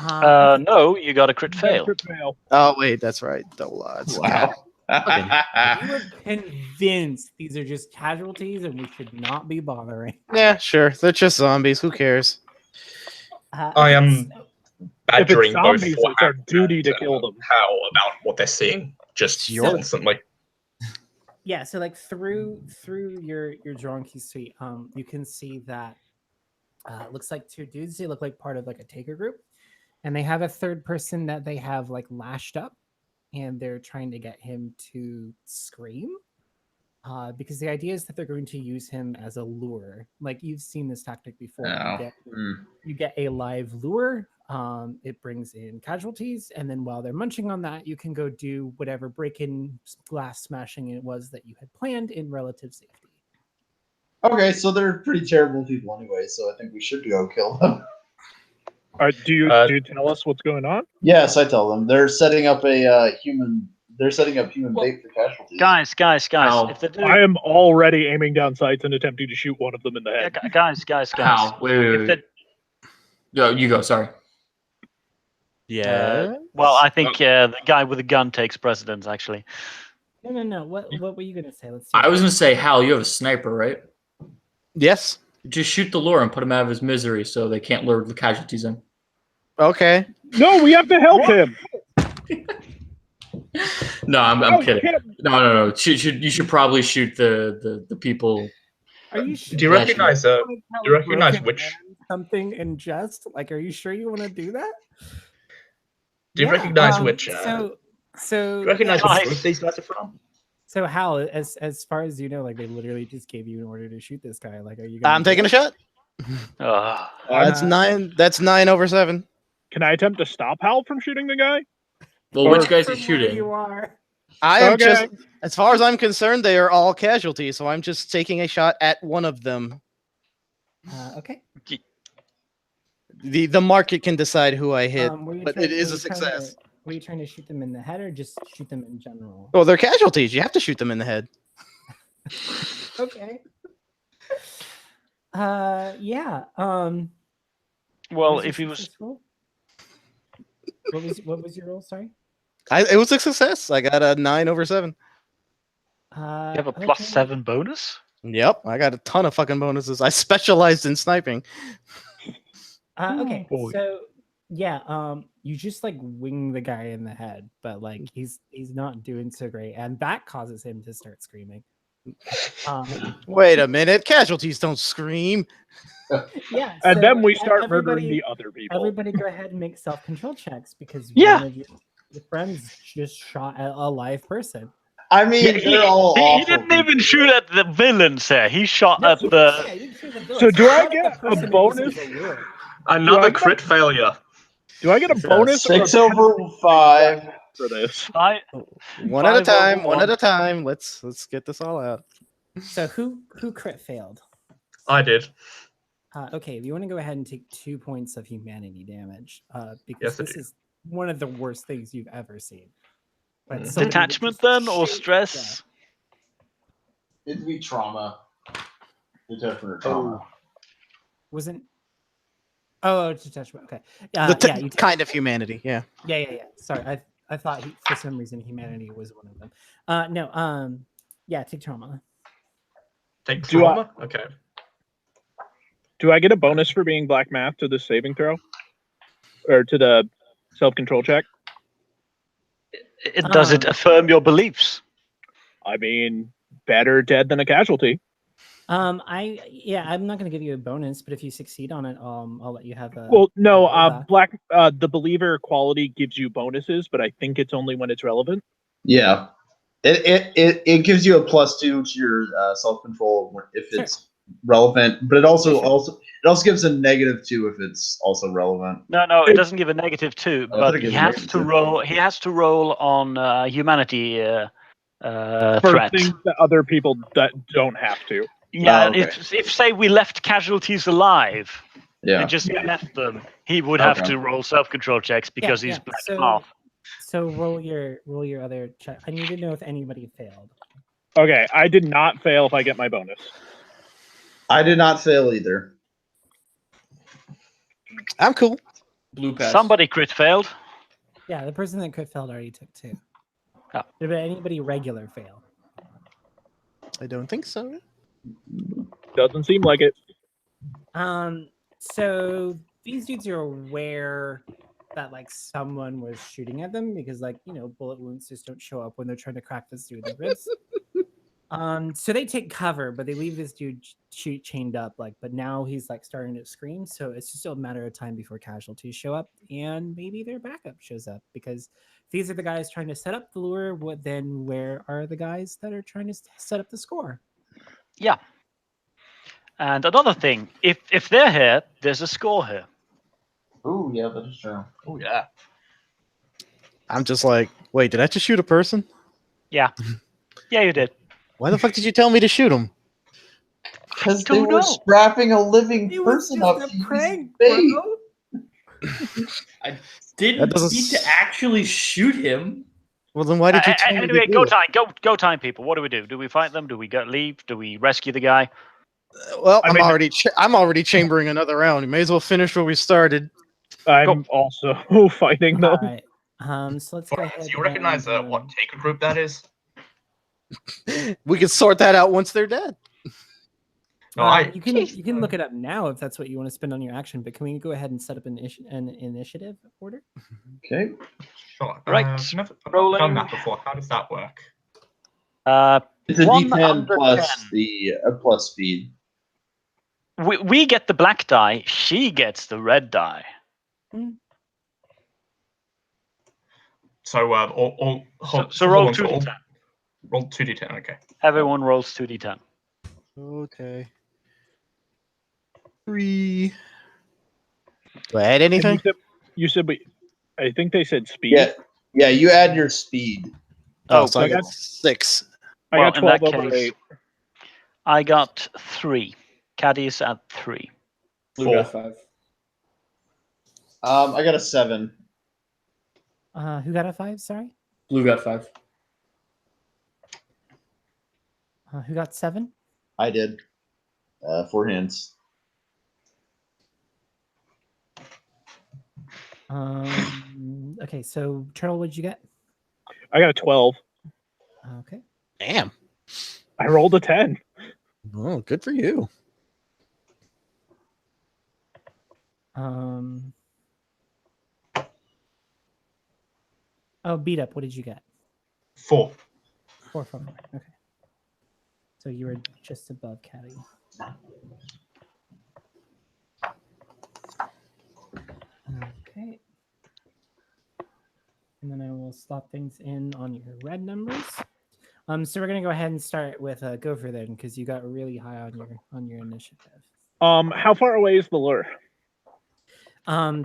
Okay. No, you got a crit fail. Crit fail. Oh wait, that's right. Double odds. God. You were convinced these are just casualties and we should not be bothering. Yeah, sure. They're just zombies. Who cares? I am If badgering it's both zombies, Ford it's our and, duty to kill them. How about what they're seeing? Just It's your- constantly. Yeah, so like through your drawing key suite, you can see that it looks like two dudes. They look like part of like a taker group, and they have a third person that they have like lashed up, and they're trying to get him to scream. Because the idea is that they're going to use him as a lure. Like you've seen this tactic before. No. You get a live lure. It brings in casualties, and then while they're munching on that, you can go do whatever break-in, glass smashing it was that you had planned in relative safety. Okay, so they're pretty terrible people anyway, so I think we should go kill them. Do you tell us what's going on? Yes, I tell them. They're setting up a human. They're setting up human bait for casualties. Guys, Ow. if they're doing, I am already aiming down sights and attempting to shoot one of them in the head. guys. How? Wait. Yo, you go. Sorry. Yeah. Well, I think the guy with the gun takes precedence. Actually, No. What were you gonna say? Let's see. I was gonna say, Hal, you have a sniper, right? Yes. Just shoot the lure and put him out of his misery, so they can't lure the casualties in. Okay. No, we have to help him. No, I'm No, kidding. No. You should probably shoot the people. Are you sure? Do you recognize which? Something in jest? Like, are you sure you want to do that? Do you recognize which? So Do you recognize which group these guys are from? So Hal, as far as you know, like they literally just gave you an order to shoot this guy. Like, are you? I'm taking a shot. That's 9. That's 9 over 7. Can I attempt to stop Hal from shooting the guy? Well, which guy's he shooting? You are. I am Okay. just, as far as I'm concerned, they are all casualties. So I'm just taking a shot at one of them. Okay. The market can decide who I hit, Were you but trying- it is were a you trying success. Were you trying to shoot them in the head or just shoot them in general? Well, they're casualties. You have to shoot them in the head. Okay. Yeah. well, was if your he was, success roll? What was your roll? Sorry. It was a success. I got a 9 over 7. you have a +7 bonus. Yep, I got a ton of fucking bonuses. I specialized in sniping. Okay. boy. So yeah, you just like wing the guy in the head, but like he's not doing so great, and that causes him to start screaming. Wait a minute, casualties don't scream. Yeah. And so then we start murdering everybody- the other people. Everybody go ahead and make self-control checks because Yeah. one of your friends just shot at a live person. I mean, He they're all awful. didn't even shoot at the villains here. He shot No, at the. yeah, you can shoot the villain. So do I Shot at the get a person who bonus? uses the lure. Another I- crit failure. Do I get a bonus or 6 a over 5. for this? One at a 5 time. over One 1. at a time. Let's get this all out. So who crit failed? I did. Okay, if you want to go ahead and take 2 points of humanity damage, because Yes, I this do. is one of the worst things you've ever seen. But Mm. somebody Detachment just then, or shoot- stress? It'd be trauma. Detachment or trauma. Wasn't. Oh, detachment. Okay. The Yeah, you take- kind of humanity. Yeah. Yeah. Sorry, I thought for some reason humanity was one of them. No. Yeah, take trauma. Take Do I- trauma. Okay. Do I get a bonus for being black math to the saving throw? Or to the self-control check? Does it affirm your beliefs? I mean, better dead than a casualty. I'm not gonna give you a bonus, but if you succeed on it, I'll let you have a. Well, no, roll back. the believer quality gives you bonuses, but I think it's only when it's relevant. Yeah. It gives you a +2 to your self-control if it's relevant, but it also gives a -2 if it's also relevant. No, it doesn't give a -2, I thought but it he gave a has to -2. roll. He has to roll on humanity For threat. things that other people that don't have to. Yeah, Oh, okay. if say we left casualties alive Yeah. and just left them, he would have Okay. to roll self-control checks because he's black math. So roll your other check. I need to know if anybody failed. Okay, I did not fail if I get my bonus. I did not fail either. I'm cool. Blue pass. Somebody crit failed. Yeah, the person that crit failed already took 2. Oh. Did anybody regular fail? I don't think so. Doesn't seem like it. So these dudes are aware that like someone was shooting at them because like bullet wounds just don't show up when they're trying to crack this dude in the ribs. So they take cover, but they leave this dude chained up. But now he's like starting to scream. So it's just a matter of time before casualties show up, and maybe their backup shows up. Because if these are the guys trying to set up the lure, then where are the guys that are trying to set up the score? Yeah. And another thing, if they're here, there's a score here. Oh yeah, that is true. Oh yeah. I'm just like, wait, did I just shoot a person? Yeah. Yeah, you did. Why the fuck did you tell me to shoot him? Because don't they were know. strapping a living It was person just up a to use prank, bait. bro. I didn't That doesn't need to s- actually shoot him. Well, then why did you tell me Anyway, to go do it? time, go time, people. What do? Do we fight them? Do we leave? Do we rescue the guy? Well, I I'm mean- already chambering another round. You may as well finish where we started. I'm also fighting them. All right. So let's go Florian, ahead. do you recognize and, what taker group that is? We can sort that out once they're dead. No, you can look it up now if that's what you want to spend on your action. But can we go ahead and set up an initiative order? Okay. Sure. Right, I've never rolling. done that before. How does that work? It's a One D10 under plus 10. the plus speed. We get the black die. She gets the red die. So So roll 2d10. Roll 2d10. Okay. Everyone rolls 2d10. Okay. 3. Do I add And anything? you said I think they said speed. Yeah. You add your speed. Oh, Oh, so I I got got- 6. I Well, got in that 12 over case- 8. I got 3. Caddy's at 3. Blue Cool. got 5. I got a 7. Who got a 5? Sorry. Blue got 5. Who got 7? I did. 4 hands. Okay, so Turtle, what'd you get? I got a 12. Okay. Damn. I rolled a 10. Oh, good for you. Beat up. What did you get? 4. 4 from 4. Okay. So you were just above Caddy. Okay. And then I will slot things in on your red numbers. So we're gonna go ahead and start with Gopher then, because you got really high on your initiative. How far away is the lure?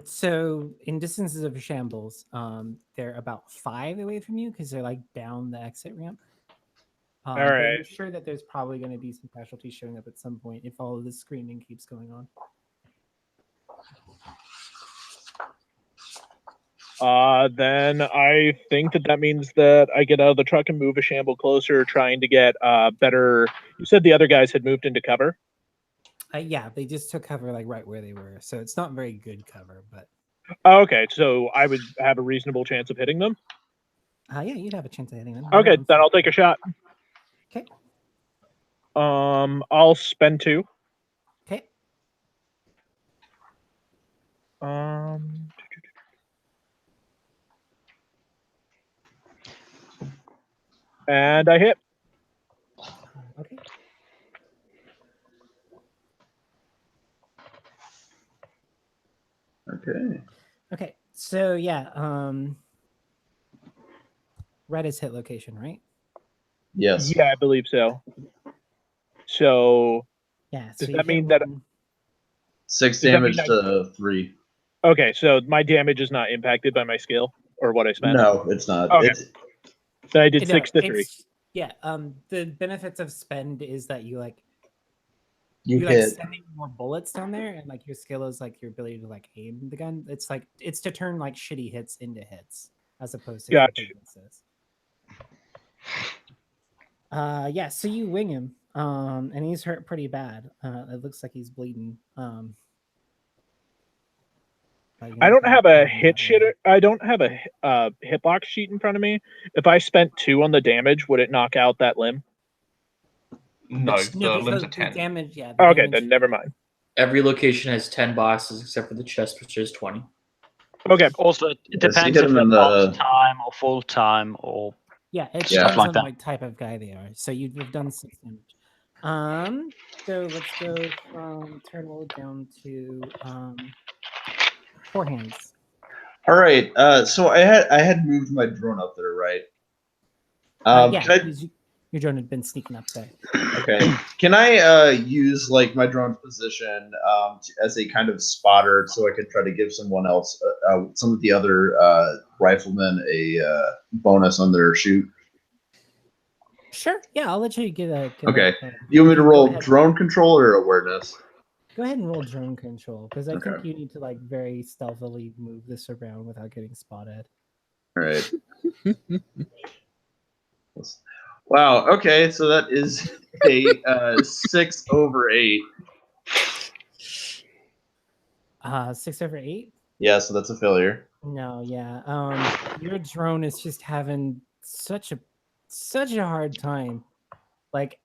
So in distances of shambles, they're about 5 away from you because they're like down the exit ramp. All But right. you're sure that there's probably going to be some casualties showing up at some point if all of this screaming keeps going on. Then I think that means that I get out of the truck and move a shamble closer, trying to get better. You said the other guys had moved into cover. Yeah, they just took cover like right where they were, so it's not very good cover. But Okay, so I would have a reasonable chance of hitting them. yeah, you'd have a chance of hitting them. Okay, then I'll take a shot. Okay. I'll spend 2. Okay. And I hit. Okay. Okay. Okay. So yeah, red is hit location, right? Yes. Yeah, I believe so. So Yeah. Does so that you hit mean that- one. 6 Does that mean damage to 3. okay, so my damage is not impacted by my skill or what I spent. No, it's not. Okay. It's So I did No, 6 to 3. yeah. The benefits of spend is that you like you like hit. sending more bullets down there, and like your skill is like your ability to like aim the gun. It's to turn like shitty hits into hits as opposed to Gotcha. complete misses. Yeah, so you wing him, and he's hurt pretty bad. It looks like he's bleeding. I don't have a hit sheet. I don't have a hitbox sheet in front of me. If I spent 2 on the damage, would it knock out that limb? No, the limbs are the 10. damage. Yeah. Okay, then never mind. Every location has 10 boxes except for the chest, which is 20. Okay. Also, it Yeah, so you depends hit if him they're in the- part time or full time or Yeah, it Yeah. depends like on that. what type of guy they are. So you've done 6 damage. So let's go from Turnwell down to Four Hands. All right. So I had moved my drone up there, right? Yeah, Can I, because your drone had been sneaking up there. okay. Can I use like my drone's position as a kind of spotter, so I could try to give someone else, some of the other riflemen, a bonus on their shoot? Sure. Yeah, I'll let you get a. Okay. You want me to go roll ahead. drone control or awareness? Go ahead and roll drone control because I Okay. think you need to like very stealthily move this around without getting spotted. All right. Wow. Okay, so that is a 6/8. 6/8. Yeah, so that's a failure. No, yeah. Your drone is just having such a hard time. Like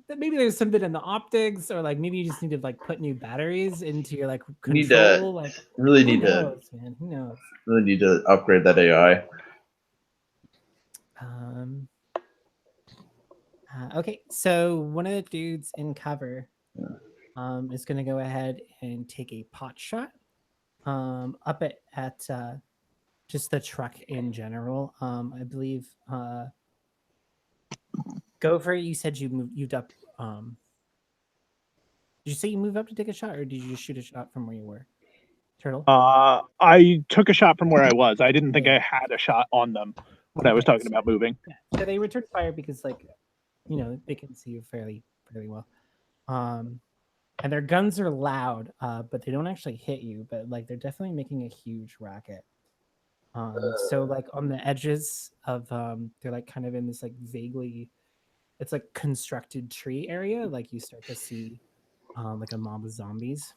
maybe there's something in the optics, or like maybe you just need to like put new batteries into your like Need to- control. Like Really who need to knows, man? Who knows? really need to upgrade that AI. Okay, so one of the dudes in cover is going to go ahead and take a pot shot up at just the truck in general. I believe Gopher, you said you moved up. Did you say you moved up to take a shot, or did you just shoot a shot from where you were? Turtle? I took a shot from where I was. I didn't think Yeah. I had a shot on them when I was Okay, talking about moving. Yeah. So they return fire because, like, you know, they can see you fairly well. And their guns are loud, but they don't actually hit you. But like, they're definitely making a huge racket. So like on the edges of, they're like kind of in this like vaguely, it's like constructed tree area. Like you start to see, like a mob of zombies.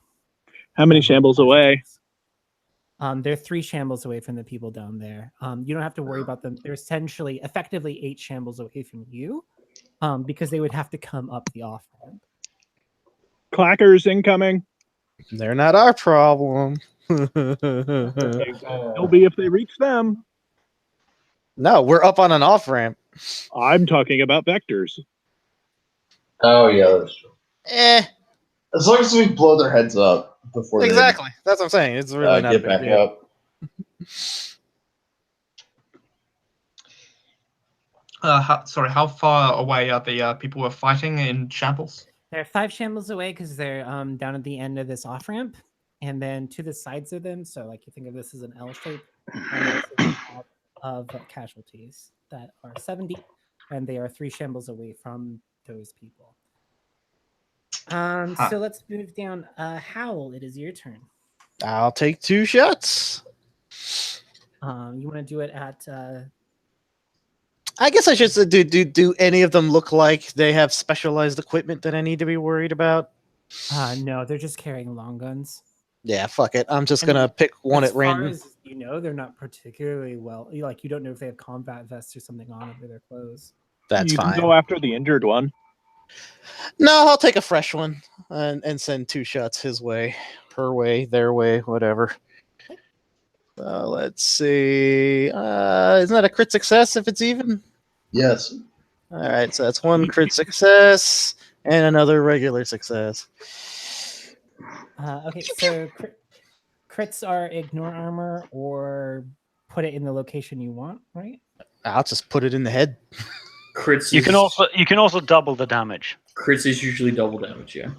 How many shambles away? They're 3 shambles away from the people down there. You don't have to worry about them. They're essentially, effectively 8 shambles away from you, because they would have to come up the off ramp. Clackers incoming. They're not our problem. They'll be if they reach them. No, we're up on an off ramp. I'm talking about vectors. Oh yeah, that's true. Eh, As long as we blow their heads up before exactly. That's what I'm saying. It's they really not a get big back deal. up. How far away are the people we're fighting in shambles? They're 5 shambles away because they're down at the end of this off ramp, and then to the sides of them. So like you think of this as an L shape, and there's a lot of casualties that are 70, and they are 3 shambles away from those people. So let's move down. Howl, it is your turn. I'll take 2 shots. You want to do it at I guess I should say, do any of them look like they have specialized equipment that I need to be worried about? no, they're just carrying long guns. Yeah, fuck it. I'm just And gonna pick one as at random. far as you know, they're not particularly well. You don't know if they have combat vests or something on under their clothes. That's you fine. can go after the injured one. No, I'll take a fresh one and send 2 shots his way, her way, their way, whatever. Let's see. Isn't that a crit success if it's even? Yes. All right, so that's 1 crit success and another regular success. Okay, so crits are ignore armor or put it in the location you want, right? I'll just put it in the head. Crits. You can also double the damage. Crits is usually double damage. Yeah.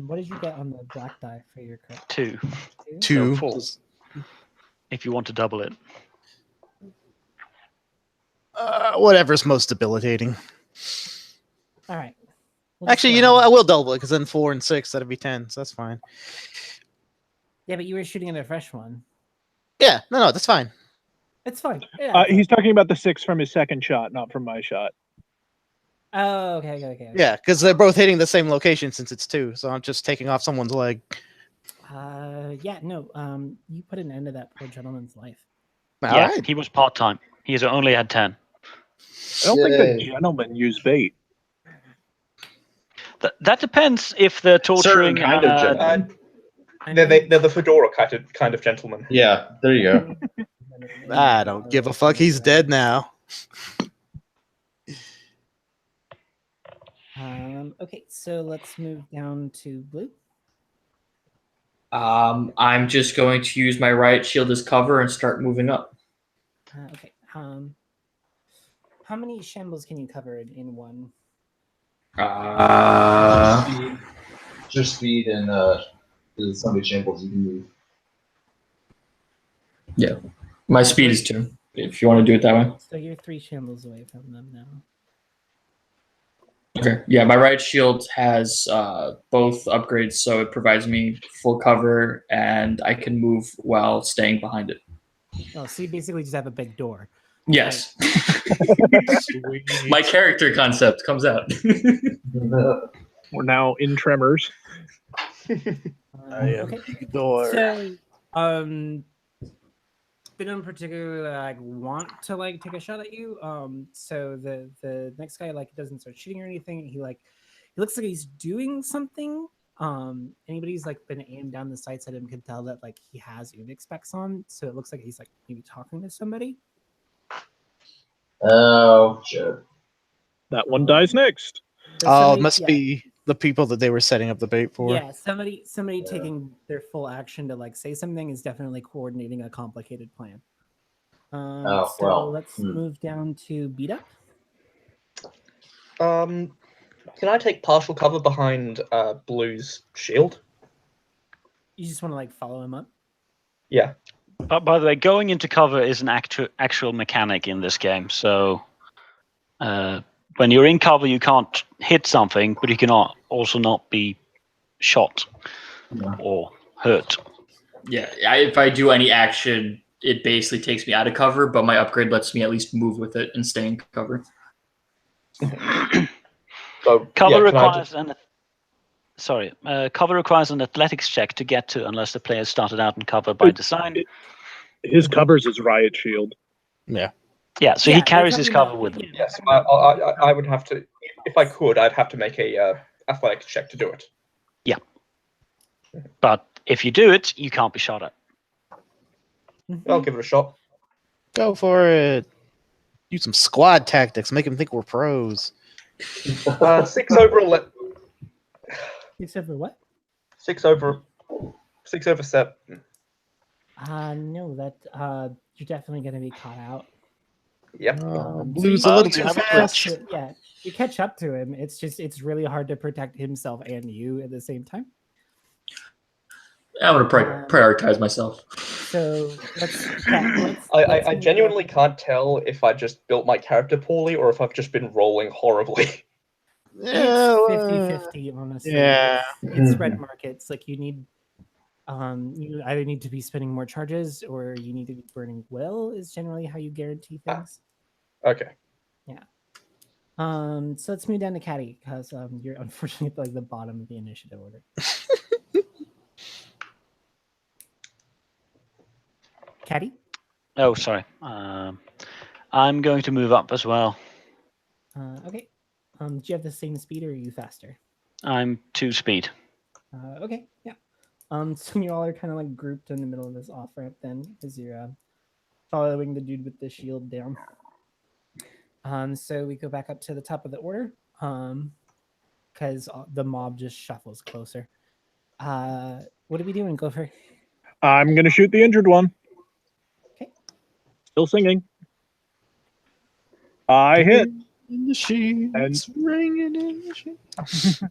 What did you get on the black die for your crit? 2. 2. So 4. If you want to double it. Whatever's most debilitating. All right. Actually, you know what? I will double it because then 4 and 6, that'd be 10. So that's fine. Yeah, but you were shooting at a fresh one. Yeah, no, that's fine. It's fine. Yeah, He's talking about the 6 from his second shot, not from my shot. Oh, okay. Yeah, because they're both hitting the same location since it's 2. So I'm just taking off someone's leg. Yeah, no. You put an end to that poor gentleman's life. All yeah, right. he was part-time. He's only had 10. I don't think the gentleman used bait. That depends if they're torturing. Certain kind of gentleman. They're the fedora kind of gentleman. Yeah, there you go. I don't give a fuck. He's dead now. Okay, so let's move down to blue. I'm just going to use my riot shield as cover and start moving up. Okay. How many shambles can you cover in one? Just speed and there's so many shambles you can move. Yeah, my speed is 2. If you want to do it that way. So you're 3 shambles away from them now. Okay. Yeah, my riot shield has both upgrades, so it provides me full cover, and I can move while staying behind it. Oh, so you basically just have a big door. Yes. My character concept comes out. We're now in Tremors. Okay. Door. So, they don't particularly want to take a shot at you. So the next guy doesn't start shooting or anything. He looks like he's doing something. Anybody who's been aimed down the sights at him can tell that he has Unix specs on. So it looks like he's maybe talking to somebody. Oh shit! That one dies next. Oh, it must be the people that they were setting up the bait for. Yeah, somebody taking their full action to say something is definitely coordinating a complicated plan. Let's move down to beat up. Can I take partial cover behind Blue's shield? You just want to follow him up? Yeah. By the way, going into cover is an actual mechanic in this game. So when you're in cover, you can't hit something, but you cannot also not be shot or hurt. Yeah, if I do any action, it basically takes me out of cover, but my upgrade lets me at least move with it and stay in cover. So, cover requires cover requires an athletics check to get to, unless the player started out in cover by design. His covers his riot shield. Yeah. Yeah, so he carries his cover with him. Yes, I would have to, if I could, I'd have to make a athletics check to do it. Yeah. But if you do it, you can't be shot at. I'll give it a shot. Go for it. Use some squad tactics. Make them think we're pros. 6 over 11. 6 over what? 6 over 7. No, that you're definitely going to be caught out. Yep. Blue's a little too fast. Yeah, you catch up to him. It's really hard to protect himself and you at the same time. I'm going to prioritize myself. So I genuinely can't tell if I just built my character poorly or if I've just been rolling horribly. It's 50-50, honestly. Yeah. It's red markets. You need you either need to be spending more charges or you need to be burning will is generally how you guarantee things. Okay. Yeah. So let's move down to Caddy because you're unfortunately at the bottom of the initiative order. Caddy? Oh, sorry. I'm going to move up as well. Okay. Do you have the same speed or are you faster? I'm 2 speed. Okay, yeah. So you all are kind of grouped in the middle of this off ramp then, as you're following the dude with the shield down. So we go back up to the top of the order, because the mob just shuffles closer. What are we doing, Gopher? I'm gonna shoot the injured one. Okay. Still singing. I hit. In the sheets, ringing in the sheets.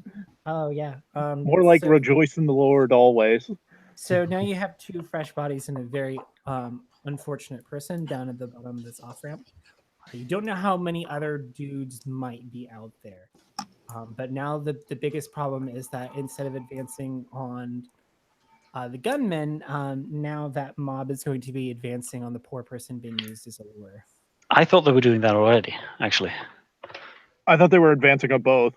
Oh yeah. More like rejoice in the Lord always. So now you have 2 fresh bodies and a very unfortunate person down at the bottom of this off ramp. You don't know how many other dudes might be out there, but now the biggest problem is that instead of advancing on the gunmen, now that mob is going to be advancing on the poor person being used as a lure. I thought they were doing that already, actually. I thought they were advancing on both.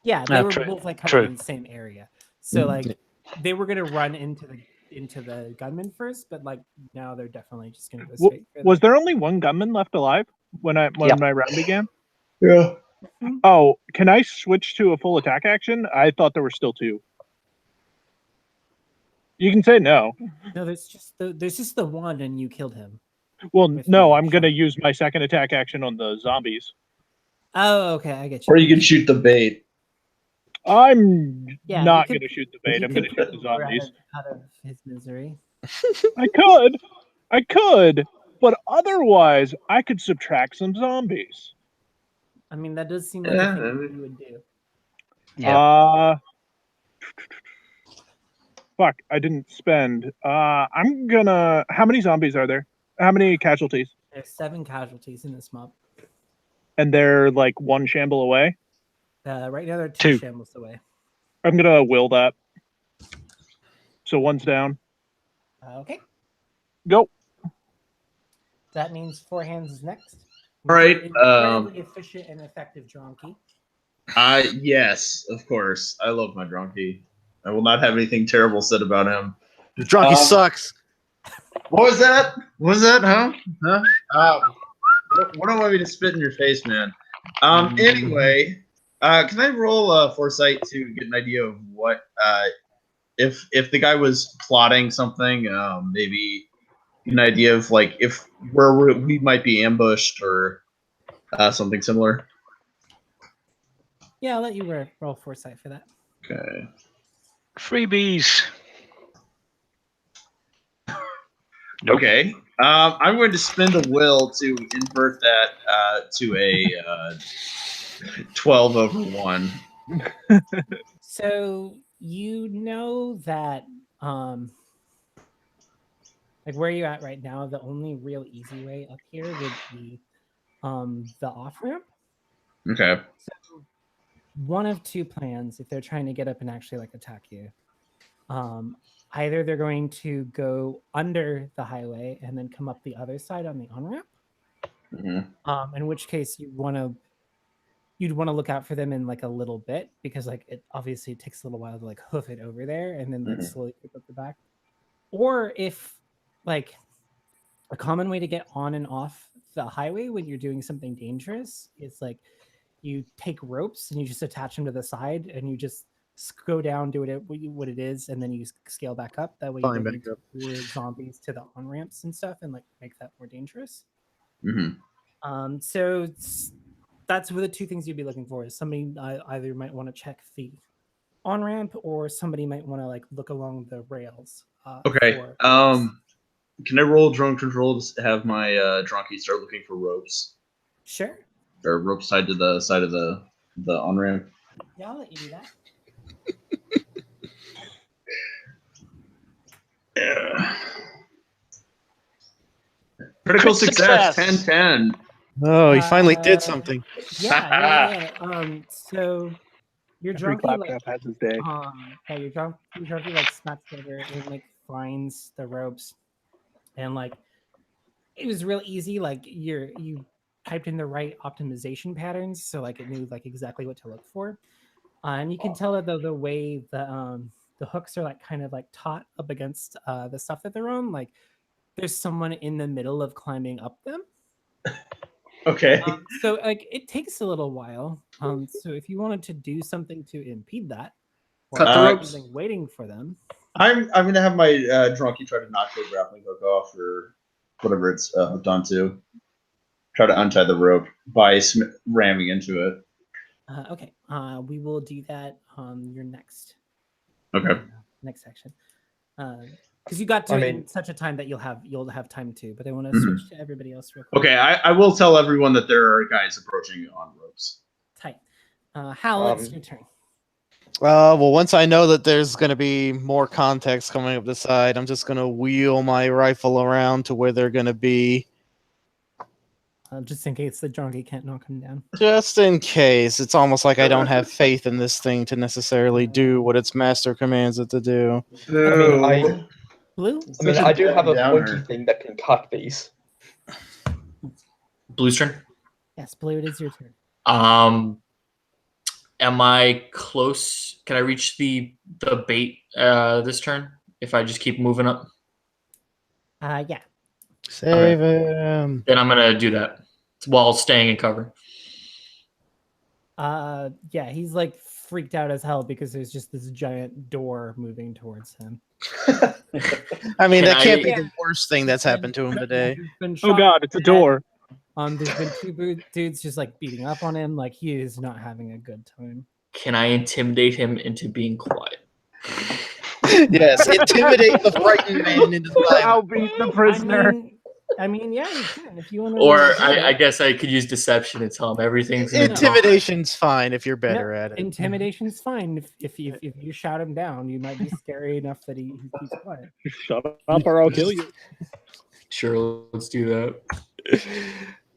Yeah, they were true, both coming true. in the same area. So they were gonna run into the gunman first, but now they're definitely just gonna go straight. Was there only one gunman left alive when my round began? Yeah. Oh, can I switch to a full attack action? I thought there were still 2. You can say no. No, there's just the one, and you killed him. Well, With no, your I'm going to shot. use my second attack action on the zombies. Oh, okay, I get you. Or you can shoot the bait. I'm Yeah, not you going to shoot the bait. You I'm going could to shoot put the Lore zombies. out of his misery. I could, but otherwise, I could subtract some zombies. I mean, that does seem like a thing that you would do. Yeah. Fuck, I didn't spend. I'm gonna. How many zombies are there? How many casualties? There's 7 casualties in this mob. And they're like one shamble away. Right now, they're 2 shambles away. I'm gonna will that. So one's down. Okay. Go. That means 4 hands is next. All right. Incredibly efficient and effective donkey. Yes, of course. I love my donkey. I will not have anything terrible said about him. The drunkie sucks. What was that? What was that? Huh? What do I want me to spit in your face, man? Anyway, can I roll foresight to get an idea of what if the guy was plotting something? Maybe an idea of like if where we might be ambushed or something similar. Yeah, I'll let you roll foresight for that. Okay. Freebies. Okay. I'm going to spend a will to invert that to a 12 over 1. So you know that like where you're at right now, the only real easy way up here would be the off ramp. Okay. So one of 2 plans if they're trying to get up and actually like attack you. Either they're going to go under the highway and then come up the other side on the on ramp. Mm-hmm. In which case you'd want to look out for them in like a little bit because like it obviously takes a little while to like hoof it over there and then like slowly pick up the back. Or if like a common way to get on and off the highway when you're doing something dangerous is like you take ropes and you just attach them to the side and you just go down, do what it is, and then you scale back up. That way you don't need to lure zombies to the on ramps and stuff and like make that more dangerous. Mm-hmm. So that's what the 2 things you'd be looking for is somebody either might want to check the on ramp or somebody might want to like look along the rails. Okay. Can I roll drone control to have my drunkie start looking for ropes? Sure. Or ropes tied to the side of the on ramp? Yeah, I'll let you do that. Yeah. Critical success 10-10. Oh, he finally did something. Yeah. So your Every drunkie like claptrap has his day. your drunkie like snaps over and like finds the ropes and like it was real easy. Like you typed in the right optimization patterns, so like it knew like exactly what to look for. And you can tell that the way the hooks are like kind of like taut up against the stuff that they're on, like there's someone in the middle of climbing up them. Okay. So like it takes a little while. So if you wanted to do something to impede that, or Cut the ropes. something waiting for them. I'm gonna have my drunkie try to knock the grappling hook off or whatever it's hooked onto. Try to untie the rope by ramming into it. Okay. We will do that on your next. Okay. Next section. Because you got to it in such a time that you'll have time to. But I want to switch to everybody else real quick. Okay, I will tell everyone that there are guys approaching on ropes. Tight. Hal, it's your turn. Well, once I know that there's going to be more context coming up the side, I'm just going to wheel my rifle around to where they're going to be. Just in case the drunkie can't knock him down. Just in case. It's almost like I don't have faith in this thing to necessarily do what its master commands it to do. Blue? I do have a pointy thing that can cut these. Blue's turn. Yes, Blue, it is your turn. Am I close? Can I reach the bait this turn if I just keep moving up? Yeah. Save him. Then I'm gonna do that while staying in cover. Yeah, he's like freaked out as hell because there's just this giant door moving towards him. I mean, Can that can't I- be the worst thing that's happened to him today. He's been Oh shot God, in it's a the head. door. There's been two dudes just like beating up on him. Like he is not having a good time. Can I intimidate him into being quiet? Yes, intimidate the frightened man into I'll silence. beat the prisoner. I mean, yeah, you can if you want to. Or I guess I could use deception and tell him everything's gonna be fine. Intimidation's fine if you're better at it. Intimidation's fine. If you shout him down, you might be scary enough that he keeps quiet. Shut up or I'll kill you. Sure, let's do that.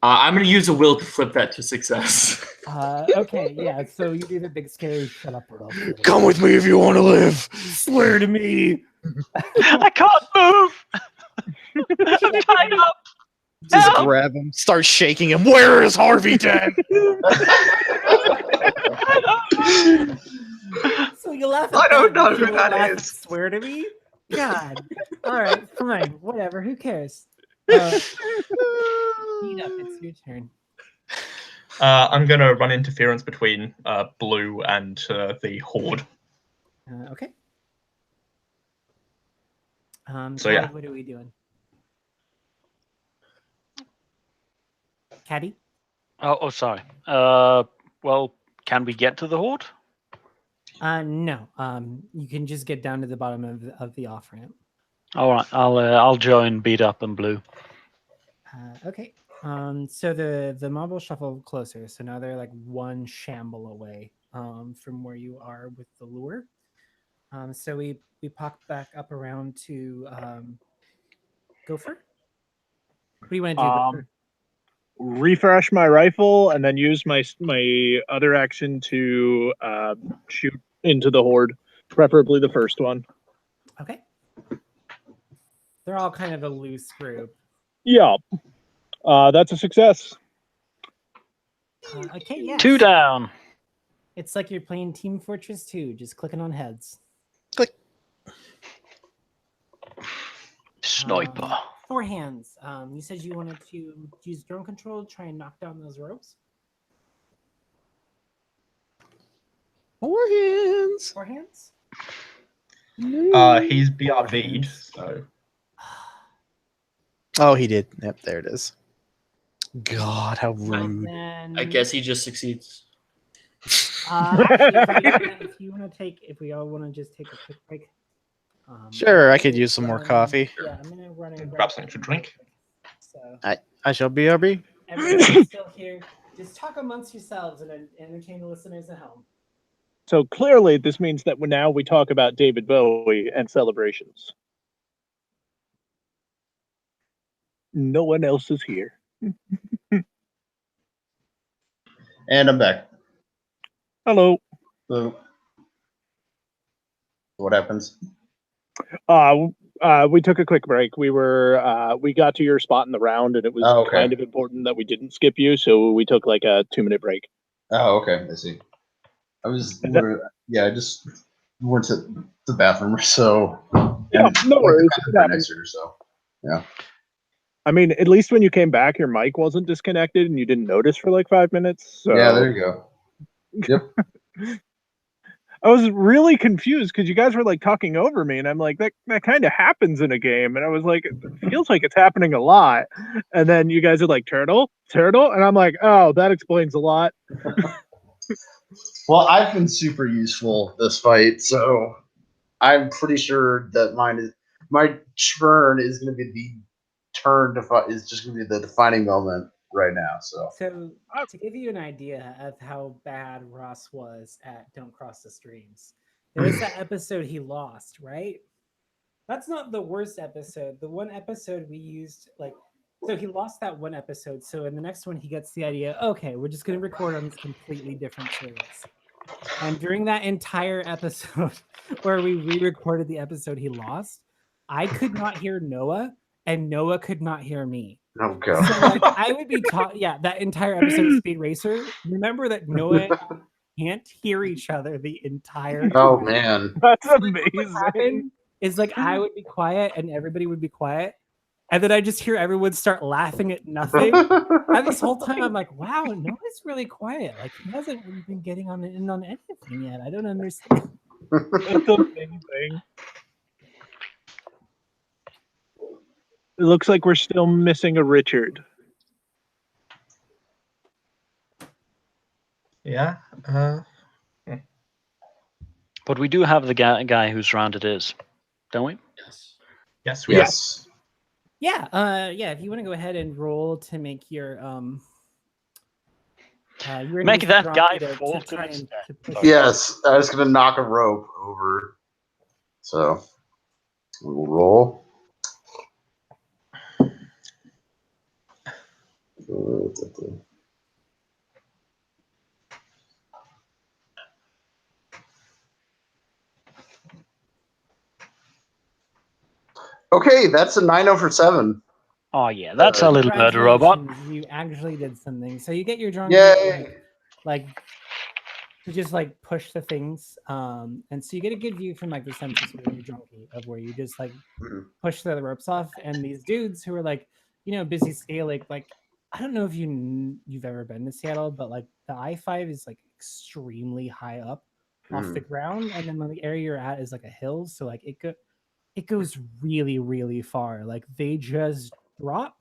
I'm gonna use a will to flip that to success. Okay, yeah. So you do the big scary shut up or else. Come with me if you want to live. Swear to me. I can't move. I'm tied up. Just Help! grab him, start shaking him. Where is Harvey Dent? So you laugh at I don't that, know but who you that laugh at is. Swear to me? God. All right, fine. Whatever. Who cares? Beat up. It's your turn. I'm going to run interference between Blue and the Horde. Okay. So, yeah. What are we doing? Caddy? Oh, sorry. Well, can we get to the Horde? No. You can just get down to the bottom of the off ramp. All right, I'll join Beat Up and Blue. Okay. So the mob will shuffle closer. So now they're like one shamble away from where you are with the lure. So we pop back up around to Gopher. What do you want to do, Gopher? Refresh my rifle and then use my other action to shoot into the horde, preferably the first one. Okay. They're all kind of a loose group. Yeah, that's a success. Okay, yeah. 2 down. It's like you're playing Team Fortress 2, just clicking on heads. Click. Sniper. 4 hands. You said you wanted to use drone control to try and knock down those ropes. 4 hands. 4 hands? He's BRV'd, so... Oh, he did. Yep, there it is. God, how rude. Then, I guess he just succeeds. actually, if we all want to just take a quick break. Sure, I could use some more coffee. Yeah, I'm gonna run and Grab something to drink. So I shall BRB. everyone's still here. Just talk amongst yourselves and entertain the listeners at home. So clearly, this means that now we talk about David Bowie and celebrations. No one else is here. And I'm back. Hello. So, what happens? We took a quick break. We got to your spot in the round, and it was Oh, okay. kind of important that we didn't skip you, so we took like a 2-minute break. Oh, okay. I see. I was, I just went to the bathroom or so. Yeah, no worries. Right next to her, so yeah. I mean, at least when you came back, your mic wasn't disconnected, and you didn't notice for like 5 minutes. So. Yeah, there you go. Yep. I was really confused because you guys were like talking over me, and I'm like, that kind of happens in a game, and I was like, it feels like it's happening a lot, and then you guys are like turtle, and I'm like, oh, that explains a lot. Well, I've been super useful this fight, so I'm pretty sure that my turn is going to be the turn is just going to be the defining moment right now. So to give you an idea of how bad Ross was at Don't Cross the Streams, there was that episode he lost, right? That's not the worst episode. The one episode we used, so he lost that one episode. So in the next one, he gets the idea, okay, we're just going to record on this completely different service. And during that entire episode where we re-recorded the episode he lost, I could not hear Noah, and Noah could not hear me. Oh god! So I would be that entire episode of Speed Racer. Remember that Noah can't hear each other the entire time. Oh man, That's What amazing. happened is I would be quiet and everybody would be quiet, And then I just hear everyone start laughing at nothing. And this whole time I'm like, wow, Noah's really quiet. Like he hasn't really been getting in on anything yet. I don't understand. That's amazing. It looks like we're still missing a Richard. Yeah. But we do have the guy whose round it is, don't we? Yes. Yes, we Yes. Yeah, yeah. If you want to go ahead and roll to make your you're Make use that the guy donkey fall to to try his and death. to push Sorry. Yes, I was gonna knock a rope over. So we'll roll. Okay, that's a 9-0 for 7. Oh yeah, that's a little murder robot. Congratulations, you actually did something. So you get your donkey Yay! like to just like push the things, and so you get a good view from like the census with your donkey of where you just like push the ropes off, and these dudes who are like busy scaling. Like I don't know if you've ever been to Seattle, but like the I-5 is like extremely high up off the ground, and then the area you're at is like a hill, so like it goes really, really far. Like they just drop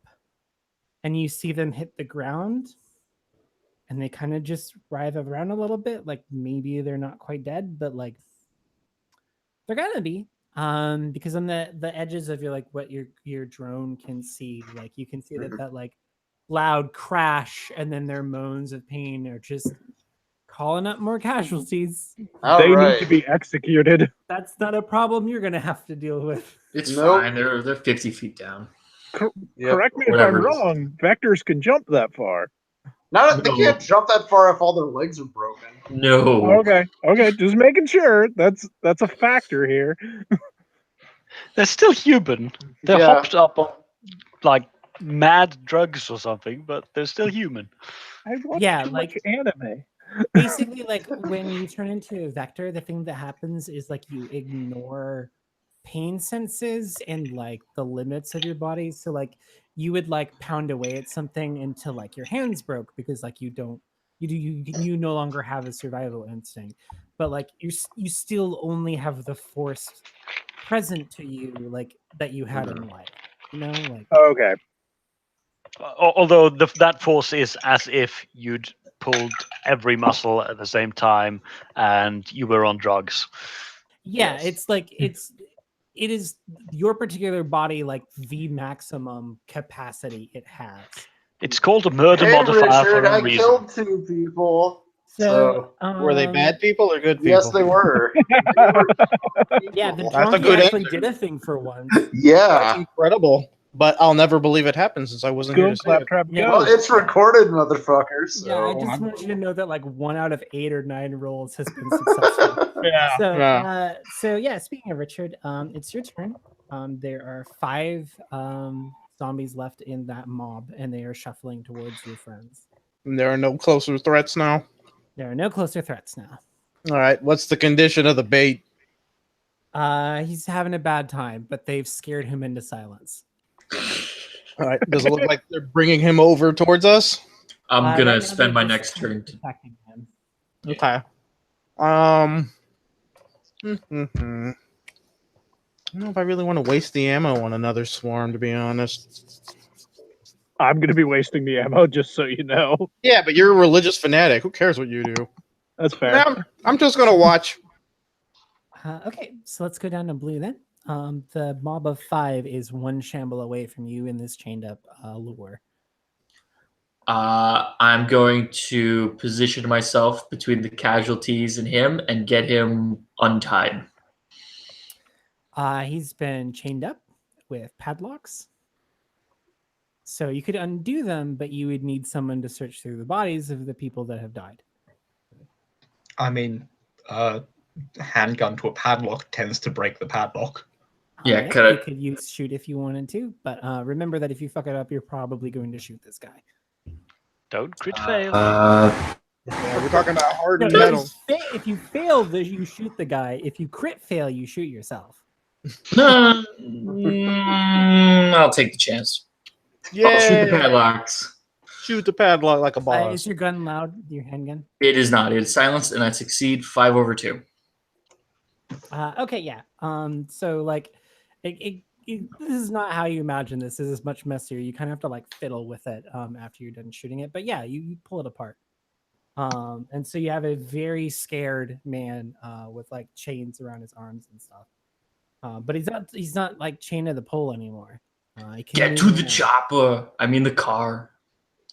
and you see them hit the ground and they kind of just writhe around a little bit. Like maybe they're not quite dead, but like they're gonna be. Because on the edges of what your drone can see, like you can see that like loud crash and then their moans of pain are just calling up more casualties. They need to be executed. That's not a problem you're gonna have to deal with. It's fine. They're 50 feet down. Correct me if Whatever. I'm wrong. Vectors can jump that far. They can't jump that far if all their legs are broken. No. Okay, just making sure. That's a factor here. They're still human. They're hopped up on like mad drugs or something, but they're still human. I watch too much anime. Basically, like when you turn into a vector, the thing that happens is like you ignore pain senses and like the limits of your body. So like you would like pound away at something until like your hands broke because like you no longer have a survival instinct, but like you still only have the force present to you like that you had in life. Like okay. Although that force is as if you'd pulled every muscle at the same time and you were on drugs. Yeah, it's like it is your particular body, like the maximum capacity it has. It's called a murder modifier for a reason. I killed 2 people. So were they bad people or good people? Yes, they were. Yeah, the That's a donkey good actually answer. did a thing for once. Yeah. That's incredible. But I'll never believe it happened since I wasn't here to see it. Yeah. Well, it's recorded, motherfuckers. So. Yeah, I just want you to know that like 1 out of 8 or 9 rolls has been successful. So yeah, speaking of Richard, it's your turn. There are 5 zombies left in that mob, and they are shuffling towards your friends. And there are no closer threats now. There are no closer threats now. All right, what's the condition of the bait? He's having a bad time, but they've scared him into silence. All right, does it look like they're bringing him over towards us? I'm gonna right now spend they're my just next kind of turn. attacking him. Okay. I don't know if I really want to waste the ammo on another swarm, to be honest. I'm going to be wasting the ammo, just so you know. Yeah, but you're a religious fanatic. Who cares what you do? That's fair. I'm just going to watch. Okay, so let's go down to blue then. The mob of 5 is 1 shamble away from you in this chained up lure. I'm going to position myself between the casualties and him and get him untied. He's been chained up with padlocks. So you could undo them, but you would need someone to search through the bodies of the people that have died. I mean, handgun to a padlock tends to break the padlock. Yeah, You could shoot if you wanted to, but remember that if you fuck it up, you're probably going to shoot this guy. Don't crit fail. Yeah, we're talking about hardened metal. If you fail, you shoot the guy. If you crit fail, you shoot yourself. No, I'll take the chance. Yeah. I'll shoot the padlocks. Shoot the padlock like a Is boss. your gun loud? Your handgun? It is not. It is silenced, and I succeed 5/2. Okay, yeah. So like, this is not how you imagine this. This is much messier. You kind of have to like fiddle with it after you're done shooting it. But yeah, you pull it apart. And so you have a very scared man with like chains around his arms and stuff. But he's not like chained to the pole anymore. He can Get move to the around. chopper. I mean the car.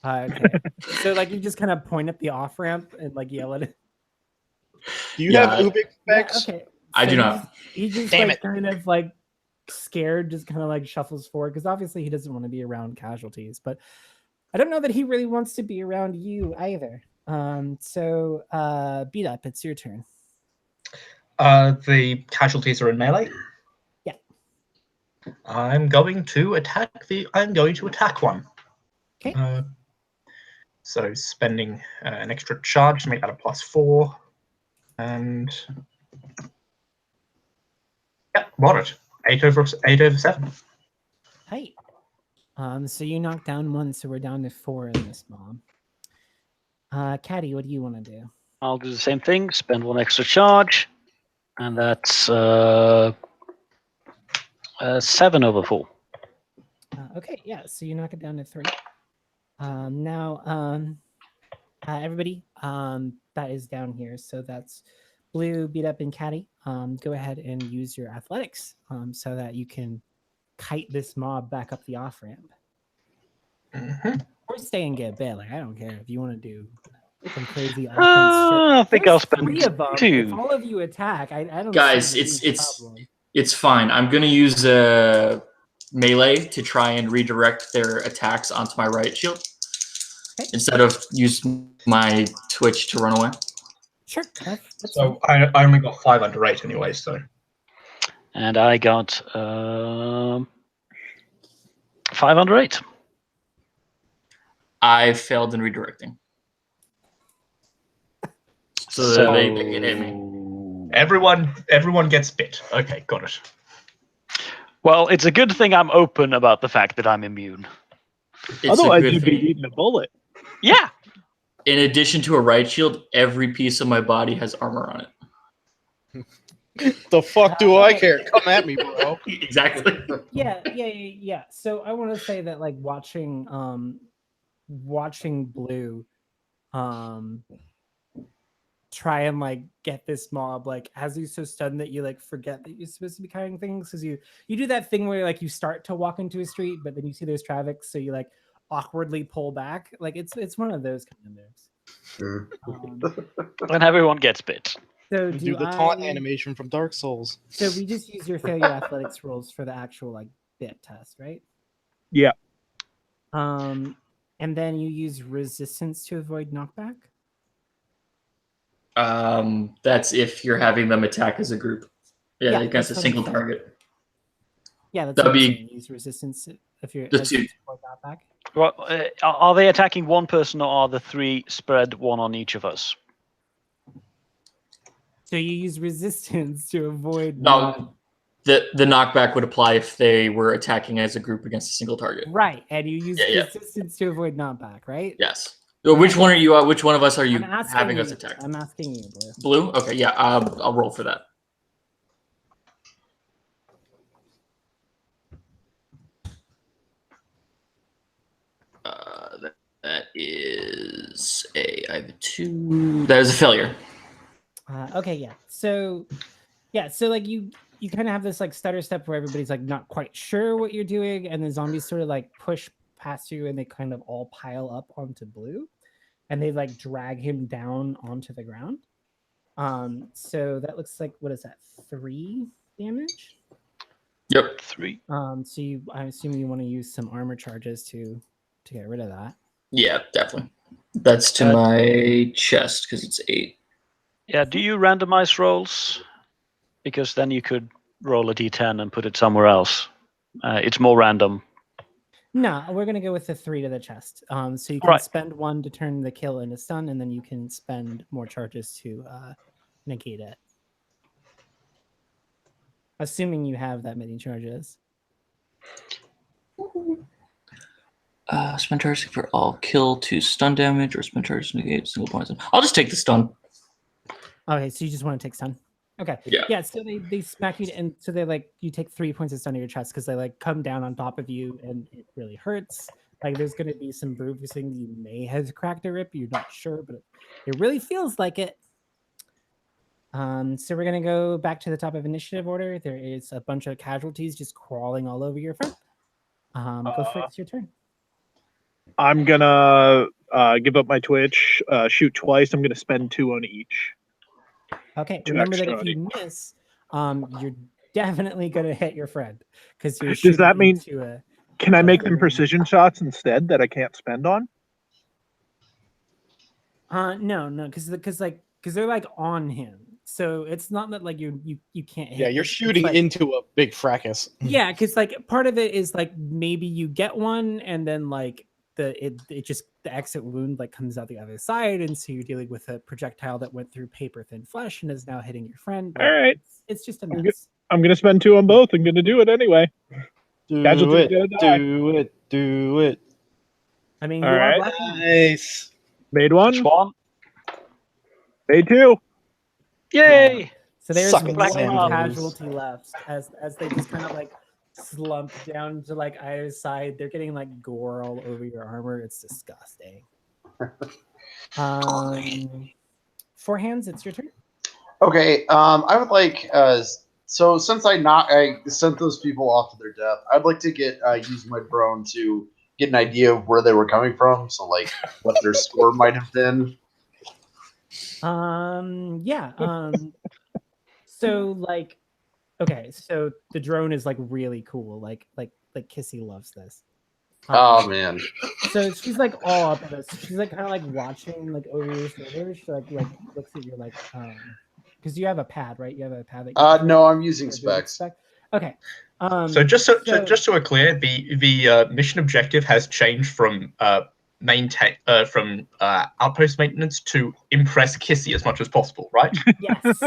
Okay. So like you just kind of point up the off ramp and like yell at it. Do you Yeah, have Ubik Yeah, specs? okay. I So do not. He just Damn like it. kind of like scared, just kind of like shuffles forward because obviously he doesn't want to be around casualties. But I don't know that he really wants to be around you either. So beat up. It's your turn. The casualties are in melee. Yeah. I'm going to attack one. Okay. So spending an extra charge to make that a +4, and yeah, got it. 8/7. Hi. So you knocked down one, so we're down to 4 in this mob. Caddy, what do you want to do? I'll do the same thing. Spend 1 extra charge, and that's 7/4. Okay, yeah. So you knock it down to 3. Now, everybody, that is down here. So that's Blue, Beat Up, and Caddy. Go ahead and use your athletics so that you can kite this mob back up the off ramp. Or stay and get bit. Like I don't care if you want to do some crazy offense shit. I think I'll There's spend 3 of them. 2. If all of you attack, I don't. Guys, see there being a problem. it's fine. I'm gonna use melee to try and redirect their attacks onto my right shield instead of use my twitch to run away. Sure. That's So I only got 5 under 8 anyway. So And I got 508. I failed in redirecting, so that they can hit me. everyone gets bit. Okay, got it. Well, it's a good thing I'm open about the fact that I'm immune. It's a Otherwise, good you'd be thing. eating a bullet. Yeah. In addition to a right shield, every piece of my body has armor on it. The fuck do I care? Come at me, bro. Exactly. Yeah. So I want to say that like watching Blue try and like get this mob like has you so stunned that you like forget that you're supposed to be carrying things because you do that thing where like you start to walk into a street but then you see there's traffic so you like awkwardly pull back. Like it's one of those kind of moves. And everyone gets bit. So Do the taunt animation from Dark Souls. So we just use your failure athletics rolls for the actual like bit test, right? Yeah. And then you use resistance to avoid knockback. That's if you're having them attack as a group. Yeah, against a that's single what I'm target. Yeah, that's That'd what I'm be saying. Use resistance if you're the as two. you avoid knockback. Well, are they attacking one person or are the 3 spread one on each of us? So you use resistance to avoid. No, the knockback would apply if they were attacking as a group against a single target. Right, and you use Yeah. resistance to avoid knockback, right? Yes. Which one are you? Which one of us are you I'm asking having you, us attack? I'm asking you, Blue. Blue? Okay, yeah. I'll roll for that. That is I have a 2. That is a failure. Okay, yeah. So like you kind of have this like stutter step where everybody's like not quite sure what you're doing, and the zombies sort of like push past you, and they kind of all pile up onto Blue, and they like drag him down onto the ground. So that looks like, what is that? 3 damage. Yep. 3. So I assume you want to use some armor charges to get rid of that. Yeah, definitely. That's to my chest because it's 8. Yeah, do you randomize rolls? Because then you could roll a d10 and put it somewhere else. It's more random. No, we're gonna go with the 3 to the chest. So you can spend 1 to turn the kill into stun, and then you can spend more charges to negate it. Assuming you have that many charges. Spend charge for all kill to stun damage, or spend charge to negate single poison. I'll just take the stun. Okay, so you just want to take stun. Okay. Yeah. So they smack you, and so they like you take 3 points of stun to your chest because they like come down on top of you, and it really hurts. Like there's gonna be some bruising. You may have cracked a rib. You're not sure, but it really feels like it. So we're gonna go back to the top of initiative order. There is a bunch of casualties just crawling all over your front. Go for it. It's your turn. I'm gonna give up my twitch, shoot twice. I'm gonna spend 2 on each. Okay. 2 Remember that extra if on you miss, you're definitely gonna hit your friend because you're. Does that mean? Into a, Can I make them precision shots instead that I can't spend on? No, because they're like on him. So it's not that like you can't hit. Yeah, you're It's shooting like, into a big fracas. Yeah, because like part of it is like maybe you get one and then like the exit wound like comes out the other side, and so you're dealing with a projectile that went through paper thin flesh and is now hitting your friend. Like, All right, it's just a mess. I'm gonna spend 2 on both. I'm gonna do it anyway. Do Casualty's gonna die. do it. I mean, All you right. are black. Nice. Made 1. Swan. Made 2. Yay! So there's Suck it, one Sanders. casualty left as they just kind of like slump down to like either side. They're getting like gore all over your armor. It's disgusting. Four hands, it's your turn. Okay, I would like so since I sent those people off to their death, I'd like to get use my drone to get an idea of where they were coming from. So like what their score might have been. So like, okay, so the drone is like really cool. Like Kissy loves this. Oh man. So she's like all up in this. She's like kind of like watching like over your shoulder. She like looks at you like because you have a pad, right? You have a pad that No, I'm using specs. Okay. So just so we're clear, the mission objective has changed from outpost maintenance to impress Kissy as much as possible, right? Yes.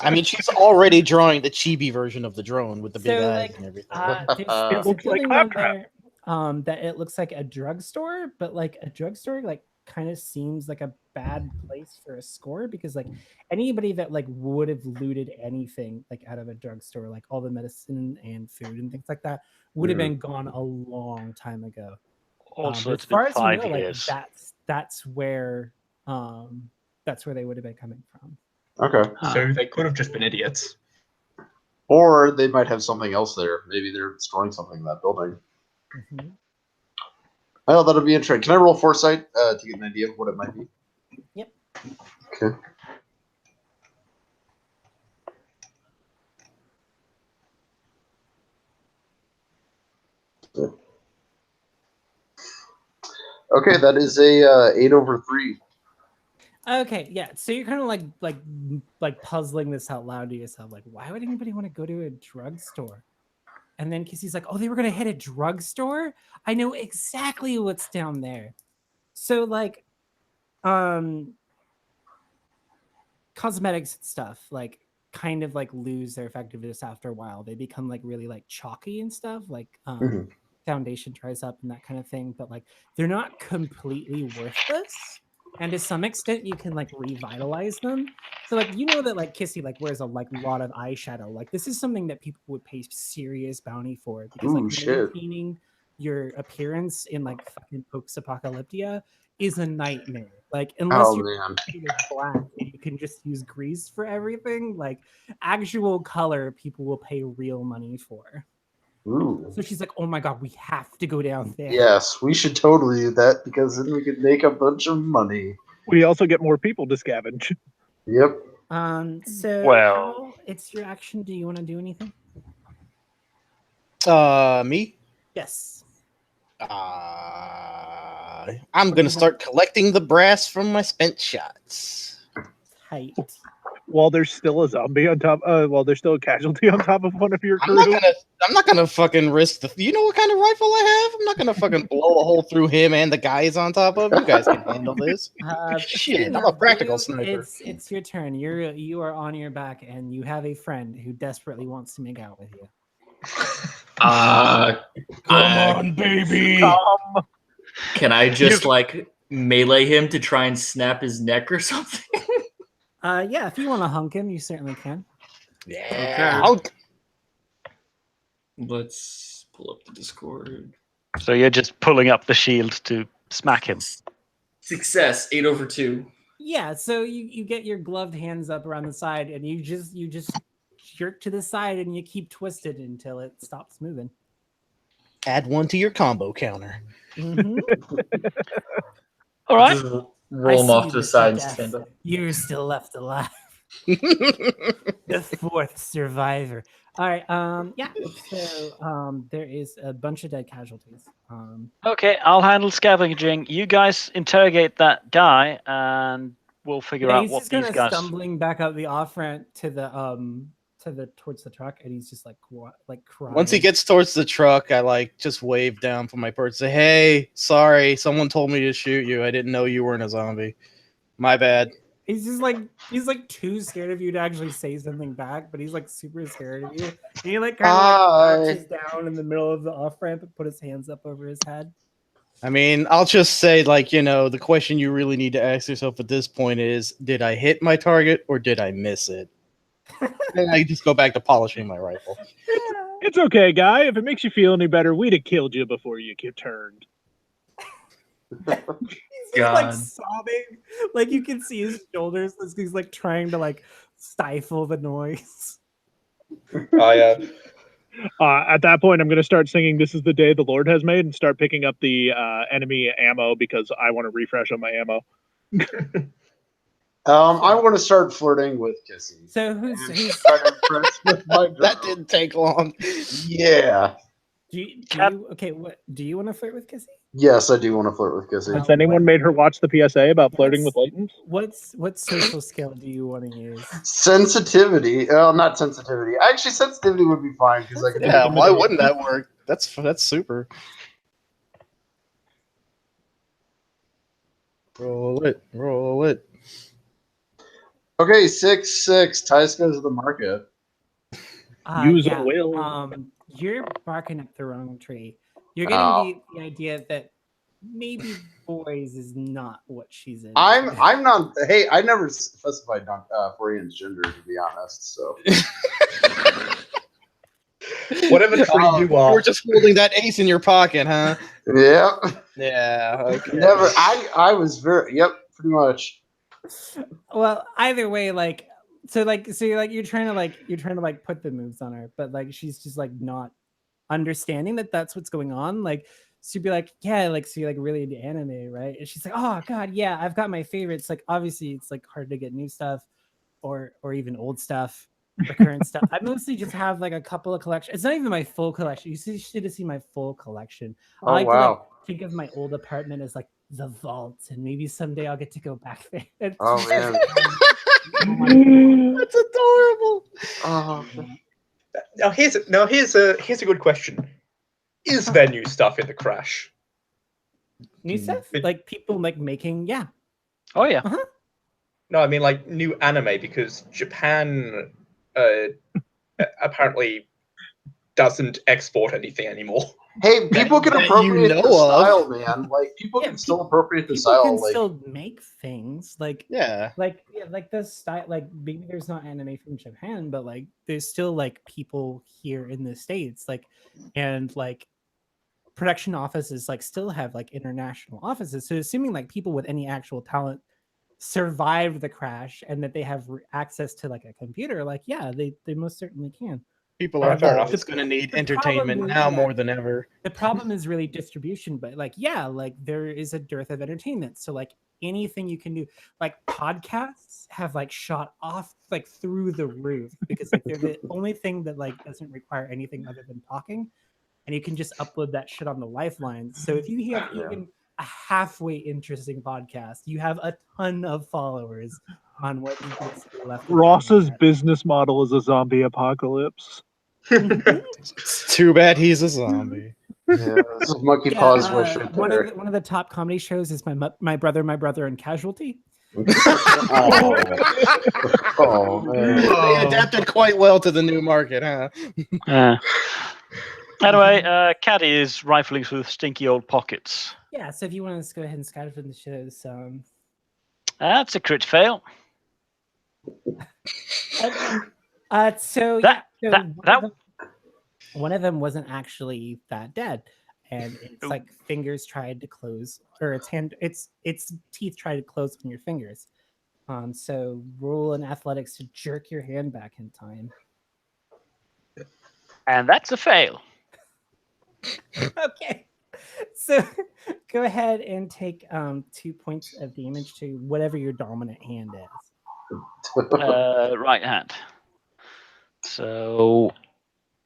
I mean, she's already drawing the chibi version of the drone with the big eyes like, and everything. There's a Looks like building down claptrap. there that it looks like a drugstore, but like a drugstore like kind of seems like a bad place for a score because like anybody that like would have looted anything like out of a drugstore, like all the medicine and food and things like that, would have been gone a long time ago. Also, But it's as far been as you 5 know, like years. that's where they would have been coming from. Okay. So they could have just been idiots. Or they might have something else there. Maybe they're storing something in that building. Mm-hmm. Oh, that'll be interesting. Can I roll foresight to get an idea of what it might be? Yep. Okay. Okay, that is a 8/3. Okay, yeah. So you're kind of like puzzling this out loud to yourself, like, why would anybody want to go to a drugstore? And then Kissy's like, oh, they were gonna hit a drugstore? I know exactly what's down there. So like cosmetics and stuff like kind of like lose their effectiveness after a while. They become like really like chalky and stuff, like foundation dries up and that kind of thing, but like they're not completely worthless. And to some extent, you can like revitalize them. So like you know that like Kissy like wears a like lot of eyeshadow. Like this is something that people would pay serious bounty for because like maintaining your appearance in like fucking post-apocalyptia is a nightmare. Like unless you're black and you can just use grease for everything, like actual color people will pay real money for. Ooh. So she's like, oh my god, we have to go down there. Yes, we should totally do that because then we could make a bunch of money. We also get more people to scavenge. Yep. So Well, it's your action. Do you want to do anything? Me? Yes. I'm gonna start collecting the brass from my spent shots. Tight. while there's still a zombie on top. While there's still a casualty on top of one of your crew. I'm not gonna fucking risk the. You know what kind of rifle I have? I'm not gonna fucking blow a hole through him and the guy he's on top of. You guys can handle this. Shit, I'm a practical sniper. It's your turn. You are on your back, and you have a friend who desperately wants to make out with you. Come on, baby. Can I just like melee him to try and snap his neck or something? Yeah, if you want to hunk him, you certainly can. Yeah. Okay. Let's pull up the Discord. So you're just pulling up the shield to smack him. Success, 8/2. Yeah, so you get your gloved hands up around the side, and you just jerk to the side, and you keep twisted until it stops moving. Add 1 to your combo counter. Mm-hmm. All right. Just roll him off to the side and Death. stand up. You're still left alive. The fourth survivor. All right. Yeah. So there is a bunch of dead casualties. Okay, I'll handle scavenging. You guys interrogate that guy, and we'll figure out he's what just these kind of guys. stumbling back up the off ramp to the towards the truck, and he's just like crying. Once he gets towards the truck, I like just wave down from my perch, say, "Hey, sorry, someone told me to shoot you. I didn't know you weren't a zombie. My bad." He's like too scared of you to actually say something back, but he's like super scared of you. And he like kind of crouches down in the middle of the off ramp and put his hands up over his head. I mean, I'll just say, like, you know, the question you really need to ask yourself at this point is, did I hit my target or did I miss it? Then I just go back to polishing my rifle. It's okay, guy. If it makes you feel any better, we'd have killed you before you turned. He's just like sobbing. Like you can see his shoulders as he's like trying to like stifle the noise. At that point, I'm going to start singing "This Is the Day the Lord Has Made" and start picking up the enemy ammo because I want to refresh on my ammo. I want to start flirting with Kissy. So who's kind of impressed with my That didn't take long. Yeah. do you want to flirt with Kissy? Yes, I do want to flirt with Kissy. Has anyone made her watch the PSA about flirting with Laytons? What social skill do you want to use? Sensitivity. Not sensitivity. Actually, sensitivity would be fine because I can. Yeah, why wouldn't that work? That's super. Roll it. Okay, 6-6. Tice goes to the market. Use a will. You're barking up the wrong tree. You're getting the idea that maybe boys is not what she's in. I'm not. Hey, I never specified Florian's gender, to be honest. So Whatever tree you are. We're just holding that ace in your pocket, huh? yeah. Yeah. Okay. Never. I was very. Yep. Pretty much. Well, either way, you're trying to put the moves on her, but like she's just like not understanding that that's what's going on. Like she'd be like, yeah, like so you're like really into anime, right? And she's like, oh god, yeah, I've got my favorites. Like obviously it's like hard to get new stuff or even old stuff or current stuff. I mostly just have like a couple of collections. It's not even my full collection. You should have seen my full collection. Oh, I like wow. to like think of my old apartment as like the vault, and maybe someday I'll get to go back there. Oh man. That's adorable. Oh. Now here's a good question. Is there new stuff in the crash? New stuff? Like people like making, yeah. Oh yeah. Uh-huh. No, I mean like new anime, because Japan apparently doesn't export anything anymore. Hey, people can appropriate the style, man. Like people can still appropriate the style. People can still make things like like the style. Like maybe there's not anime from Japan, but like there's still like people here in the States, like and like production offices like still have like international offices. So assuming like people with any actual talent survived the crash and that they have access to like a computer, like yeah, they most certainly can. People are just going to need entertainment now more than ever. The problem is really distribution, but like, yeah, like there is a dearth of entertainment. So like anything you can do, like podcasts have like shot off like through the roof because like they're the only thing that like doesn't require anything other than talking. And you can just upload that shit on the Lifeline. So if you have even a halfway interesting podcast, you have a ton of followers on what is basically left. of Ross's combat. business model is a zombie apocalypse. It's too bad he's a zombie. Yeah, this is monkey Yeah, paws wish right one there. of the top comedy shows is my brother, and Casualty. Oh, oh man. They adapted quite well to the new market, huh? Anyway, Caddy is rifling through stinky old pockets. Yeah, so if you want to go ahead and scatter from the shows, That's a crit fail. so That- yeah, so that- one of them wasn't actually that dead, and it's Ooh. like fingers tried to close, or its teeth tried to close on your fingers. So roll in athletics to jerk your hand back in time. And that's a fail. Okay, so go ahead and take 2 points of damage to whatever your dominant hand is. Right hand. So,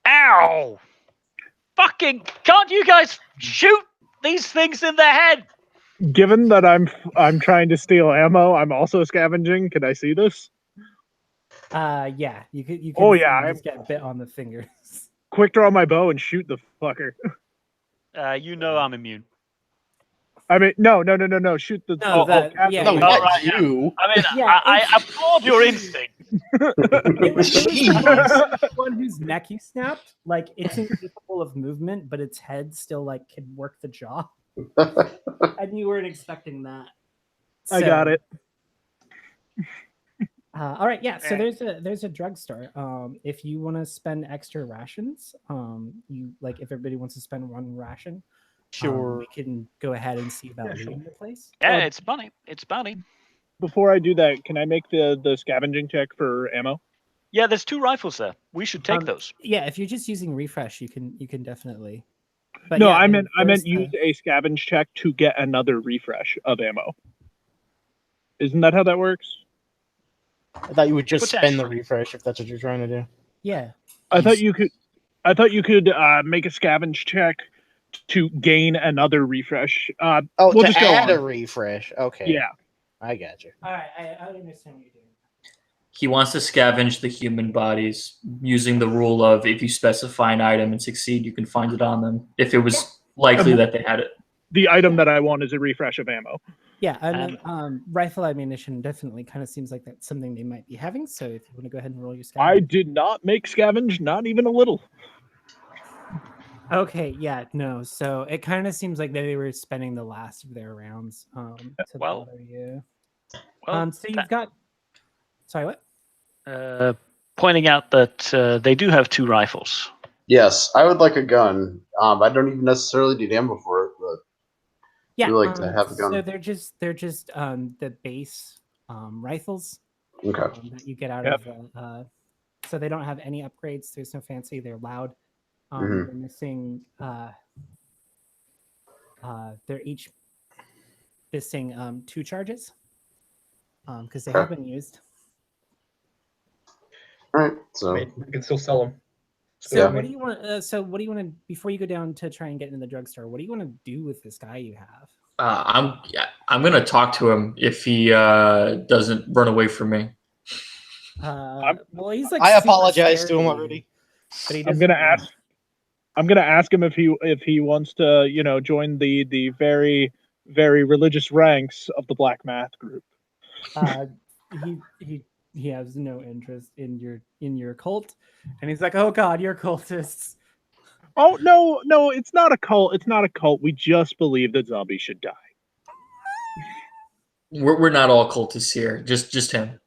ow! Fucking, can't you guys shoot these things in the head? Given that I'm trying to steal ammo, I'm also scavenging. Can I see this? Yeah, you could. Oh, yeah, just get bit on the fingers. Quick draw my bow and shoot the fucker. You know I'm immune. I mean, no. Shoot the. No, yeah, No, yeah. not right, you. I mean, Yeah, I applaud your instinct. It was Jeez. the one whose neck you snapped. Like it's incapable of movement, but its head still like can work the jaw. And you weren't expecting that. I got it. All right, yeah. So there's a drugstore. If you want to spend extra rations, you like if everybody wants to spend one ration, Sure. we can go ahead and see about Yeah, looting the place. Yeah, it's money. It's money. Before I do that, can I make the scavenging check for ammo? Yeah, there's 2 rifles there. We should take Um, those. Yeah, if you're just using refresh, you can definitely. But No, yeah, I meant there's use a scavenge check to get another refresh of ammo. Isn't that how that works? I thought you would just spend the Potentially. refresh if that's what you're trying to do. Yeah. I thought you could make a scavenge check to gain another refresh. Oh, we'll to just go add on. a refresh. Okay. Yeah. I got you. All right, I understand what you're doing. He wants to scavenge the human bodies using the rule of if you specify an item and succeed, you can find it on them. If it was likely that they had it. The item that I want is a refresh of ammo. Yeah, and rifle ammunition definitely kind of seems like that's something they might be having. So if you want to go ahead and roll your scavenge. I did not make scavenge, not even a little. Okay, yeah, no. So it kind of seems like they were spending the last of their rounds to Well- bother you. Well, So you've got. Sorry, what? pointing out that they do have 2 rifles. Yes, I would like a gun. I don't even necessarily need ammo for it, but Yeah, we like to have a gun. So they're just the base rifles Okay. that you get out Yep. of. So they don't have any upgrades. There's no fancy. They're loud. Mhm. They're missing. They're each missing 2 charges because they have been used. All right. I So mean, we can still sell them. So Yeah. what do you want? So what do you want to before you go down to try and get into the drugstore? What do you want to do with this guy you have? I'm gonna talk to him if he doesn't run away from me. Well, he's like. I super apologize to scared him of you, already. But he I'm doesn't gonna know. ask. I'm gonna ask him if he wants to, join the very very religious ranks of the Black Math group. He has no interest in your cult, and he's like, "Oh God, you're cultists." Oh no, it's not a cult. It's not a cult. We just believe that zombies should die. We're not all cultists here. Just him.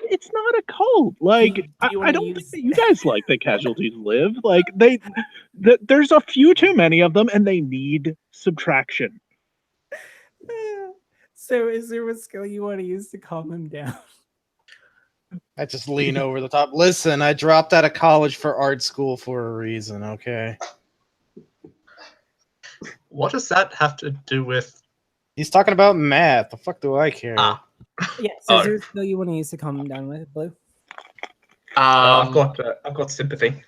It's not a cult. Like Do you I wanna don't use- think that you guys like that casualties live. Like there's a few too many of them, and they need subtraction. So, is there a skill you want to use to calm him down? I just lean over the top. Listen, I dropped out of college for art school for a reason, okay? What does that have to do with? He's talking about math. The fuck do I care? Ah. Yeah. So, is there a skill you want to use to calm him down with, Blue? I've got sympathy.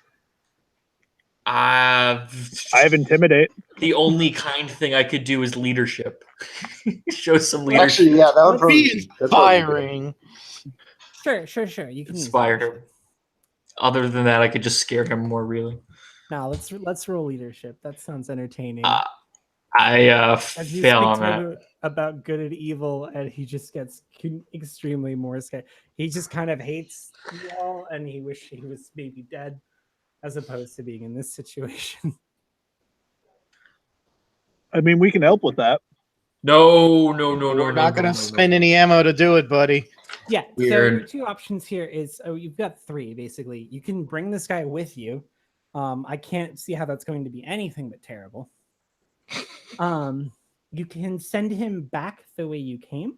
I have intimidate. the only kind thing I could do is leadership. Show some leadership. Actually, yeah, that would probably Be that's probably good. inspiring. Sure. You can use Inspire leadership. him. Other than that, I could just scare him more. Really. Now let's roll leadership. That sounds entertaining. I As you fail speak on to that. him about good and evil, and he just gets extremely more scared. He just kind of hates you all, and he wished he was maybe dead, as opposed to being in this situation. I mean, we can help with that. No. We're not going to spend any ammo to do it, buddy. Yeah. So Weird. your two options here is you've got three basically. You can bring this guy with you. I can't see how that's going to be anything but terrible. You can send him back the way you came.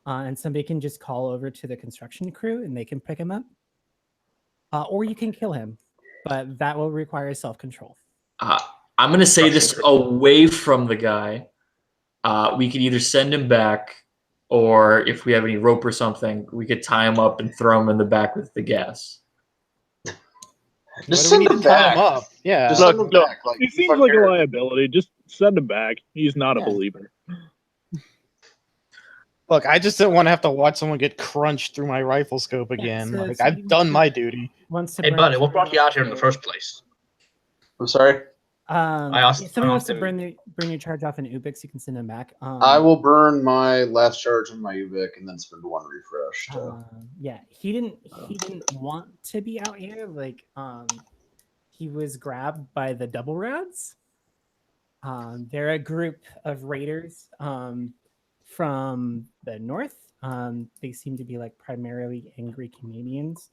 And somebody can just call over to the construction crew and they can pick him up. Or you can kill him, but that will require self-control. I'm going to say this away from the guy. We could either send him back, or if we have any rope or something, we could tie him up and throw him in the back with the gas. Just Why do we send need him to tie back. him up? Yeah. Just send him back. Like, He seems fuck like a Eric. liability. Just send him back. He's not a Yeah. believer. Look, I just don't want to have to watch someone get crunched through my rifle scope again. so Like, it's- I've done my duty. Wants to Hey, burn buddy, what somebody brought you out here in the else, first place? I'm sorry. if somebody wants to him- bring your charge off in Ubix, you can send him back. I will burn my last charge on my UVic and then spend one refresh. So. Yeah, he didn't want to be out here. Like, he was grabbed by the double rads. They're a group of raiders from the north. They seem to be like primarily angry Canadians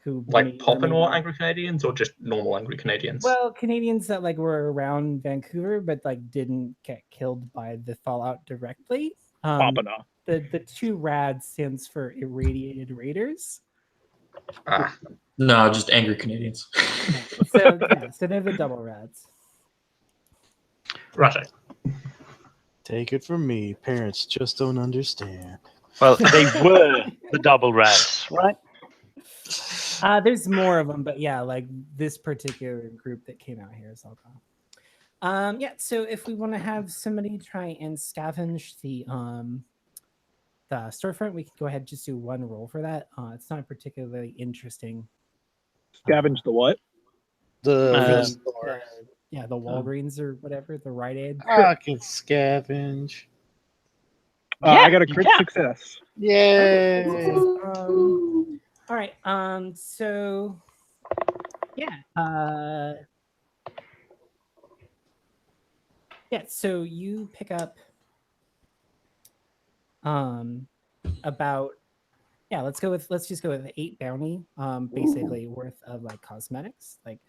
who Like Poppin' angry Canadians, or just normal angry Canadians? Well, Canadians that like were around Vancouver but like didn't get killed by the fallout directly. Papana. The two rads stands for irradiated raiders. No, just angry Canadians. So they're the double rads. Right. Take it from me. Parents just don't understand. Well, they were the double rats, right? There's more of them, but yeah, like this particular group that came out here is all gone. Yeah, so if we want to have somebody try and scavenge the storefront, we can go ahead and just do one roll for that. It's not particularly interesting. Scavenge the what? The the Walgreens or whatever, the Rite Aid. I can scavenge. I got a you crit can. success. Yay! All right. So yeah. So you pick up about let's just go with 8 bounty basically worth of like cosmetics, like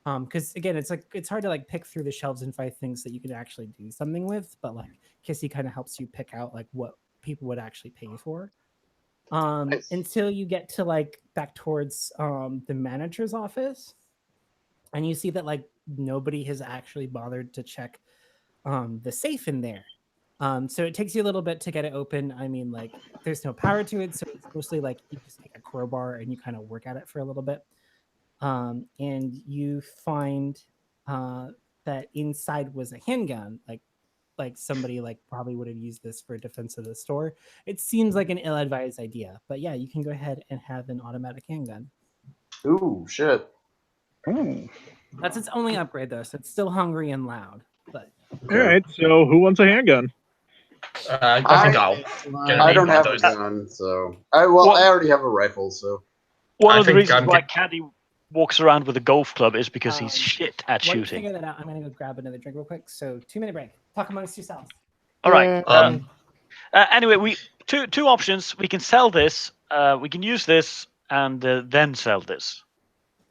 because again it's hard to like pick through the shelves and find things that you can actually do something with, but like Kissy kind of helps you pick out like what people would actually pay for until you get to like back towards the manager's office, and you see that like nobody has actually bothered to check the safe in there. So it takes you a little bit to get it open. I mean, like there's no power to it, so it's mostly like you just take a crowbar and you kind of work at it for a little bit. And you find that inside was a handgun, like somebody like probably would have used this for defense of the store. It seems like an ill-advised idea, but yeah, you can go ahead and have an automatic handgun. Ooh, shit. That's its only upgrade though, so it's still hungry and loud. But All right, so who wants a handgun? I think I'll get I an don't one of have a those. gun, so I already have a rifle, so One I of the think reasons I'm why get- Caddy walks around with a golf club is because he's Um, shit at while you shooting. figure that out, I'm gonna go grab another drink real quick. So 2-minute break. Talk amongst yourselves. All right. Yeah. Anyway, we two options. We can sell this. We can use this and then sell this.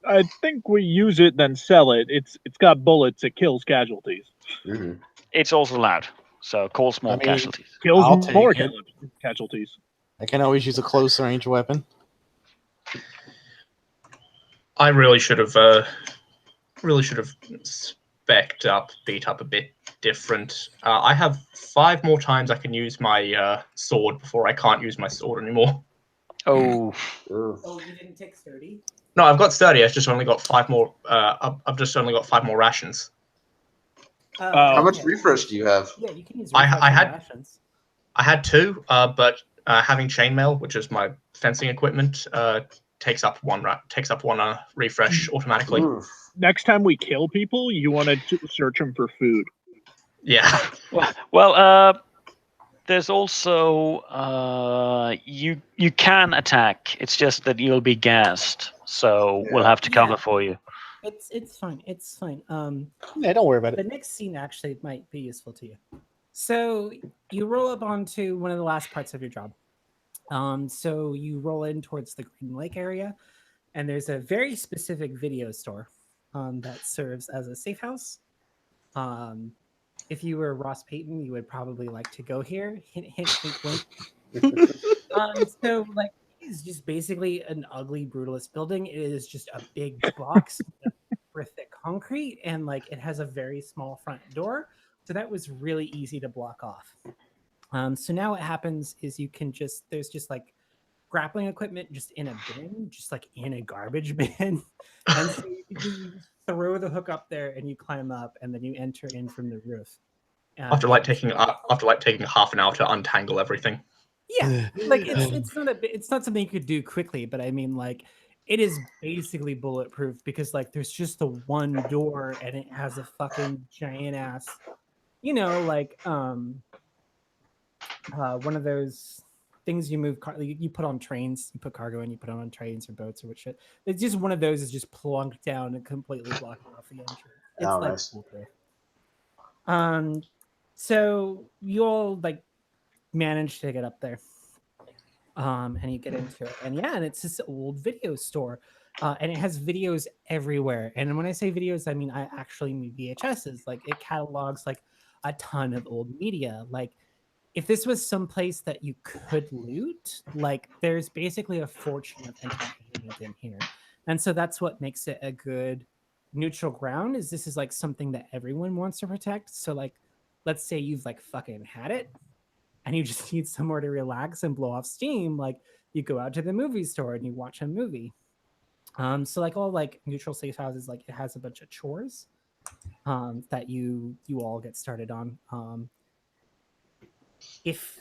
I think we use it, then sell it. It's got bullets. It kills casualties. mhm. It's also loud, so call small I mean- casualties. Kills I'll take more it. casualties. I can always use a close range weapon. I really should have spec'd up, beat up a bit different. I have 5 more times I can use my sword before I can't use my sword anymore. Oh, Ugh. Oh, you didn't take 30? No, I've got 30. I've just only got 5 more. I've just only got 5 more rations. How much Okay. refresh do you have? Yeah, you can use I refresh on had- rations. I had 2, but having chainmail, which is my fencing equipment, takes up one refresh automatically. Oof. Next time we kill people, you want to search them for food. Yeah. Well, there's also you can attack. It's just that you'll be gassed, so we'll Yeah. have to cover Yeah. for you. It's fine. It's fine. Yeah, don't worry about The it. next scene actually might be useful to you. So you roll up onto one of the last parts of your job. So you roll in towards the Green Lake area, and there's a very specific video store that serves as a safe house. If you were Ross Payton, you would probably like to go here. Hint, hint, wink, wink. So like it's just basically an ugly brutalist building. It is just a big box with thick concrete, and like it has a very small front door. So that was really easy to block off. So now what happens is you can just there's just like grappling equipment just in a bin, just like in a garbage bin. And so you just throw the hook up there and you climb up and then you enter in from the roof. After taking half an hour to untangle everything. Yeah, like it's not something you could do quickly, but I mean like it is basically bulletproof because like there's just the one door and it has a fucking giant ass, like one of those things you move you put on trains, you put cargo in, you put it on trains or boats or what shit. It's just one of those is just plunked down and completely blocking off the entrance. It's Oh, like nice. foolproof. So you all like manage to get up there. And you get into it, and yeah, and it's this old video store, and it has videos everywhere. And when I say videos, I mean I actually mean VHSs. Like it catalogs like a ton of old media. Like if this was someplace that you could loot, like there's basically a fortune of entertainment in here, and so that's what makes it a good neutral ground. Is this is like something that everyone wants to protect. So like, let's say you've like fucking had it and you just need somewhere to relax and blow off steam, like you go out to the movie store and you watch a movie. So like all like neutral safe houses, like it has a bunch of chores that you all get started on. If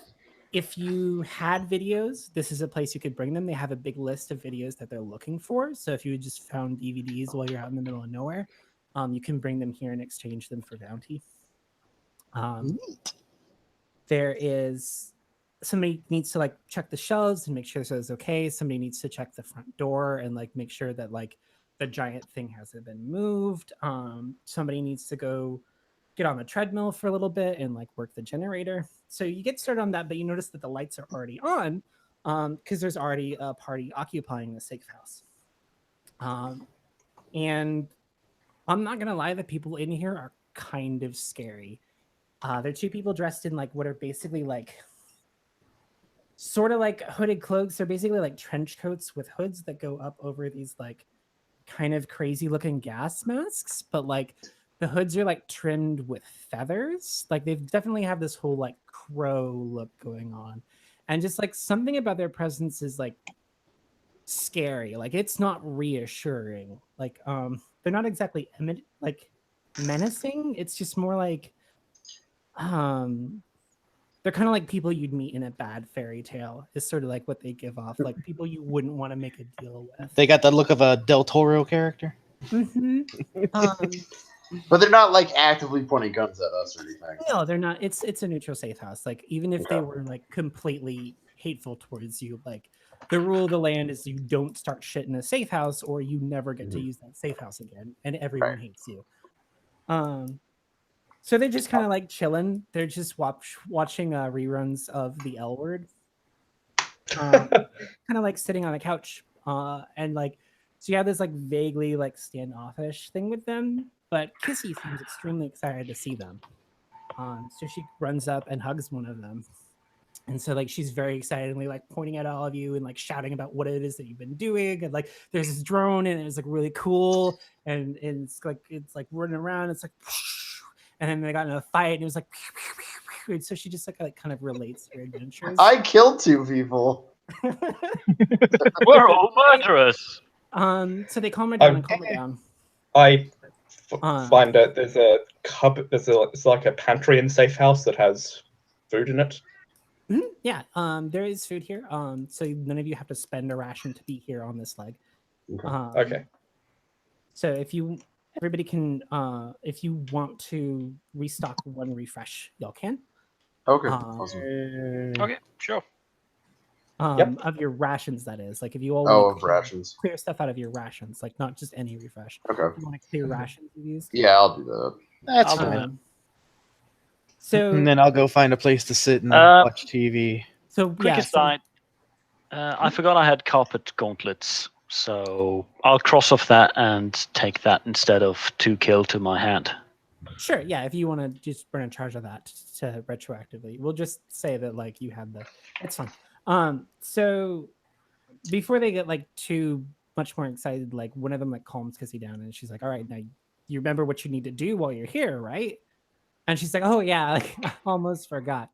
you had videos, this is a place you could bring them. They have a big list of videos that they're looking for. So if you just found DVDs while you're out in the middle of nowhere, you can bring them here and exchange them for bounty. There is somebody needs to like check the shelves and make sure so it's okay. Somebody needs to check the front door and like make sure that like the giant thing hasn't been moved. Somebody needs to go get on the treadmill for a little bit and like work the generator. So you get started on that, but you notice that the lights are already on because there's already a party occupying the safe house. And I'm not gonna lie, the people in here are kind of scary. They're two people dressed in like what are basically like sort of like hooded cloaks. They're basically like trench coats with hoods that go up over these like kind of crazy looking gas masks, but like the hoods are like trimmed with feathers. Like they've definitely have this whole like crow look going on. And just like something about their presence is like scary. Like it's not reassuring. Like they're not exactly like menacing. It's just more like they're kind of like people you'd meet in a bad fairy tale is sort of like what they give off, like people you wouldn't want to make a deal with. They got the look of a Del Toro character. Mm-hmm. But they're not like actively pointing guns at us or anything. No, they're not. It's a neutral safe house. Like even if they were like completely hateful towards you, like the rule of the land is you don't start shit in a safe house or you never get to use that safe house again, and everyone hates you. So they're just kind of like chilling. They're just watching reruns of The L Word. Kind of like sitting on a couch. And like, so you have this like vaguely like standoffish thing with them, but Kissy seems extremely excited to see them. So she runs up and hugs one of them. And so like she's very excitedly like pointing at all of you and like shouting about what it is that you've been doing. And like there's this drone and it was like really cool. And it's like running around. It's like and then they got in a fight and it was like and so she just like kind of relates her adventures. I killed 2 people. We're all murderers. So they calm her down and calm her down. I find that there's a cupboard. It's like a pantry in safe house that has food in it. Yeah, there is food here. So none of you have to spend a ration to be here on this leg. Okay. So everybody can, if you want to restock one refresh, y'all can. Okay. Awesome. Okay, sure. Of your rations, that is. Like if you all Oh, want of rations. clear stuff out of your rations, like not just any refresh. Okay. If you want to clear rations you've used. Yeah, I'll do that. That's I'll do fine. that. So And then I'll go find a place to sit and watch TV. So Quick yeah, aside, I forgot I had carpet gauntlets, so I'll cross off that and take that instead of 2 kill to my hand. Sure, yeah. If you want to just burn a charge of that to retroactively, we'll just say that like you had the. It's fine. So before they get like too much more excited, like one of them like calms Kissy down, and she's like, "All right, now you remember what you need to do while you're here, right?" And she's like, "Oh yeah, like I almost forgot."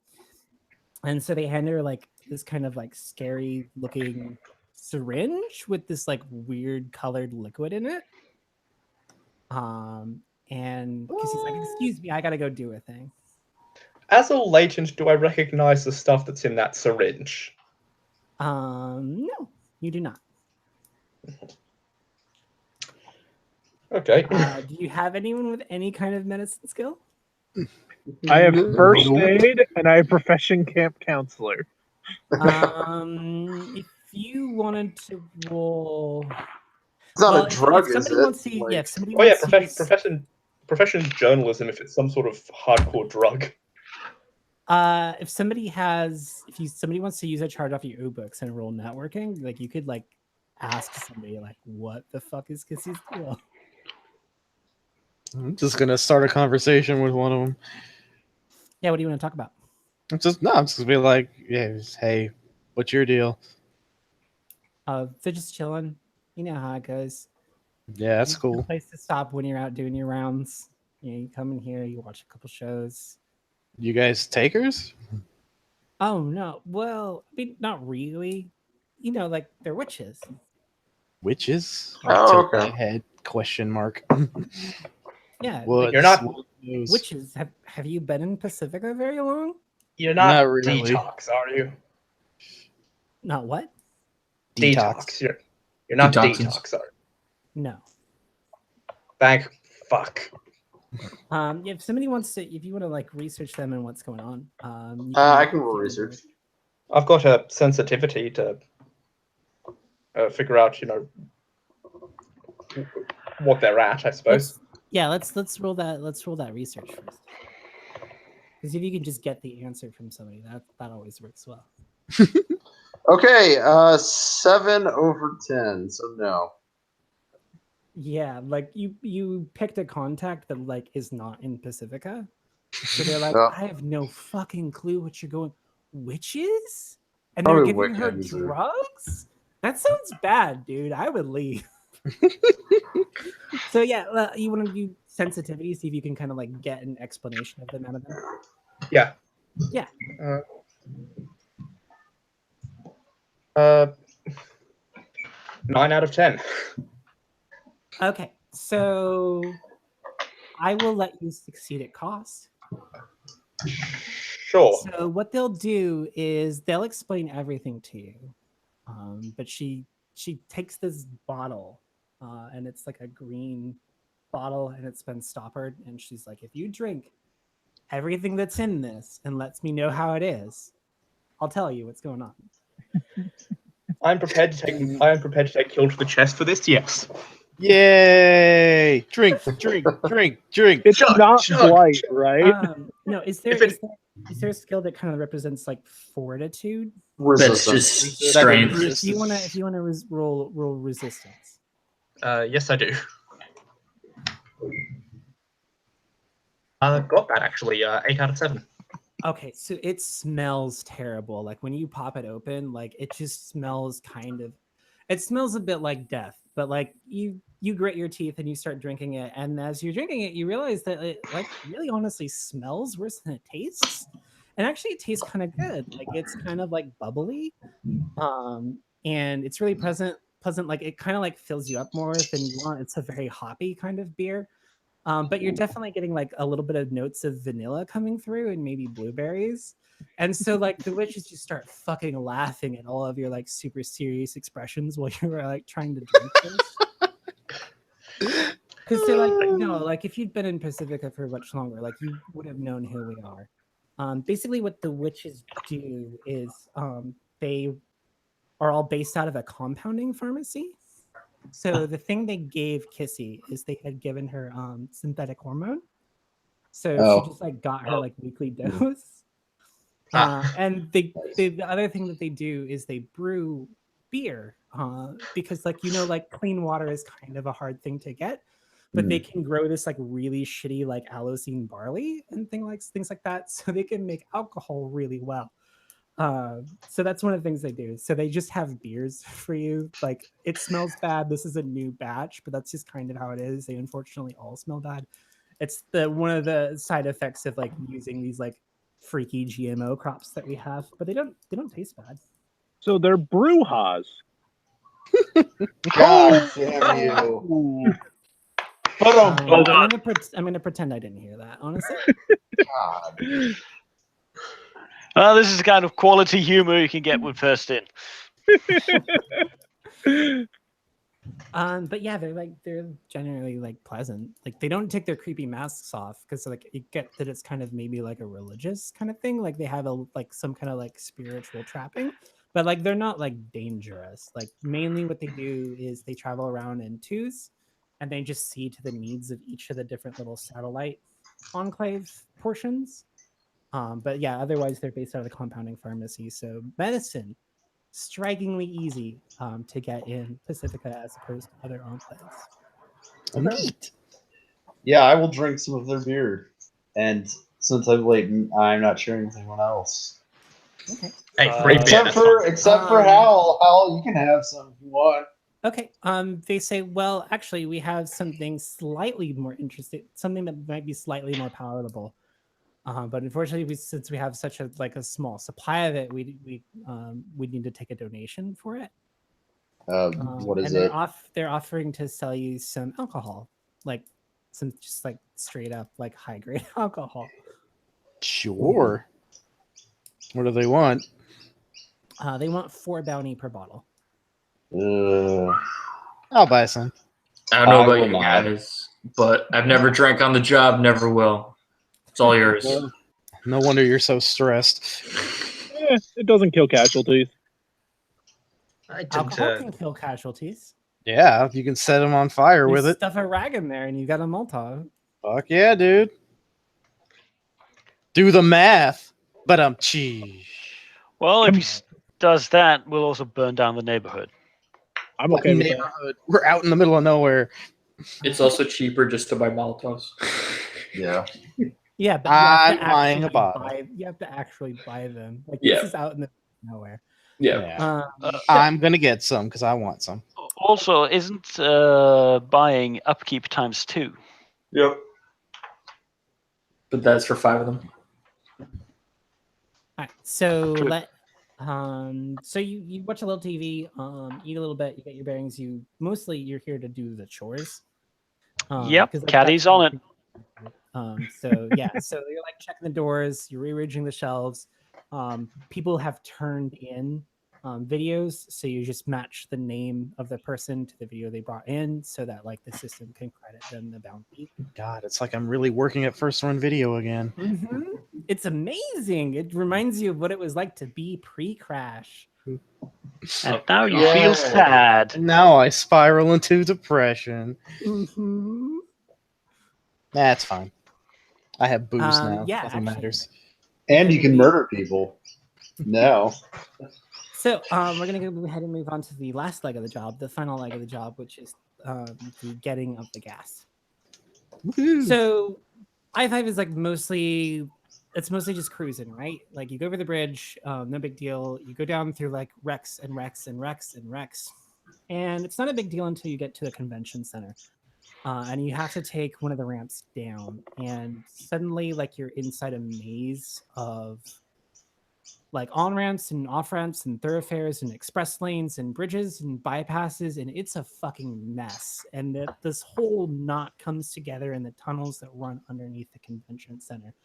And so they hand her like this kind of like scary looking syringe with this like weird colored liquid in it. And Kissy's like, "Excuse me, I gotta go do a thing." As a latent, do I recognize the stuff that's in that syringe? No, you do not. Okay. Do you have anyone with any kind of medicine skill? I have first aid and I have profession camp counselor. If you wanted to roll, It's not well, a drug, if somebody is it? wants to, Like- yeah, if somebody Oh yeah, wants to use, profession journalism. If it's some sort of hardcore drug. if somebody wants to use a charge off your books and roll networking, like you could like ask somebody like, "What the fuck is Kissy's deal?" I'm just gonna start a conversation with one of them. Yeah, what do you want to talk about? I'm just gonna be like, yeah, hey, what's your deal? They're just chilling. You know how it goes. Yeah, that's It's a cool. place to stop when you're out doing your rounds. You know, you come in here, you watch a couple shows. You guys takers? Oh no, well, I mean, not really. You know, like they're witches. Witches? Oh, Tilt my okay. head? Question mark. Yeah, What's You're not- one of those? witches. Have you been in Pacifica very long? You're not, Not really. detox, are you? Not what? Detox. You're not Detoxins. detox, are you? No. Thank fuck. If somebody wants to, if you want to like research them and what's going on, you I make can a roll field research. work. I've got a sensitivity to figure out, what they're at. I suppose. Let's roll that. Let's roll that research first. Because if you can just get the answer from somebody, that always works well. Okay, 7 over 10, so no. Yeah, like you picked a contact that like is not in Pacifica. So they're like, Oh. I have no fucking clue what you're going. Witches? And they're Probably giving her Wiccans or- drugs? That sounds bad, dude. I would leave. So yeah, you want to do sensitivity, see if you can kind of like get an explanation of them out of them. Yeah. Yeah. 9 out of 10. Okay, so I will let you succeed at cost. Sure. So what they'll do is they'll explain everything to you. But she takes this bottle, and it's like a green bottle, and it's been stoppered. And she's like, if you drink everything that's in this and lets me know how it is, I'll tell you what's going on. I am prepared to take kill to the chest for this. Yes. Yay! Drink. It's Chug, not chug, blight, chug. right? No, is there a skill that kind of represents like fortitude? That's Resistance. just strength. If you want to roll resistance. Yes, I do. Got that actually. 8 out of 7. Okay, so it smells terrible. Like when you pop it open, like it just smells it smells a bit like death. But like you grit your teeth and you start drinking it, and as you're drinking it, you realize that it like really honestly smells worse than it tastes. And actually it tastes kind of good. Like it's kind of like bubbly. And it's really pleasant, like it kind of like fills you up more than you want. It's a very hoppy kind of beer. But you're definitely getting like a little bit of notes of vanilla coming through and maybe blueberries. And so like the witches just start fucking laughing at all of your like super serious expressions while you're like trying to drink this. Because they're like, no, like if you'd been in Pacifica for much longer, like you would have known who we are. Basically what the witches do is they are all based out of a compounding pharmacy. So the thing they gave Kissy is they had given her synthetic hormone. So she just like got her like weekly dose. And the other thing that they do is they brew beer because like like clean water is kind of a hard thing to get, but they can grow this like really shitty like Alocene barley and things like that, so they can make alcohol really well. So that's one of the things they do. So they just have beers for you. Like it smells bad. This is a new batch, but that's just kind of how it is. They unfortunately all smell bad. It's one of the side effects of like using these like freaky GMO crops that we have, but they don't taste bad. So they're brewhas. God damn you. I'm gonna pretend I didn't hear that, honestly. God. This is the kind of quality humor you can get with First In. But yeah, they're generally like pleasant. Like they don't take their creepy masks off because like you get that it's kind of maybe like a religious kind of thing. Like they have some kind of like spiritual trapping, but like they're not like dangerous. Like mainly what they do is they travel around in twos, and they just see to the needs of each of the different little satellite enclave portions. But yeah, otherwise they're based out of the compounding pharmacy. So medicine, strikingly easy to get in Pacifica as opposed to other enclaves. Neat. Yeah, I will drink some of their beer. And since I'm late, I'm not sharing with anyone else. Okay. Hey, free beer. Except for Hal. Hal, you can have some if you want. Okay. They say, well, actually, we have something slightly more interesting, something that might be slightly more palatable. But unfortunately, since we have such a small supply of it, we need to take a donation for it. What is and it? They're offering to sell you some alcohol, like some just like straight up like high grade alcohol. Sure. What do they want? They want 4 bounty per bottle. I'll buy some. I don't know about you will not. guys, but I've never drank on the job, never will. It's all yours. No wonder you're so stressed. It doesn't kill casualties. Alcohol can kill casualties. Yeah, you can set them on fire with it. Stuff a rag in there and you got a Molotov. Fuck yeah, dude. Do the math. But cheese. Well, if he does that, we'll also burn down the neighborhood. I'm okay with that. Neighborhood. We're out in the middle of nowhere. It's also cheaper just to buy Molotovs. Yeah. Yeah, but I'm buying a bottle. You have to actually buy them. Like Yeah. this is out in the nowhere. Yeah. I'm gonna get some because I want some. Also, isn't buying upkeep times 2? Yep. But that's for 5 of them. All right, so so you watch a little TV, eat a little bit, you get your bearings. You're here to do the chores. Yep, 'cause, like, Caddy's on it. So yeah, so you're like checking the doors, you're rearranging the shelves. People have turned in videos, so you just match the name of the person to the video they brought in, so that like the system can credit them the bounty. God, it's like I'm really working at First Run Video again. Mm-hmm. It's amazing. It reminds you of what it was like to be pre-crash. And now you feel sad. And now I spiral into depression. Mm-hmm. That's fine. I have booze now. Yeah, Nothing matters. And you can murder people. No. So we're gonna go ahead and move on to the last leg of the job, the final leg of the job, which is the getting of the gas. Woo-hoo. So I-5 is like mostly just cruising, right? Like you go over the bridge, no big deal. You go down through like wrecks and wrecks and wrecks and wrecks, and it's not a big deal until you get to the convention center. And you have to take one of the ramps down, and suddenly like you're inside a maze of like on ramps and off ramps and thoroughfares and express lanes and bridges and bypasses, and it's a fucking mess. And this whole knot comes together in the tunnels that run underneath the convention center.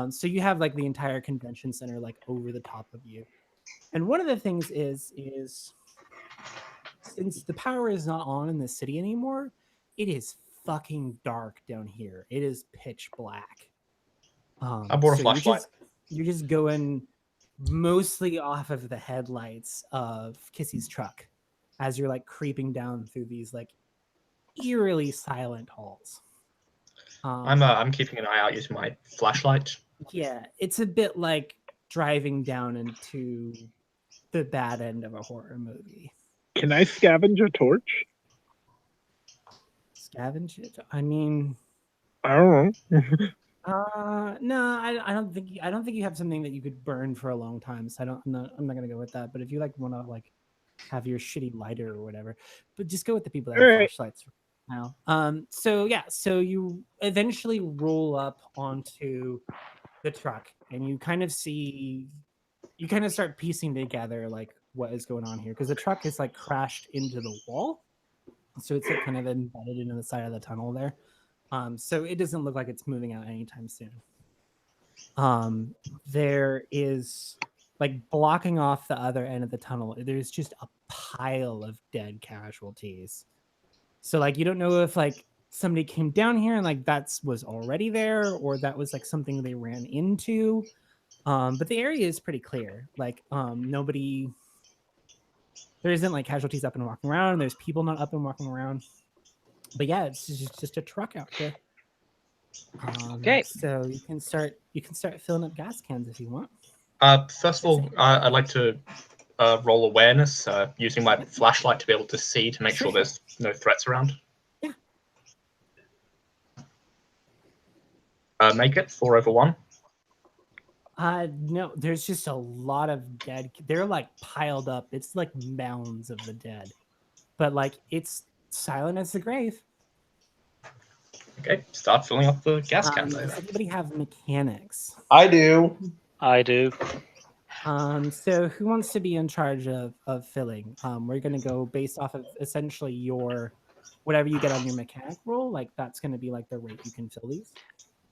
So you have like the entire convention center like over the top of you. And one of the things is since the power is not on in the city anymore, it is fucking dark down here. It is pitch black. I bought a flashlight. You're just going mostly off of the headlights of Kissy's truck as you're like creeping down through these like eerily silent halls. I'm keeping an eye out using my flashlight. Yeah, it's a bit like driving down into the bad end of a horror movie. Can I scavenge a torch? Scavenge it? I mean, I don't know. no, I don't think you have something that you could burn for a long time. So I'm not gonna go with that. But if you like want to like have your shitty lighter or whatever, but just go with the people that have flashlights now. So yeah, so you eventually roll up onto the truck and you kind of start piecing together like what is going on here, because the truck is like crashed into the wall, so it's like kind of embedded into the side of the tunnel there. So it doesn't look like it's moving out anytime soon. There is like blocking off the other end of the tunnel, there's just a pile of dead casualties. So like you don't know if like somebody came down here and like was already there, or that was like something they ran into. But the area is pretty clear. Like nobody, there isn't like casualties up and walking around. There's people not up and walking around. But yeah, it's just a truck out here. Okay. So you can start filling up gas cans if you want. First of all, I'd like to roll awareness using my flashlight to be able to see to make sure there's no threats around. Yeah. Make it 4 over 1. No, there's just a lot of dead. They're like piled up. It's like mounds of the dead, but like it's silent as the grave. Okay, start filling up the gas cans. Does anybody have mechanics? I do. I do. So who wants to be in charge of filling? We're going to go based off of essentially your whatever you get on your mechanic roll. Like that's going to be like the rate you can fill these.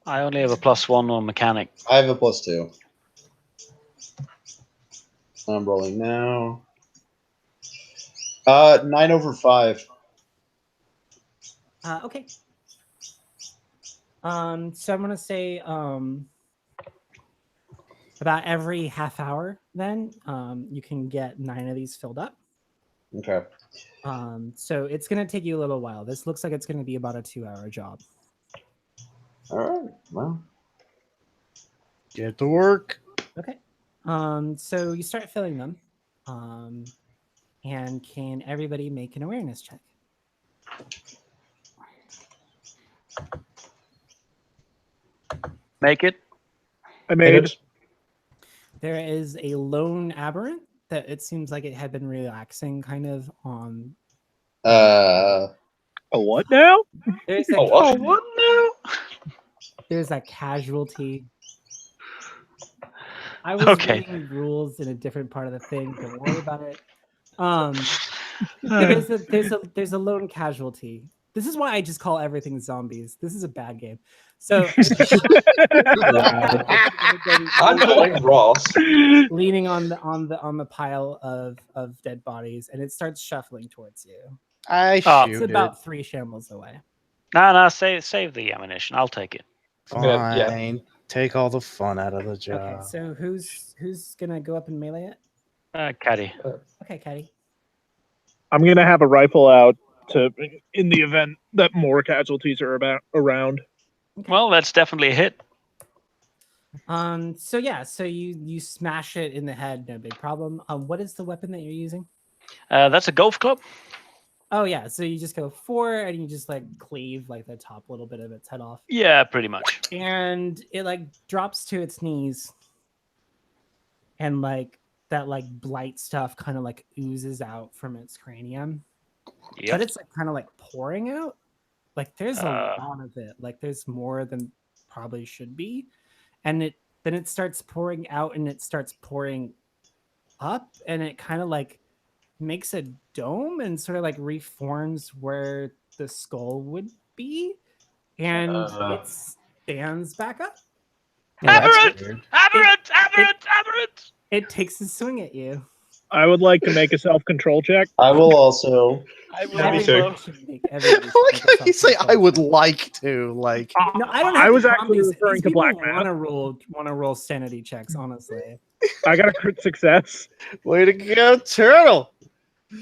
I only have a +1 on mechanic. I have a +2. I'm rolling now. 9 over 5. Okay. So I'm gonna say about every half hour, then you can get 9 of these filled up. Okay. So it's gonna take you a little while. This looks like it's gonna be about a 2-hour job. All right. Well, Get to work. Okay. So you start filling them. And can everybody make an awareness check? Make it. I made. There is a lone aberrant that it seems like it had been relaxing kind of on. A what now? There's What now? There's a casualty. I was reading rules in a different part of the thing. Don't worry about it. There's a lone casualty. This is why I just call everything zombies. This is a bad game. So I'm calling Ross. leaning on the pile of dead bodies, and it starts shuffling towards you. It's about 3 shambles away. No, save the ammunition. I'll take it. Fine. Take all the fun out of the job. Okay, so who's gonna go up and melee it? Caddy. Okay, Caddy. I'm gonna have a rifle out in the event that more casualties are around. Okay. Well, that's definitely a hit. So yeah, so you smash it in the head, no big problem. What is the weapon that you're using? That's a golf club. Oh yeah, so you just go 4 and you just like cleave like the top little bit of its head off. Yeah, pretty much. And it like drops to its knees, and like that like blight stuff kind of like oozes out from its cranium. Yep. But it's like kind of like pouring out. Like there's a lot of it. Like there's more than probably should be. And then it starts pouring out and it starts pouring up, and it kind of like makes a dome and sort of like reforms where the skull would be, and it stands back up. Aberrant! weird. Aberrant! Aberrant! Aberrant! It takes a swing at you. I would like to make a self-control check. I will also. I will Yeah, me be too. Everybody should make- everybody I should like make a how you say I self-control would check. like to. Like, No, I don't. I Have was to actually these, referring to people black math. want to roll sanity checks. Honestly, I got a crit success. way to go, turtle.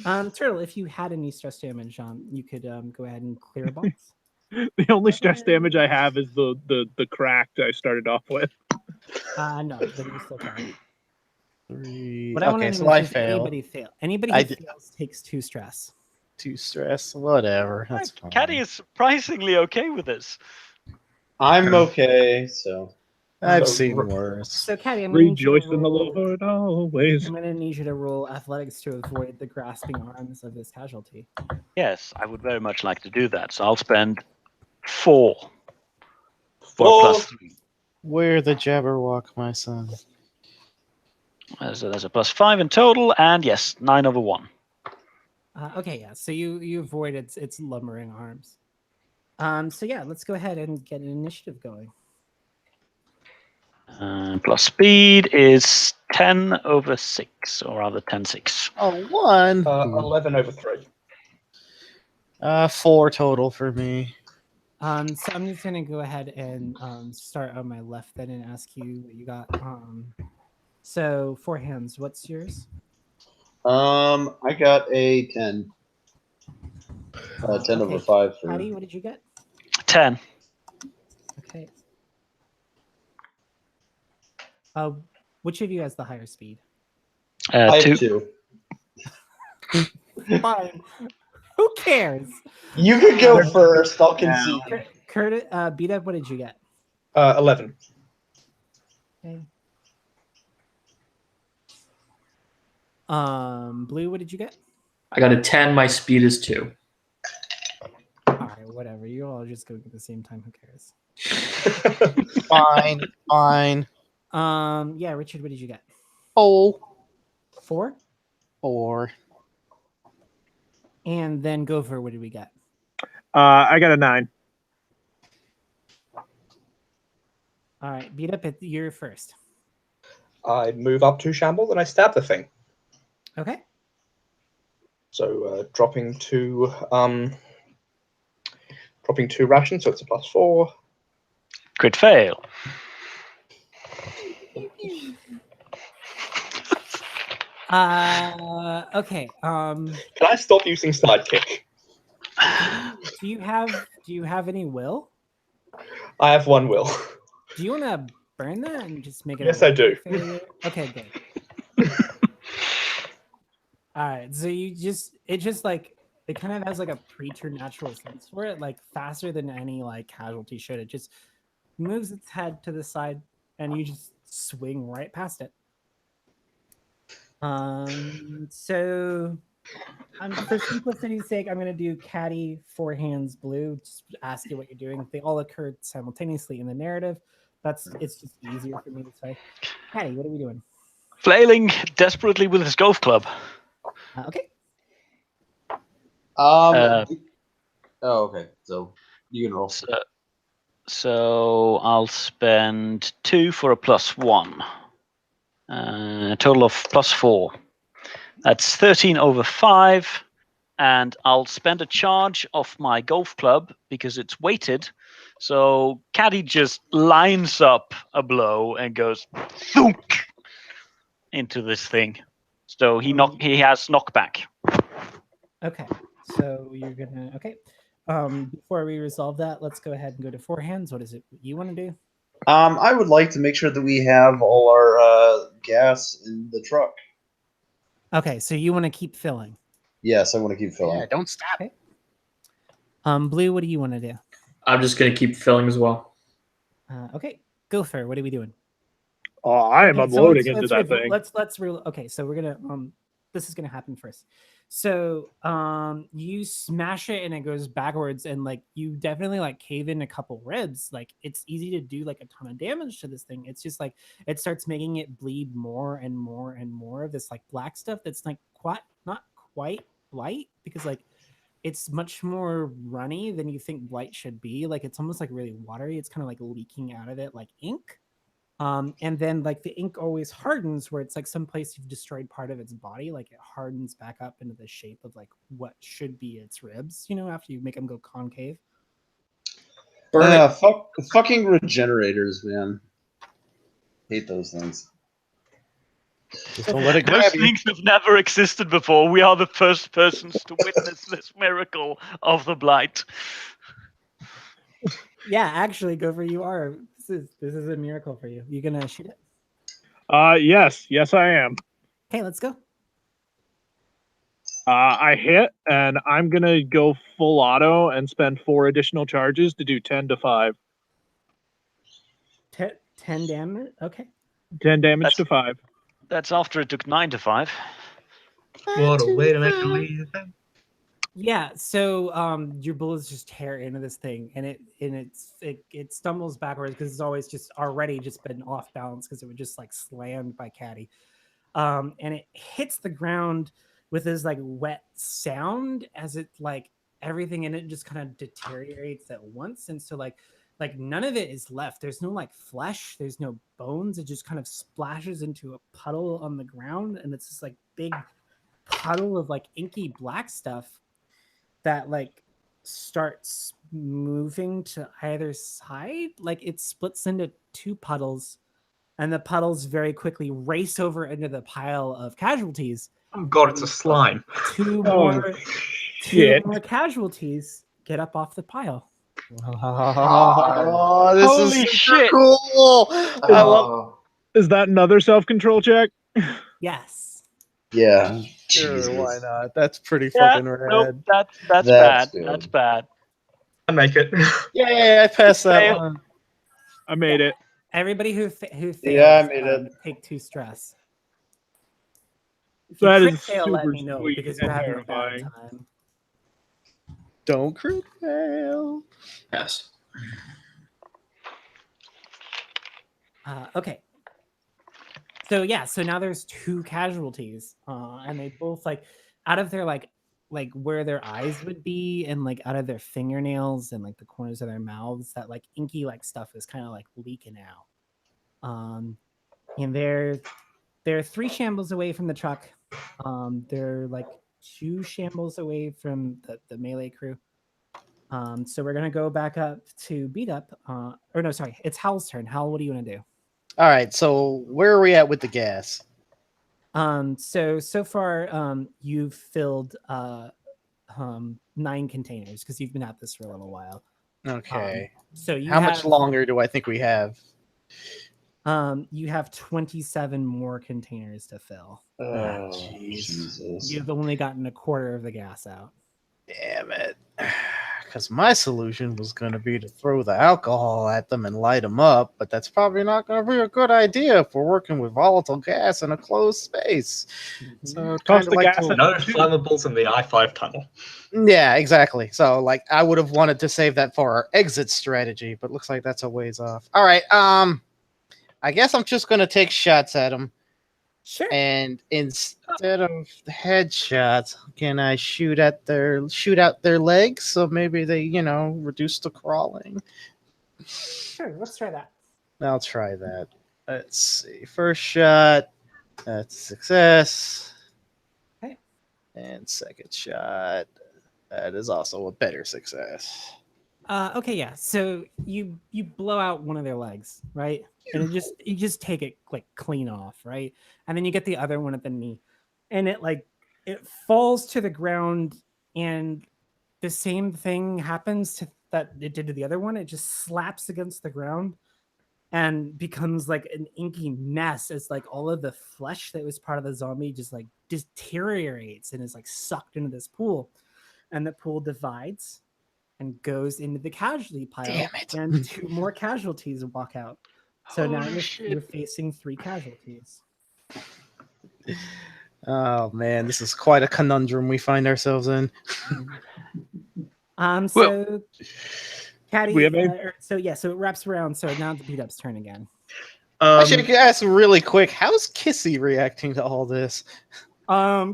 Turtle, if you had any stress damage, you could go ahead and clear a box. The only stress damage I have is the crack I started off with. No, then you still can. 3. What I want Okay, to so know I is if fail. anybody fail. Anybody I who d- fails takes 2 stress. 2 stress. Whatever. That's fine. Caddy is surprisingly okay with this. I'm okay, so. I've So, seen r- worse. So, Caddy, I'm going to need you Rejoice to in the roll. Lord always. I'm going to need you to roll athletics to avoid the grasping arms of this casualty. Yes, I would very much like to do that. So I'll spend 4 for Four. +3. Where the Jabberwock, my son. So there's a +5 in total, and yes, 9/1. Okay, yeah. So you avoid its lumbering arms. So yeah, let's go ahead and get an initiative going. Plus speed is 10/6, or rather 10/6. Oh, 1. 11/3. 4 total for me. So I'm just gonna go ahead and start on my left then and ask you what you got. So 4 hands. What's yours? I got a 10. 10 over 5 for. Patty, what did you get? 10. Okay. Which of you has the higher speed? I 2. have 2. Fine. Who cares? You can go first. I'll concede. Curtis, beat up. What did you get? 11. Okay. Blue, what did you get? I got a 10. My speed is 2. All right, whatever. You all just go at the same time. Who cares? Fine. Fine. Yeah, Richard, what did you get? Oh. 4. 4. And then Gopher, what did we get? I got a 9. All right, beat up. You're first. I move up to shamble and I stab the thing. Okay. So dropping 2 rations, so it's a +4. Crit fail. Okay. Can I stop using sidekick? Do you have any will? I have 1 will. Do you want to burn that and just make it? Yes, I do. failure? Okay, good. All right, so it kind of has like a preternatural sense for it, like faster than any like casualty should. It just moves its head to the side, and you just swing right past it. So for simplicity's sake, I'm gonna do Caddy, 4 hands, Blue. Just ask you what you're doing. They all occurred simultaneously in the narrative. It's just easier for me to say. Caddy, what are we doing? Flailing desperately with his golf club. Okay. Oh, okay. So you can roll. So I'll spend 2 for a +1. A total of +4. That's 13/5. And I'll spend a charge of my golf club because it's weighted. So Caddy just lines up a blow and goes thunk into this thing. So he has knockback. Okay. So you're gonna before we resolve that, let's go ahead and go to 4 hands. What is it you want to do? I would like to make sure that we have all our gas in the truck. Okay, so you want to keep filling. Yes, I want to keep filling. Yeah, don't stop. Okay. Blue, what do you want to do? I'm just going to keep filling as well. Okay, Gopher, what are we doing? Oh, I am Okay, so unloading let's into that thing. Let's okay, so we're gonna this is going to happen first. So you smash it and it goes backwards, and like you definitely like cave in a couple ribs. Like it's easy to do like a ton of damage to this thing. It's just like it starts making it bleed more and more and more of this like black stuff that's like not quite blight, because like it's much more runny than you think blight should be. Like it's almost like really watery. It's kind of like leaking out of it like ink. And then like the ink always hardens where it's like someplace you've destroyed part of its body, like it hardens back up into the shape of like what should be its ribs, you know, after you make them go concave. Burn it. Fucking regenerators, man. Hate those things. Just don't let it Those grab you. things have never existed before. We are the first persons to witness this miracle of the blight. Yeah, actually, Gopher, you are. This is a miracle for you. You gonna shoot it? Yes, I am. Okay, let's go. I hit, and I'm gonna go full auto and spend 4 additional charges to do 10 to 5. 10 damage. Okay. 10 damage to 5. That's after it took 9 to 5. What a way to make a leave. Yeah, so your bullets just tear into this thing, and it stumbles backwards because it's always just already just been off balance because it was just like slammed by Caddy, and it hits the ground with this like wet sound as it like everything in it just kind of deteriorates at once, and so like none of it is left. There's no like flesh, there's no bones. It just kind of splashes into a puddle on the ground, and it's this like big puddle of like inky black stuff that like starts moving to either side. Like it splits into 2 puddles, and the puddles very quickly race over into the pile of casualties. Oh god, it's a slime. 2 Oh, more shit. casualties get up off the pile. Oh, this Holy is shit. cool. I love. Is that another self-control check? Yes. Yeah. Sure, Jesus. why not? That's pretty Yeah, fucking rad. nope, that's That's bad. good. That's bad. I make it. Yeah, I passed that Fail. one. I made it. Everybody who fails, Yeah, I made it. take 2 stress. If you That crit is fail, let super me know sweet because and you're having a bad terrifying. time. Don't crit fail. Yes. Okay. So yeah, so now there's 2 casualties, and they both like out of their like where their eyes would be, and like out of their fingernails and like the corners of their mouths, that like inky like stuff is kind of like leaking out. And they're 3 shambles away from the truck. They're like 2 shambles away from the melee crew. So we're gonna go back up to beat up. Or no, sorry, it's Howl's turn. Howl, what do you want to do? All right, so where are we at with the gas? So far, you've filled 9 containers because you've been at this for a little while. Okay. So you How much longer do I think we have? You have 27 more containers to fill. Oh, jeez. Jesus. You've only gotten a quarter of the gas out. Damn it. Because my solution was going to be to throw the alcohol at them and light them up, but that's probably not going to be a good idea if we're working with volatile gas in a closed space. So Toss kind the of like gas to... at No flammables in the I-5 tunnel. Yeah, exactly. So like I would have wanted to save that for our exit strategy, but looks like that's a ways off. All right, I guess I'm just going to take shots at them. Sure. And instead of headshots, can I shoot out their legs so maybe they, reduce the crawling? Sure, let's try that. I'll try that. Let's see. First shot, that's a success. Okay. And second shot, that is also a better success. Okay, yeah. So you blow out one of their legs, right? And you just take it like clean off, right? And then you get the other one at the knee, and it falls to the ground, and the same thing happens to that it did to the other one. It just slaps against the ground and becomes like an inky mess as like all of the flesh that was part of the zombie just like deteriorates and is like sucked into this pool, and the pool divides and goes into the casualty pile. Damn it. And 2 more casualties walk out. So now Holy you're shit. facing 3 casualties. Oh man, this is quite a conundrum we find ourselves in. So Caddy, We have so it wraps around. So now it's Beat Up's turn again. I should ask really quick, how's Kissy reacting to all this?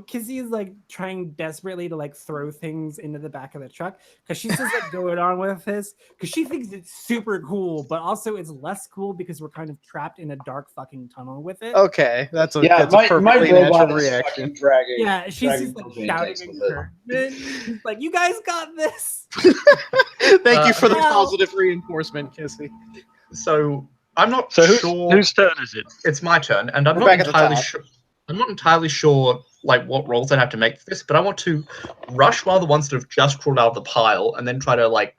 Kizzy is like trying desperately to like throw things into the back of the truck because she's just like going on with this because she thinks it's super cool, but also it's less cool because we're kind of trapped in a dark fucking tunnel with it. Okay, that's a Yeah, my perfectly robot natural is reaction. fucking dragging. Yeah, she's dragging just like propane shouting tanks with it. encouragement. She's like, "You guys got this." Thank you for the Well- positive reinforcement, Kissy. So I'm not So sure. whose turn is it? It's my turn, and I'm We're not back at the entirely top. sure. I'm not entirely sure like what rolls I'd have to make for this, but I want to rush one of the ones that have just crawled out of the pile, and then try to like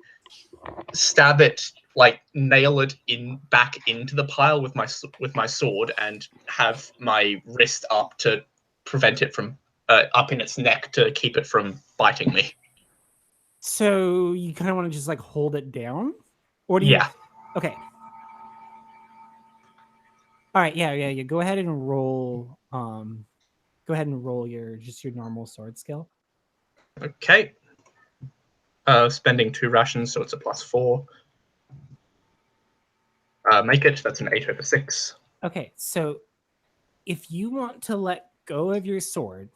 stab it, like nail it back into the pile with my sword, and have my wrist up to prevent it from up in its neck to keep it from biting me. So you kind of want to just like hold it down, or do you? Yeah. Okay. All right. Yeah. Go ahead and roll. Go ahead and roll your normal sword skill. Okay. Spending 2 rations, so it's a +4. Make it. That's an 8 over 6. Okay. So if you want to let go of your sword,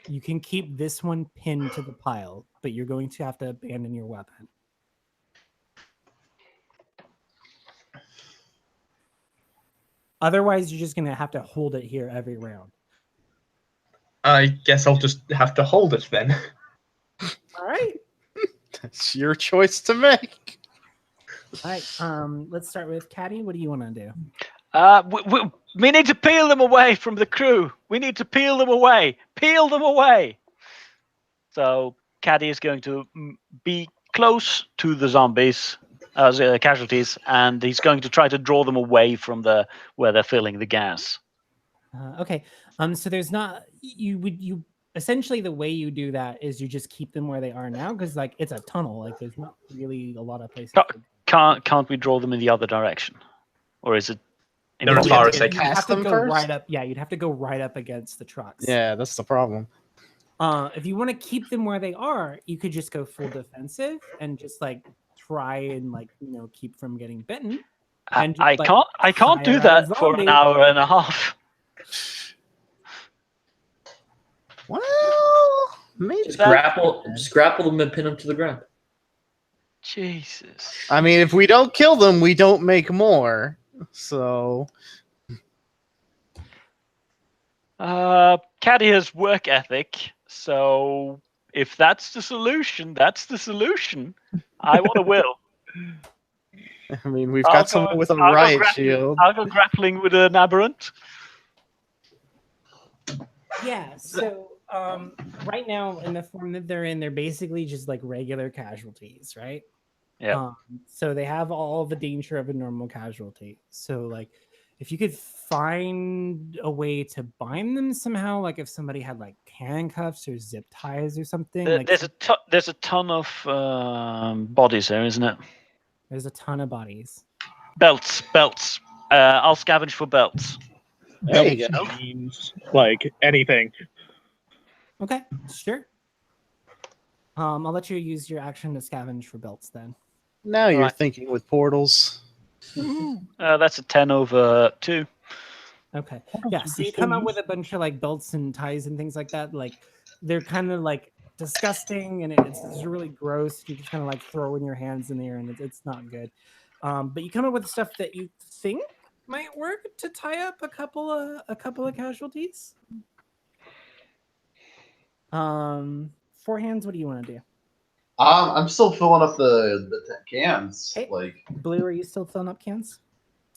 you can keep this one pinned to the pile, but you're going to have to abandon your weapon. Otherwise, you're just going to have to hold it here every round. I guess I'll just have to hold it then. All right. That's your choice to make. All right. Let's start with Caddy. What do you want to do? We need to peel them away from the crew. We need to peel them away. Peel them away. So Caddy is going to be close to the zombies, casualties, and he's going to try to draw them away from where they're filling the gas. Okay. So there's not you essentially the way you do that is you just keep them where they are now because like it's a tunnel. Like there's not really a lot of places. Can't we draw them in the other direction, or is it? They're as far as they You can. have to them go first? right up. Yeah, you'd have to go right up against the trucks. Yeah, that's the problem. If you want to keep them where they are, you could just go full defensive and just like try and like keep from getting bitten. And just, I can't do fire at a that for an zombie. hour and a half. Well, maybe. Just grapple them and pin them to the ground. Jesus. I mean, if we don't kill them, we don't make more. So Caddy has work ethic, so if that's the solution, that's the solution. I want to will. I mean, we've got someone with a riot shield. I'll go grappling with an aberrant. Yeah. So right now in the form that they're in, they're basically just like regular casualties, right? Yeah. So they have all the danger of a normal casualty. So like if you could find a way to bind them somehow, like if somebody had like handcuffs or zip ties or something. There's a ton of bodies there, isn't it? There's a ton of bodies. Belts. I'll scavenge for belts. There you Belts go. means like anything. Okay, sure. I'll let you use your action to scavenge for belts then. Now you're Right. thinking with portals. That's a 10 over 2. Okay. Yeah. So you come up with a bunch of like belts and ties and things like that. Like they're kind of like disgusting and it's really gross. You just kind of like throw in your hands in the air and it's not good. But you come up with stuff that you think might work to tie up a couple of casualties. Four hands. What do you want to do? I'm still filling up the cans. Okay. Like, Blue, are you still filling up cans?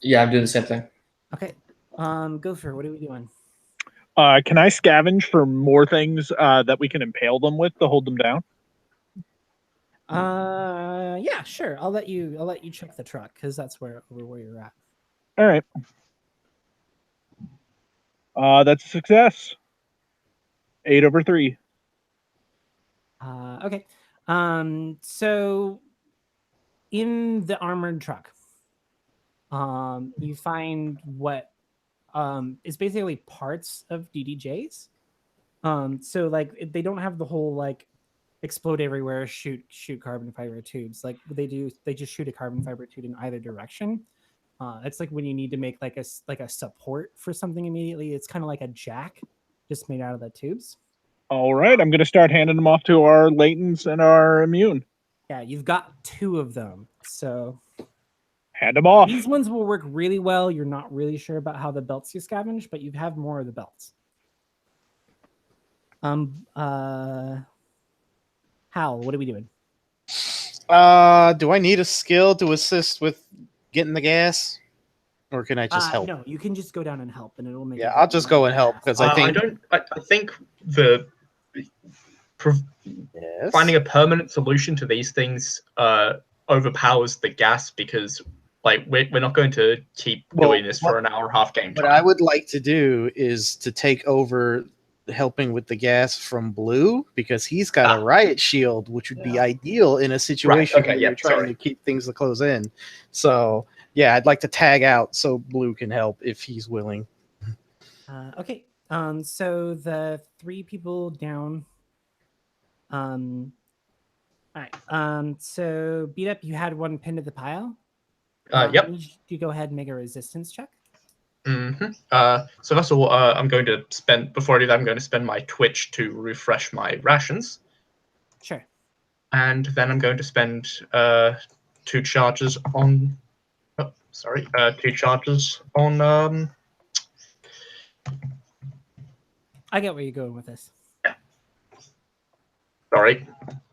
Yeah, I'm doing the same thing. Okay. Gopher, what are we doing? Can I scavenge for more things that we can impale them with to hold them down? Yeah, sure. I'll let you check the truck because that's where you're at. All right. That's a success. 8 over 3. Okay. So in the armored truck, you find what is basically parts of DDJs. So like they don't have the whole like explode everywhere, shoot carbon fiber tubes. Like they just shoot a carbon fiber tube in either direction. It's like when you need to make like a support for something immediately. It's kind of like a jack, just made out of the tubes. All right, I'm going to start handing them off to our latents and our immune. Yeah, you've got 2 of them. So hand them off. These ones will work really well. You're not really sure about how the belts you scavenge, but you have more of the belts. Hal, what are we doing? Do I need a skill to assist with getting the gas? Or can I just help? No, you can just go down and help, and it'll make. Yeah, I'll just go and help because I think I think the finding a permanent solution to these things overpowers the gas because like we're not going to keep doing this for an hour and a half game time. What I would like to do is to take over helping with the gas from Blue because he's got a riot shield, which would be ideal in a situation where you're trying to keep things to close in. So yeah, I'd like to tag out so Blue can help if he's willing. Okay. So the 3 people down. All right. So Beat Up, you had 1 pinned to the pile. Yep. You go ahead and make a resistance check. So first of all, I'm going to spend before I do that, I'm going to spend my Twitch to refresh my rations. Sure. And then I'm going to spend 2 charges on. Oh, sorry, 2 charges on. I get where you're going with this. Yeah. Sorry.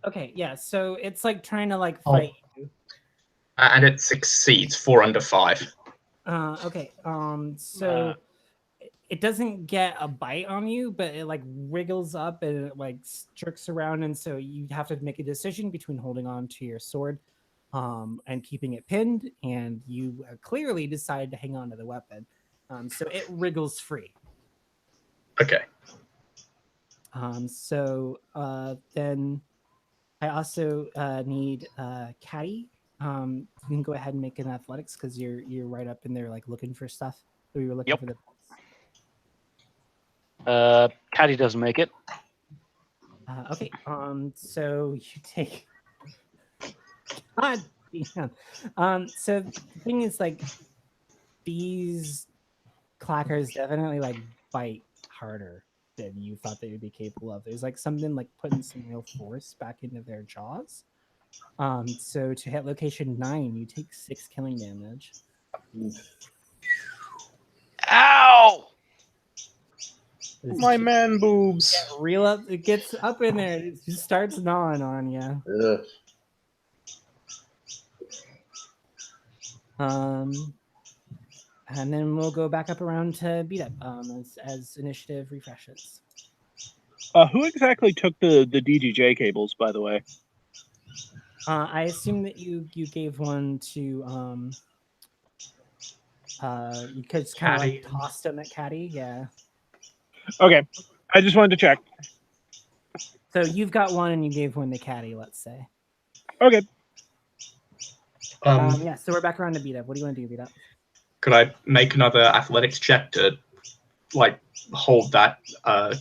Okay, yeah. So it's like trying to like fight you. And it succeeds 4 under 5. Okay. So it doesn't get a bite on you, but it like wriggles up and it like jerks around, and so you have to make a decision between holding on to your sword, and keeping it pinned, and you clearly decide to hang on to the weapon. So it wriggles free. Okay. So then I also need Caddy. You can go ahead and make an athletics because you're right up in there like looking for stuff. So you were looking for the. Caddy doesn't make it. Okay. So you take. God damn. So the thing is, like, these clackers definitely like bite harder than you thought they would be capable of. There's like something like putting some real force back into their jaws. So to hit location 9, you take 6 killing damage. Ow! My man boobs. Reel up. It gets up in there. It just starts gnawing on you. And then we'll go back up around to Beat Up as initiative refreshes. Who exactly took the DGJ cables, by the way? I assume that you gave one to you could kind of like tossed them at Caddy, yeah. Okay, I just wanted to check. So you've got one and you gave one to Caddy, let's say. Okay. Yeah, so we're back around to Beat Up. What do you want to do, Beat Up? Could I make another athletics check to like hold that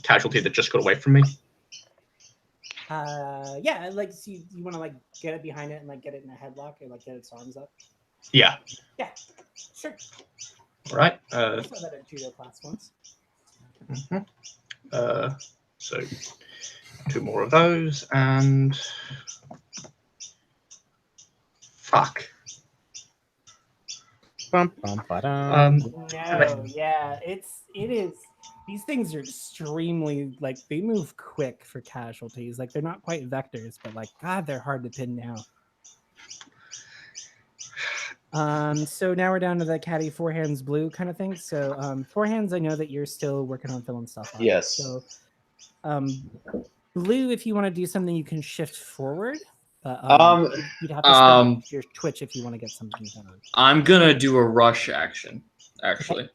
casualty that just got away from me? Yeah, like so you want to like get it behind it and like get it in a headlock or like get its arms up. Yeah. Yeah, sure. All right. I saw that at judo class once. So 2 more of those and fuck. No, yeah, it is. These things are extremely like they move quick for casualties. Like they're not quite vectors, but like God, they're hard to pin down. So now we're down to the Caddy 4 hands blue kind of thing. So 4 hands, I know that you're still working on filling stuff on. Yes. So blue, if you want to do something, you can shift forward. You'd have to spend your Twitch if you want to get something done. I'm gonna do a rush action, actually.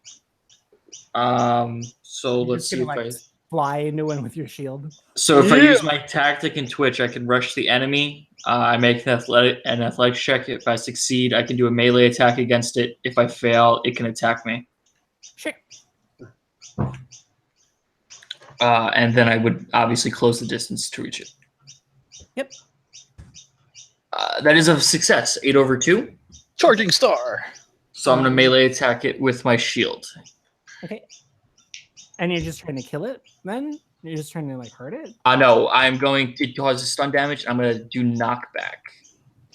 So You're let's see if like I fly into one with your shield. So if I use my tactic and Twitch, I can rush the enemy. I make an athletics check. If I succeed, I can do a melee attack against it. If I fail, it can attack me. Sure. And then I would obviously close the distance to reach it. Yep. That is a success. 8/2. Charging star. So I'm going to melee attack it with my shield. Okay. And you're just trying to kill it then? You're just trying to like hurt it? No, I'm going to cause stun damage. I'm going to do knockback.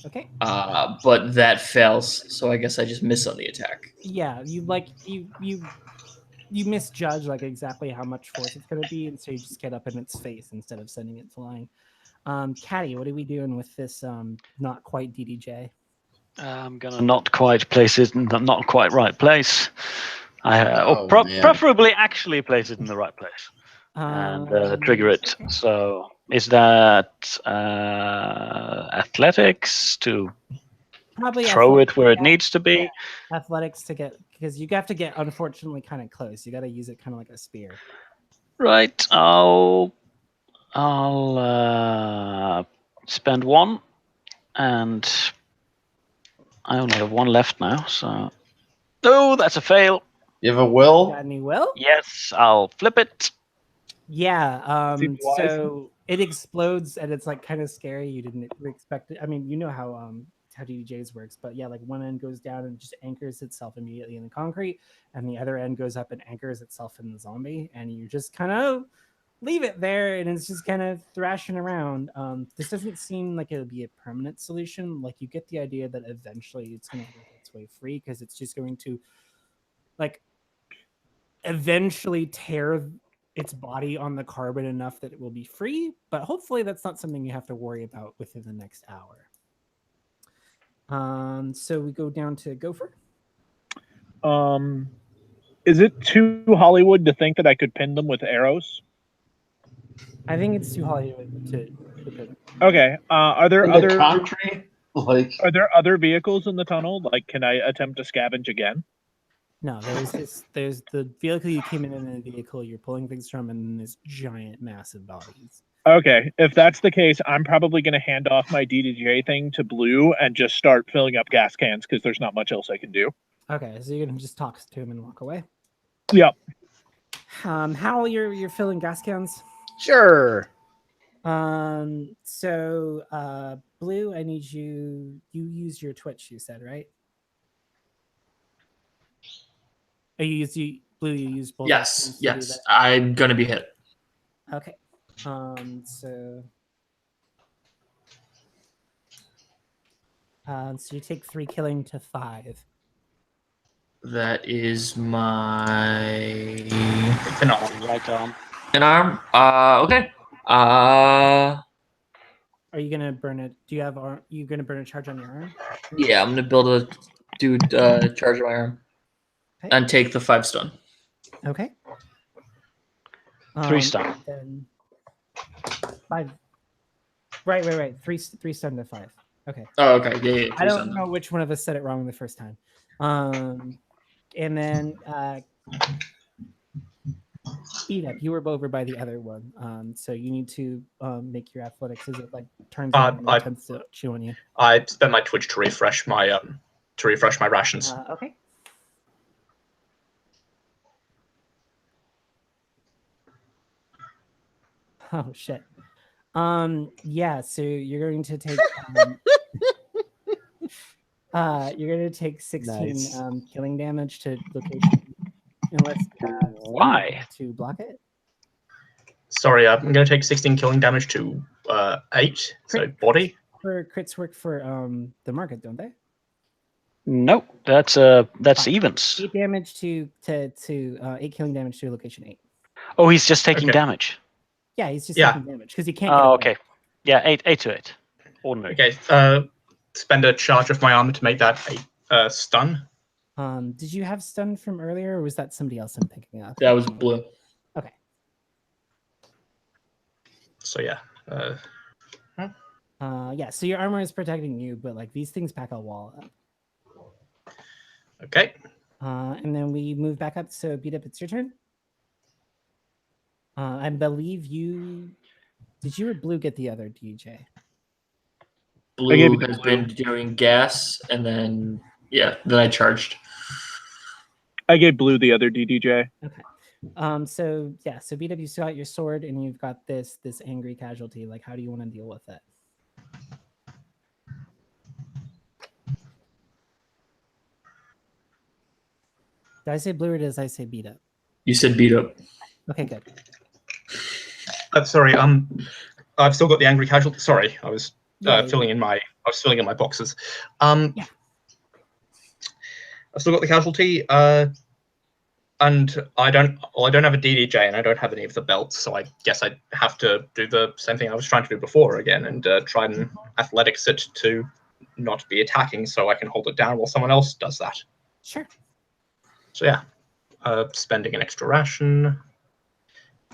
Okay. But that fails, so I guess I just miss on the attack. Yeah, you misjudge like exactly how much force it's gonna be, and so you just get up in its face instead of sending it flying. Caddy, what are we doing with this not quite DDJ? I'm gonna not quite place it in the not quite right place. Oh, Or man. preferably actually place it in the right place and trigger it. Okay. So is that athletics to Probably throw it where it yeah, needs to be? yeah. Athletics to get, because you have to get unfortunately kind of close. You got to use it kind of like a spear. Right. I'll spend one, and I only have one left now. So, oh, that's a fail. You have a will? Got any will? Yes, I'll flip it. Yeah. Seems wise. So it explodes and it's like kind of scary. You didn't expect it. I mean, you know how DDJs works, but yeah, like one end goes down and just anchors itself immediately in the concrete, and the other end goes up and anchors itself in the zombie, and you just kind of leave it there, and it's just kind of thrashing around. This doesn't seem like it'll be a permanent solution. Like you get the idea that eventually it's going to work its way free, because it's just going to like eventually tear its body on the carbon enough that it will be free, but hopefully that's not something you have to worry about within the next hour. So we go down to Gopher. Is it too Hollywood to think that I could pin them with arrows? I think it's too Hollywood to pin. Okay. Are there In other the country? Like, Are there other vehicles in the tunnel? Like, can I attempt to scavenge again? No, there's the vehicle you came in the vehicle you're pulling things from, and then this giant, massive bodies. Okay, if that's the case, I'm probably going to hand off my DDJ thing to Blue and just start filling up gas cans because there's not much else I can do. Okay, so you're gonna just talk to him and walk away. Yep. Hal, you're filling gas cans. Sure. So Blue, I need you use your Twitch, you said, right? Blue, you use both. Yes, actions to do yes. that? I'm going to be hit. Okay. So you take 3 killing to 5. That is my It's an arm. Right arm. an arm. Okay. Are you gonna burn it? Do you have arm? You gonna burn a charge on your arm? Yeah, I'm gonna build a charge of my arm Okay. and take the 5 stun. Okay. 3 stun. Then 5. Right. 3 stun to 5. Okay. Oh, okay. Yeah. I don't know which one of us said it wrong the first time. And then Beat Up, you were over by the other one. So you need to make your athletics as it like turns on and tends to chew on you. I spent my Twitch to refresh my rations. Okay. Oh shit. Yeah, so you're going to take you're going to take 16 Nice. killing damage to location, unless Why? to block it. Sorry, I'm going to take 16 killing damage to 8. So Crit. body. For crits work for the market, don't they? Nope, that's evens. 8 damage to 8 killing damage to location 8. Oh, he's just taking Okay. damage. Yeah, he's just Yeah. taking damage because he can't. Oh, get away. okay. Yeah, 8 to 8. Ordinary. Okay. Spend a charge of my armor to make that a stun. Did you have stun from earlier, or was that somebody else I'm picking up? That was Blue. Okay. So yeah. Yeah. So your armor is protecting you, but like these things pack a wall up. Okay. And then we move back up. So Beat Up, it's your turn. I believe you. Did you or Blue get the other DJ? Blue has been doing gas, and then I charged. I gave Blue the other DDJ. Okay. So yeah, so BW, you still got your sword, and you've got this angry casualty. Like, how do you want to deal with it? Did I say blue or did I say beat up? You said beat up. Okay, good. Sorry. I've still got the angry casualty. Sorry, I was Yeah, filling in my boxes. I've still got the casualty. And I don't have a DDJ, and I don't have any of the belts, so I guess I have to do the same thing I was trying to do before again, and try and athletics it to not be attacking, so I can hold it down while someone else does that. Sure. So yeah, spending an extra ration,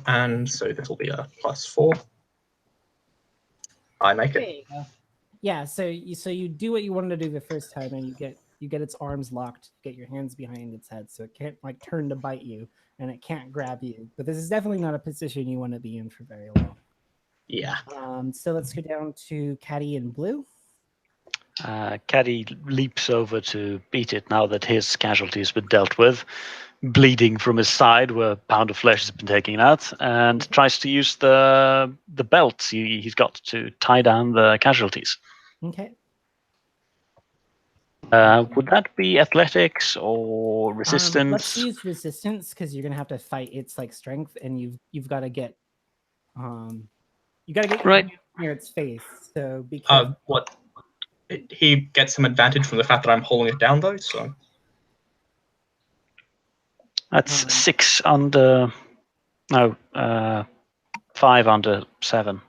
and so this will be a +4. I make There it. you go. Yeah, so you do what you wanted to do the first time, and you get its arms locked, get your hands behind its head, so it can't like turn to bite you, and it can't grab you. But this is definitely not a position you want to be in for very long. Yeah. So let's go down to Caddy in blue. Caddy leaps over to beat it now that his casualty has been dealt with, bleeding from his side where a pound of flesh has been taken out, and tries to use the belt he's got to tie down the casualties. Okay. Would that be athletics or resistance? Let's use resistance because you're gonna have to fight its like strength, and you've got to get right near its face. So because What? He gets some advantage from the fact that I'm holding it down, though. So that's 6 under. No, 5 under 7.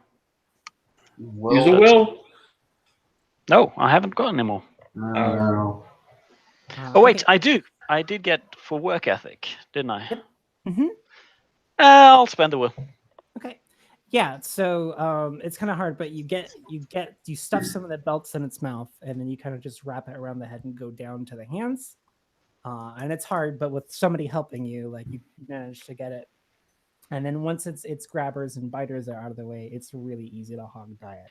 Use a will. No, I haven't got any more. No. Oh wait, okay. I did get for work ethic, didn't I? Yep. Mm-hmm. I'll spend the will. Okay. Yeah, so it's kind of hard, but you stuff some of the belts in its mouth, and then you kind of just wrap it around the head and go down to the hands. And it's hard, but with somebody helping you, like you manage to get it. And then once its grabbers and biters are out of the way, it's really easy to hog tie it.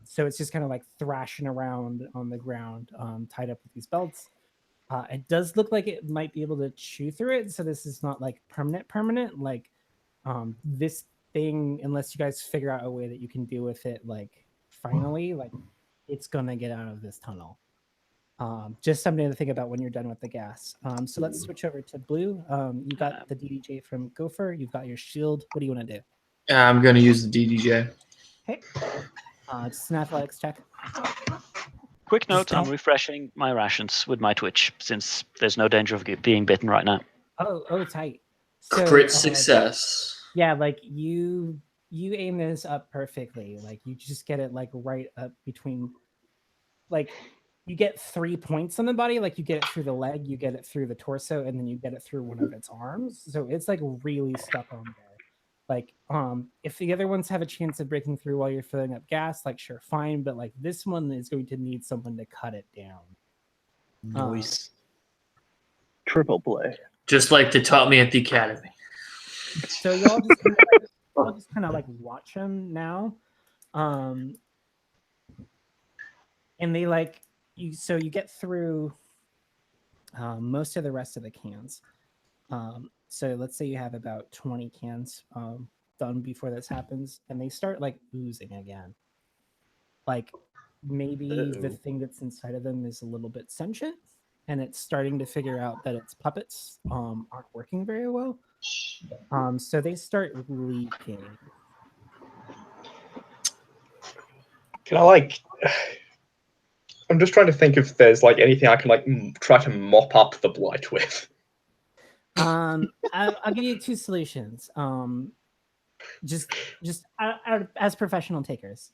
So it's just kind of like thrashing around on the ground, tied up with these belts. It does look like it might be able to chew through it, so this is not like permanent. Like this thing, unless you guys figure out a way that you can deal with it, like finally, like it's gonna get out of this tunnel. Just something to think about when you're done with the gas. So let's switch over to blue. You got the DDJ from Gopher. You've got your shield. What do you want to do? I'm going to use the DDJ. Okay. Just an athletics check. Quick note, I'm refreshing my rations with my Twitch since there's no danger of being bitten right now. Oh, tight. So, Crit success. Yeah, like you aim this up perfectly. Like you just get it like right up between, like you get 3 points on the body. Like you get it through the leg, you get it through the torso, and then you get it through one of its arms. So it's like really stuck on there. Like if the other ones have a chance of breaking through while you're filling up gas, like sure, fine, but like this one is going to need someone to cut it down. Nice. Triple play. Just like they taught me at the academy. So y'all just kind of like watch him now, and they like you. So you get through most of the rest of the cans. So let's say you have about 20 cans done before this happens, and they start like oozing again. Like maybe the thing that's inside of them is a little bit sentient, and it's starting to figure out that its puppets aren't working very well. So they start leaking. Can I like? I'm just trying to think if there's like anything I can like try to mop up the blight with. I'll give you 2 solutions. Just as professional takers.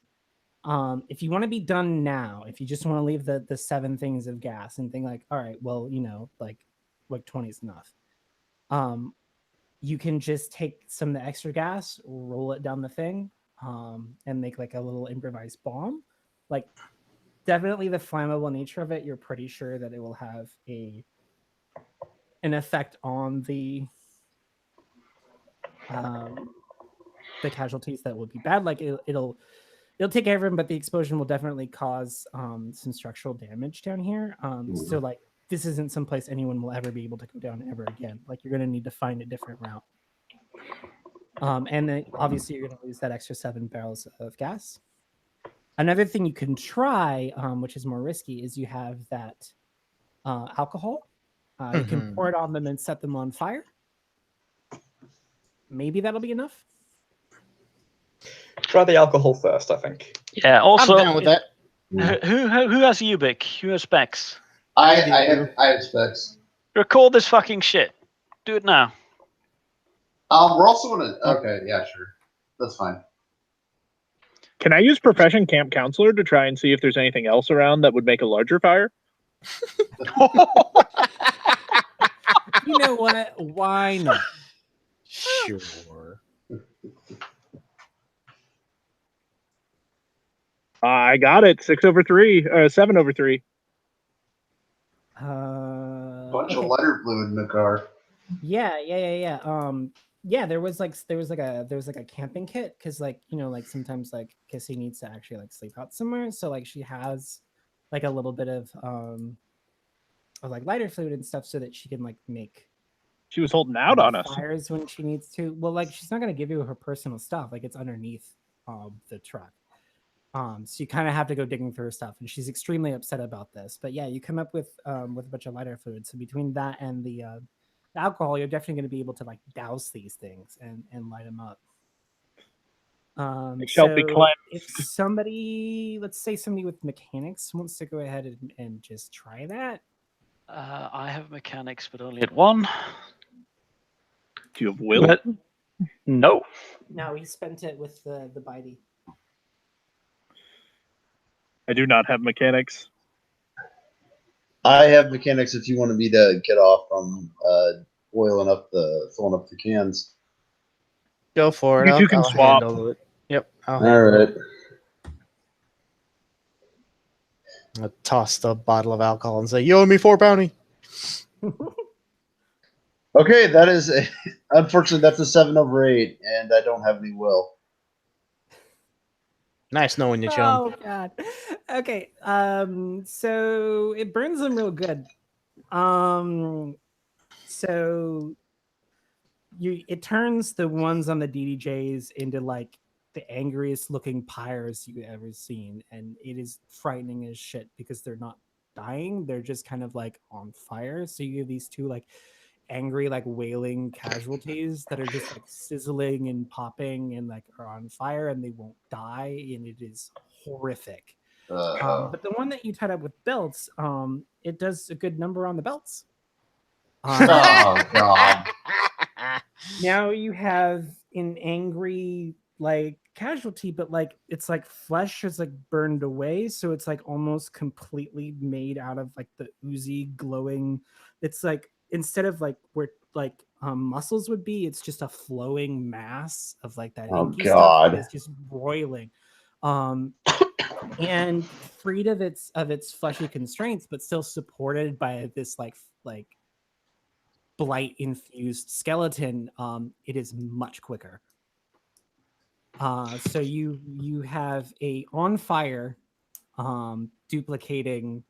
If you want to be done now, if you just want to leave the 7 things of gas and think like, all right, well, you know, like 20 is enough. You can just take some of the extra gas, roll it down the thing, and make like a little improvised bomb. Like definitely the flammable nature of it, you're pretty sure that it will have an effect on the casualties that will be bad. Like it'll take care of them, but the explosion will definitely cause some structural damage down here. So like this isn't someplace anyone will ever be able to go down ever again. Like you're going to need to find a different route. And then obviously you're going to lose that extra 7 barrels of gas. Another thing you can try, which is more risky, is you have that alcohol. You can pour it on them and set them on fire. Maybe that'll be enough. Try the alcohol first, I think. Yeah. Also, I'm down with that. who has Ubik? Who has specs? I have specs. Record this fucking shit. Do it now. We're also gonna. Okay, yeah, sure, that's fine. Can I use profession camp counselor to try and see if there's anything else around that would make a larger fire? You know what? Why not? Sure. I got it. 6/3, 7/3. Bunch of lighter fluid in the car. Yeah. Yeah, there was like a camping kit because like like sometimes like Kissy needs to actually like sleep out somewhere, so like she has like a little bit of like lighter fluid and stuff so that she can like make. She was holding out on us. Fires when she needs to. Well, like she's not gonna give you her personal stuff. Like it's underneath the truck. So you kind of have to go digging through her stuff, and she's extremely upset about this. But yeah, you come up with a bunch of lighter fluid. So between that and the alcohol, you're definitely going to be able to like douse these things and light them up. They shall be cleansed. If somebody, let's say somebody with mechanics wants to go ahead and just try that. I have mechanics, but only at 1. Do you have will? No. No, he spent it with the bitey. I do not have mechanics. I have mechanics if you wanted me to get off from filling up the cans. Go for it. You two can I'll swap. handle it. Yep. All right. I'll toss the bottle of alcohol and say, "You owe me 4 bounty." Okay, that is unfortunately that's a 7/8, and I don't have any will. Nice knowing you, chum. Oh god. Okay. So it burns them real good. So it turns the ones on the DDJs into like the angriest looking pyres you've ever seen, and it is frightening as shit because they're not dying, they're just kind of like on fire. So you have these two like angry like wailing casualties that are just like sizzling and popping and like are on fire and they won't die, and it is horrific. But the one that you tied up with belts, it does a good number on the belts. Oh god. Now you have an angry like casualty, but like it's like flesh is like burned away, so it's like almost completely made out of like the oozy glowing. It's like instead of like where like muscles would be, it's just a flowing mass of like that inky stuff that is just broiling. And freed of its fleshy constraints, but still supported by this like blight infused skeleton. It is much quicker. So you have a on fire duplicating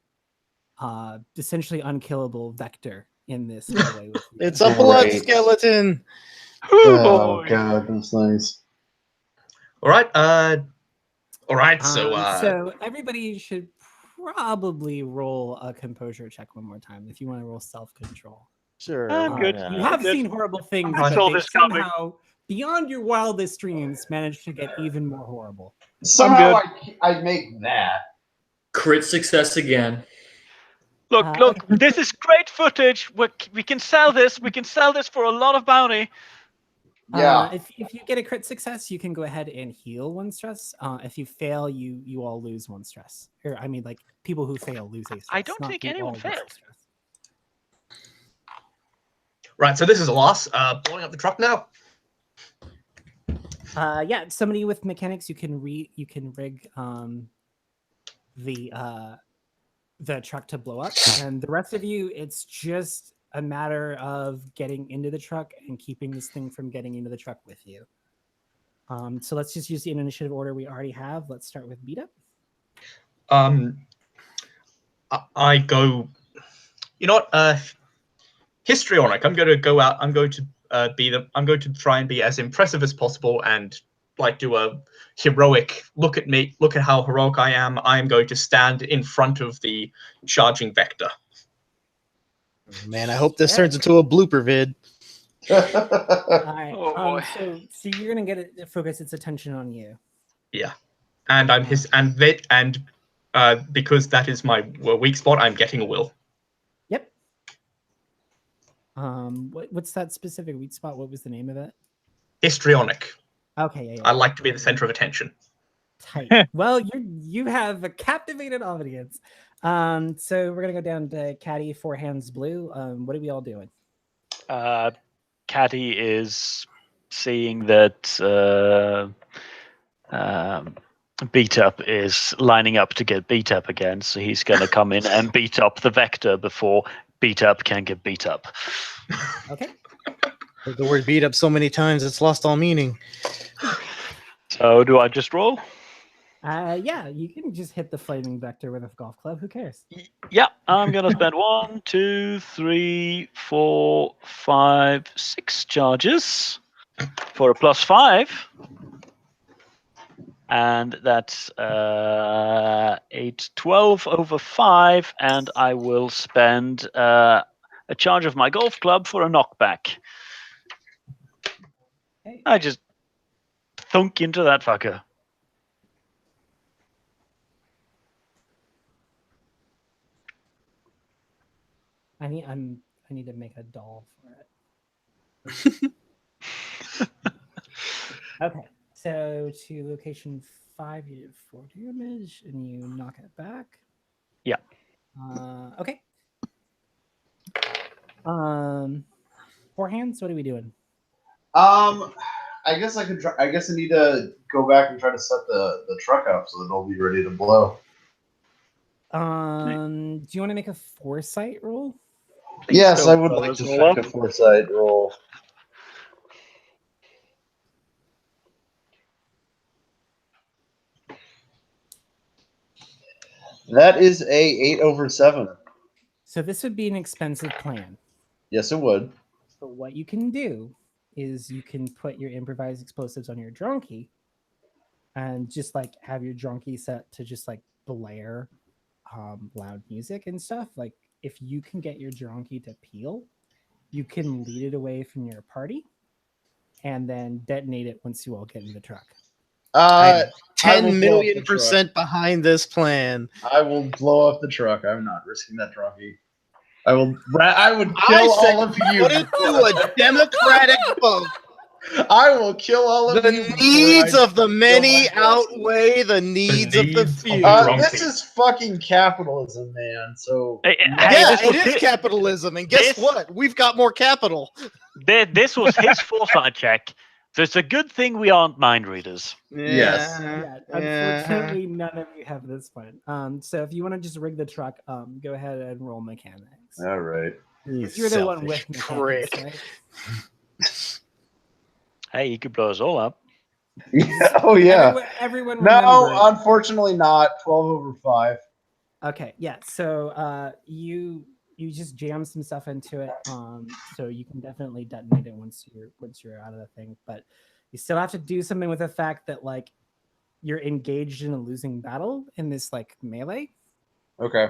essentially unkillable vector in this hallway with you. It's a blood skeleton. Oh god, that's nice. All right. So everybody should probably roll a composure check one more time if you want to roll self-control. Sure. I'm good. You have seen horrible things, I but saw they this coming. somehow, beyond your wildest dreams, managed to get even more horrible. Somehow I make that. Crit success again. Look, this is great footage. We can sell this. We can sell this for a lot of bounty. Yeah. If you get a crit success, you can go ahead and heal 1 stress. If you fail, you all lose 1 stress. Or I mean, like people who fail lose a stress. I don't not think you anyone all lose a failed. stress. Right, so this is a loss. Blowing up the truck now. Yeah, somebody with mechanics, you can rig the truck to blow up, and the rest of you, it's just a matter of getting into the truck and keeping this thing from getting into the truck with you. So let's just use the initiative order we already have. Let's start with beat up. I go You know what? Histrionic. I'm going to go out. I'm going to I'm going to try and be as impressive as possible and like do a heroic look at me. Look at how heroic I am. I am going to stand in front of the charging vector. Man, I hope this turns into a blooper vid. All right. Oh, boy. So you're gonna get it focus its attention on you. Yeah, and I'm his and because that is my weak spot, I'm getting a will. Yep. What's that specific weak spot? What was the name of it? Histrionic. Okay, yeah. I like to be the center of attention. Tight. Well, you have a captivated audience. So we're gonna go down to Caddy, Four Hands Blue. What are we all doing? Caddy is seeing that Beat Up is lining up to get beat up again, so he's going to come in and beat up the vector before Beat Up can get beat up. Okay. Heard the word beat up so many times it's lost all meaning. So do I just roll? Yeah, you can just hit the flaming vector with a golf club. Who cares? Yeah, I'm going to spend 1, 2, 3, 4, 5, 6 charges for a +5. And that's 8, 12 over 5, and I will spend a charge of my golf club for a knockback. Okay. I just thunk into that fucker. I need to make a doll for it. Okay. So to location 5, you did 4 damage, and you knock it back. Yeah. Okay. Four Hands. What are we doing? I guess I could. I guess I need to go back and try to set the truck up so that it'll be ready to blow. Do you want to make a foresight roll? Yes, go, I would like fellas, to roll make up. a foresight roll. That is a 8 over 7. So this would be an expensive plan. Yes, it would. But what you can do is you can put your improvised explosives on your dronky and just like have your dronky set to just like blare loud music and stuff. Like if you can get your dronky to peel, you can lead it away from your party and then detonate it once you all get in the truck. 10,000,000% behind this plan. I will blow up the truck. I'm not risking that dronky. I would kill all of you. Put it to a democratic vote. I will kill all of you. The needs of the many outweigh the needs of the few. This is fucking capitalism, man. So it is capitalism, and guess what? We've got more capital. This was his foresight check, so it's a good thing we aren't mind readers. Yes. Yeah, unfortunately, none of you have this one. So if you want to just rig the truck, go ahead and roll mechanics. All right. You're the one with mechanics, right? Hey, you could blow us all up. Yeah. Oh yeah. Everyone no, remember. unfortunately not. 12 over 5. Okay, yeah. So you just jam some stuff into it. So you can definitely detonate it once you're out of the thing, but you still have to do something with the fact that like you're engaged in a losing battle in this like melee. Okay.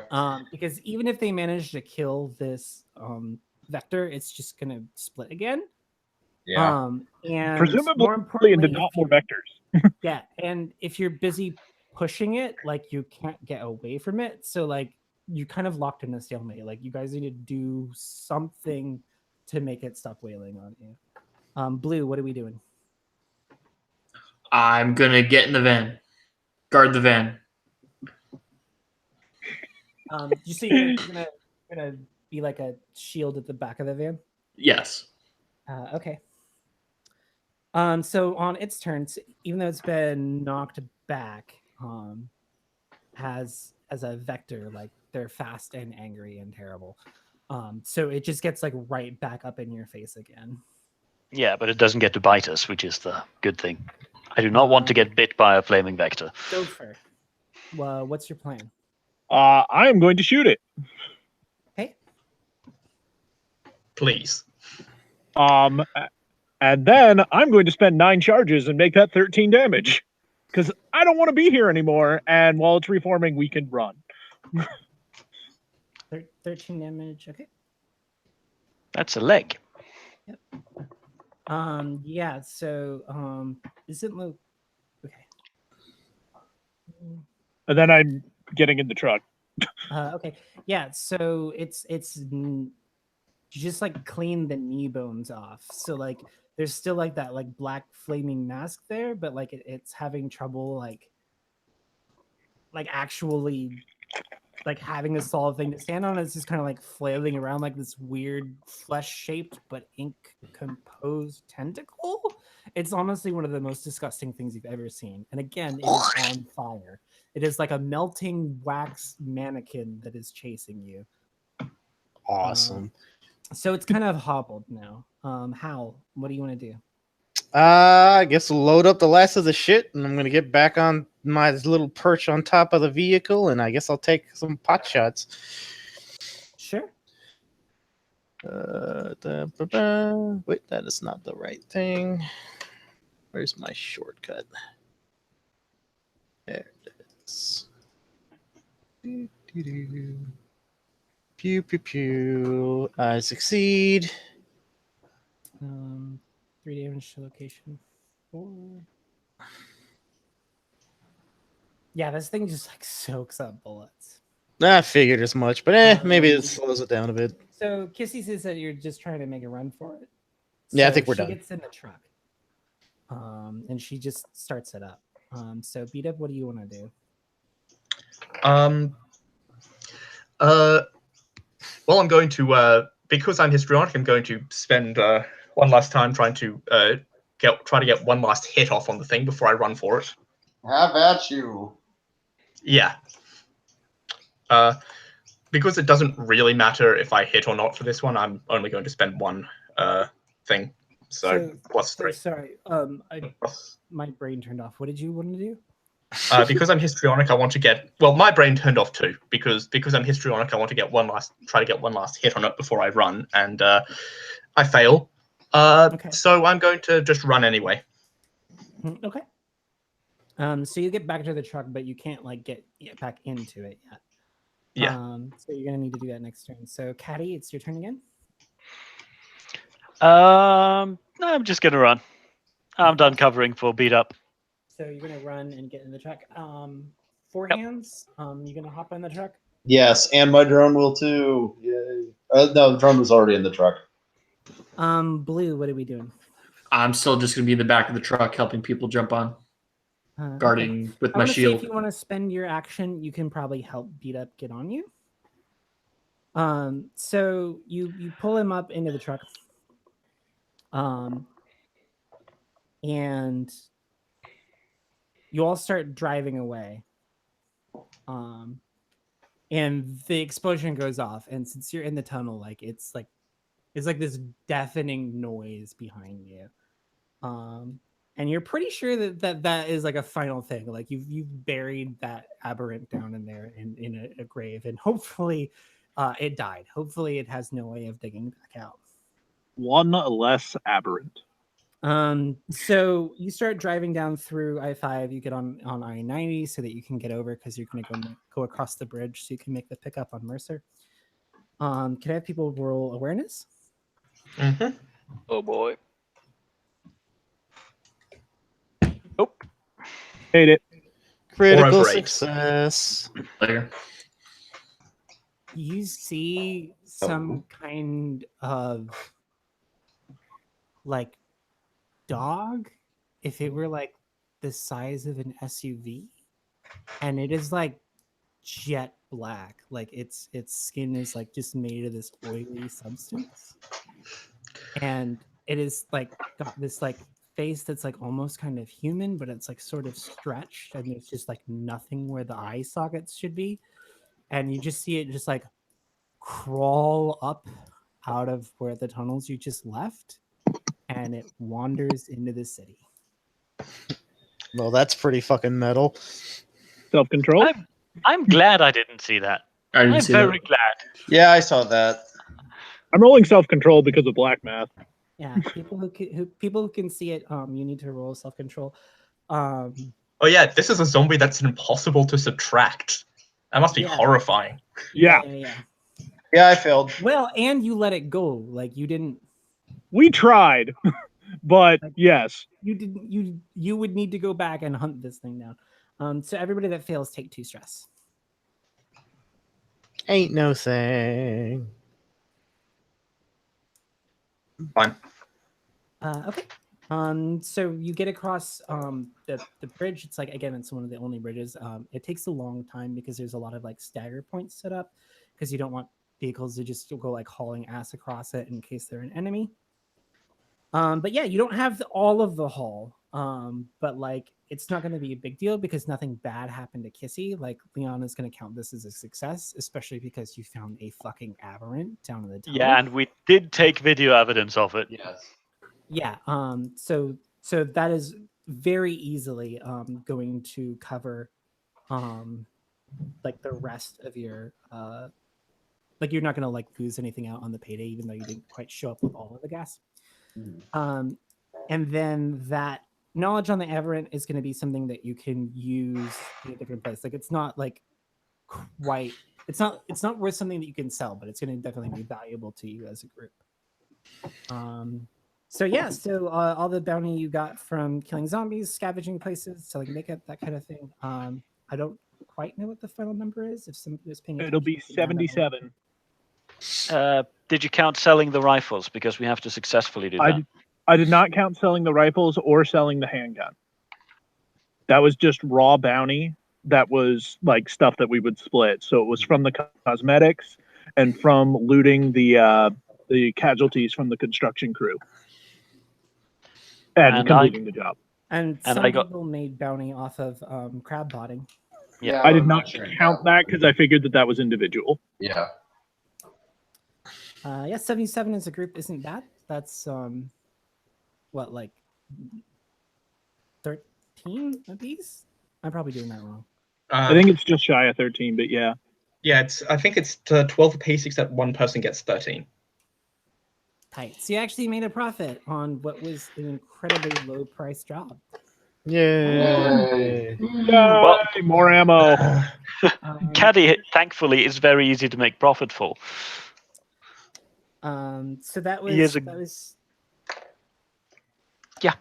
Because even if they manage to kill this vector, it's just gonna split again. Yeah. And Presumably more importantly, into not more vectors. yeah, and if you're busy pushing it, like you can't get away from it. So like you kind of locked in a stalemate. Like you guys need to do something to make it stop wailing on you. Blue, what are we doing? I'm gonna get in the van, guard the van. You see, you're gonna be like a shield at the back of the van. Yes. Okay. So on its turn, even though it's been knocked back, as a vector, like they're fast and angry and terrible. So it just gets like right back up in your face again. Yeah, but it doesn't get to bite us, which is the good thing. I do not want to get bit by a flaming vector. Gopher, well, what's your plan? I am going to shoot it. Okay. please. And then I'm going to spend 9 charges and make that 13 damage. Because I don't want to be here anymore, and while it's reforming, we can run. 13 damage, okay. That's a leg. Yeah, so, isn't Luke... Okay. And then I'm getting in the truck. Okay, yeah, so it's just like clean the knee bones off. So like there's still like that like black flaming mask there, but like it's having trouble like actually like having a solid thing to stand on. It's just kind of like flailing around like this weird flesh shaped but ink composed tentacle. It's honestly one of the most disgusting things you've ever seen. And again, it is on fire. It is like a melting wax mannequin that is chasing you. Awesome. So it's kind of hobbled now. Hal, what do you want to do? I guess we'll load up the last of the shit, and I'm gonna get back on my little perch on top of the vehicle, and I guess I'll take some pot shots. Sure. Wait, that is not the right thing. Where's my shortcut? There it is. Pew pew pew. I succeed. 3 damage to location 4. Yeah, this thing just like soaks up bullets. I figured as much, but maybe it slows it down a bit. So Kissy says that you're just trying to make a run for it. Yeah, I So think we're she done. gets in the truck. And she just starts it up. So beat up, what do you want to do? Well, I'm going to because I'm histrionic, I'm going to spend one last time trying to try to get one last hit off on the thing before I run for it. Have at you. Yeah. Because it doesn't really matter if I hit or not for this one, I'm only going to spend one thing. So plus 3. Sorry, my brain turned off. What did you want to do? Because I'm histrionic, I want to get my brain turned off too. Because I'm histrionic, I want to try to get one last hit on it before I run, and I fail. Okay. So I'm going to just run anyway. Okay. So you get back to the truck, but you can't like get back into it yet. Yeah. So you're gonna need to do that next turn. So Caddy, it's your turn again. No, I'm just gonna run. I'm done covering for beat up. So you're gonna run and get in the truck. Four hands. You gonna hop in the truck? Yes, and my drone will too. Yay. No, the drone was already in the truck. Blue, what are we doing? I'm still just going to be in the back of the truck helping people jump on, guarding with my shield. If you want to spend your action, you can probably help beat up get on you. So you pull him up into the truck. And you all start driving away. And the explosion goes off, and since you're in the tunnel, like it's like this deafening noise behind you. And you're pretty sure that is like a final thing. Like you've buried that aberrant down in there in a grave, and hopefully it died. Hopefully it has no way of digging back out. One less aberrant. So you start driving down through I-5. You get on I-90 so that you can get over, because you're going to go across the bridge so you can make the pickup on Mercer. Can I have people roll awareness? Mm-hmm. Oh boy. Nope. Hate it. Critical over 8. success. Later. You see some kind of like dog, if it were like the size of an SUV, and it is like jet black, like its skin is like just made of this oily substance, and it is like got this like face that's like almost kind of human, but it's like sort of stretched, and there's just like nothing where the eye sockets should be, and you just see it just like crawl up out of where the tunnels you just left, and it wanders into the city. Well, that's pretty fucking metal. Self-control. I'm glad I didn't see that. I didn't I'm see very that. glad. Yeah, I saw that. I'm rolling self-control because of black math. Yeah, people who can see it, you need to roll self-control. Oh yeah, this is a zombie that's impossible to subtract. That must be Yeah. horrifying. Yeah, Yeah, I failed. Well, and you let it go. Like you didn't. we tried, but yes. You didn't. You would need to go back and hunt this thing down. So everybody that fails, take 2 stress. Ain't no thing. Fine. Okay. So you get across the bridge. It's like, again, it's one of the only bridges. It takes a long time because there's a lot of like stagger points set up because you don't want vehicles to just go like hauling ass across it in case they're an enemy. But yeah, you don't have all of the haul. But like it's not going to be a big deal because nothing bad happened to Kissy. Like Leon is going to count this as a success, especially because you found a fucking aberrant down in the tunnel. Yeah, and we did take video evidence of it. Yes. Yeah. So that is very easily going to cover like the rest of your like you're not going to like lose anything out on the payday, even though you didn't quite show up with all of the gas. And then that knowledge on the aberrant is going to be something that you can use in a different place. Like it's not like quite it's not worth something that you can sell, but it's going to definitely be valuable to you as a group. So yeah, all the bounty you got from killing zombies, scavenging places, selling makeup, that kind of thing. I don't quite know what the final number is. If somebody was paying attention, It'll be 77. Did you count selling the rifles? Because we have to successfully do that. I did not count selling the rifles or selling the handgun. That was just raw bounty. That was like stuff that we would split. So it was from the cosmetics and from looting the casualties from the construction crew and completing the job. And some people made bounty off of crab botting. Yeah, I did not count that because I figured that was individual. Yeah. Yeah, 77 as a group isn't bad. That's what, like 13 apiece? I'm probably doing that wrong. I think it's just shy of 13, but yeah. Yeah, I think it's 12 apiece, except one person gets 13. Tight. So you actually made a profit on what was an incredibly low price job. Yay! Well, More ammo. Caddy, thankfully, is very easy to make profit for. So that was Yeah.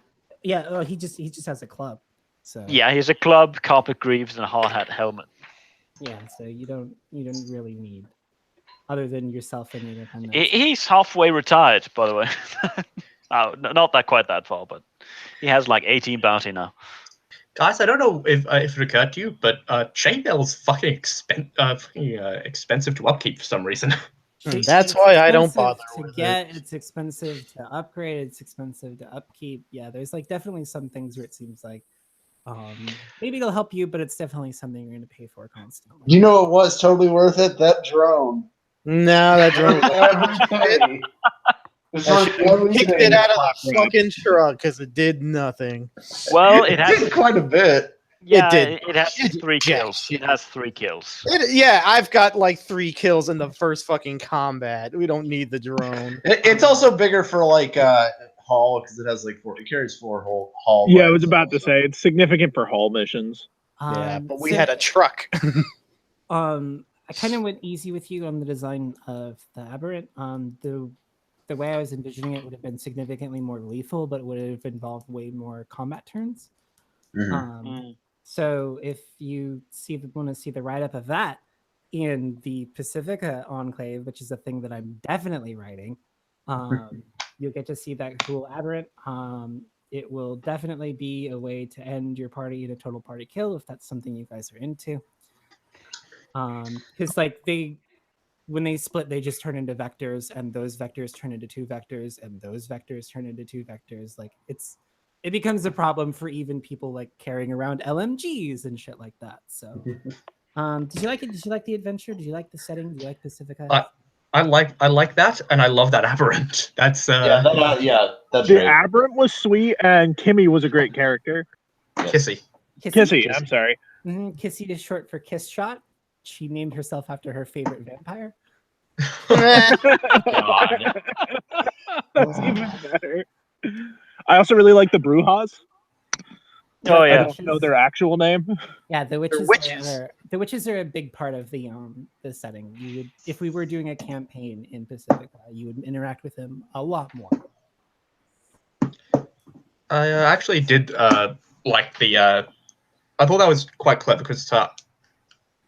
Yeah. Oh, he just has a club. So Yeah, he has a club, carpet greaves, and a hard hat helmet. yeah. So you don't really need, other than yourself and your independence. He's halfway retired, by the way. Oh, not that quite that far, but he has like 18 bounty now. Guys, I don't know if it occurred to you, but chainmail is fucking expensive to upkeep for some reason. That's why I don't bother to get. It's expensive to upgrade. It's expensive to upkeep. Yeah, there's like definitely some things where it seems like maybe it'll help you, but it's definitely something you're going to pay for constantly. You know it was totally worth it? That drone. No, that drone. Everything. Kicked it out of the fucking truck because it did nothing. Well, it did quite a bit. Yeah, it did. It has 3 kills. It has 3 kills. Yeah, I've got like 3 kills in the first fucking combat. We don't need the drone. It's also bigger for like haul because it has like it carries 4 haul. Yeah, I was about to say it's significant for haul missions. Yeah, but we had a truck. I kind of went easy with you on the design of the aberrant. The way I was envisioning it would have been significantly more lethal, but it would have involved way more combat turns. So if you want to see the write-up of that in the Pacifica enclave, which is a thing that I'm definitely writing, you'll get to see that cool aberrant. It will definitely be a way to end your party in a total party kill if that's something you guys are into. Because like when they split, they just turn into vectors, and those vectors turn into 2 vectors, and those vectors turn into 2 vectors. Like it becomes a problem for even people like carrying around LMGs and shit like that. So, did you like it? Did you like the adventure? Did you like the setting? Did you like Pacifica? I like that, and I love that aberrant. That's that's the great. aberrant was sweet, and Kimmy was a great character. Kissy. Kissy. I'm sorry. Kissy is short for Kiss Shot. She named herself after her favorite vampire. God. That's even better. I also really like the Brujas. Oh I yeah. don't know their actual name. Yeah, the witches. witches. The witches are a big part of the setting. You would, if we were doing a campaign in Pacifica, you would interact with them a lot more. I actually did like the. I thought that was quite clever because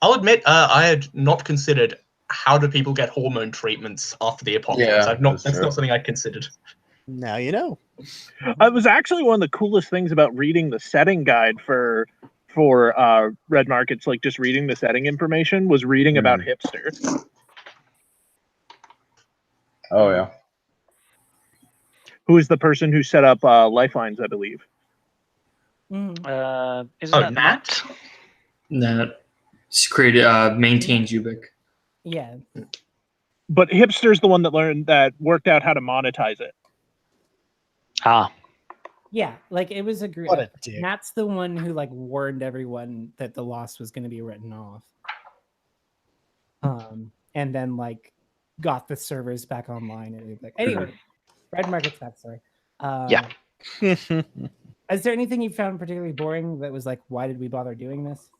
I'll admit I had not considered how do people get hormone treatments after the apocalypse. Yeah, That's that's not true. something I'd considered. Now you know. It was actually one of the coolest things about reading the setting guide for Red Markets, like just reading the setting information, was reading about Hipster. Oh yeah. Who is the person who set up Lifelines, I believe. Mhm. Isn't that Nat? That created maintained Ubik. Yeah, But Hipster's the one that worked out how to monetize it. Ah, yeah. Like it was a group. What a dick. Matt's the one who like warned everyone that the loss was going to be written off. And then like got the servers back online and everything. Anyway, Red Market's backstory. Yeah. Is there anything you found particularly boring that was like, why did we bother doing this?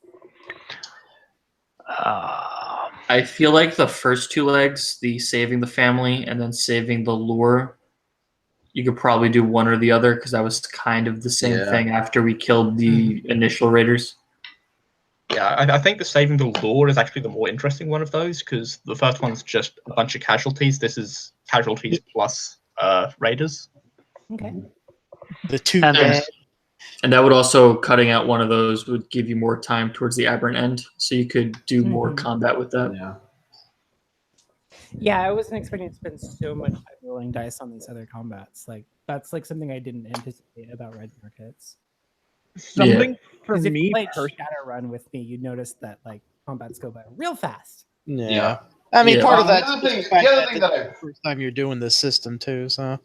I feel like the first two legs, the saving the family and then saving the lure, you could probably do one or the other because that was kind of the same Yeah. thing after we killed the initial raiders. Yeah, I think the saving the lore is actually the more interesting one of those because the first one's just a bunch of casualties. This is casualties plus raiders. Okay. The two And- red. And that would also, cutting out one of those would give you more time towards the aberrant end, so you could do more combat with that. Yeah. Yeah, I wasn't expecting to spend so much time rolling dice on these other combats. Like that's like something I didn't anticipate about Red Markets. Something for Because if me you played personally. Shadowrun with me, you'd notice that like combats go by real fast. Yeah. I mean, Yeah. part of The that. other is the thing- fact the other that thing it's that I- the first time you're doing this system too, so.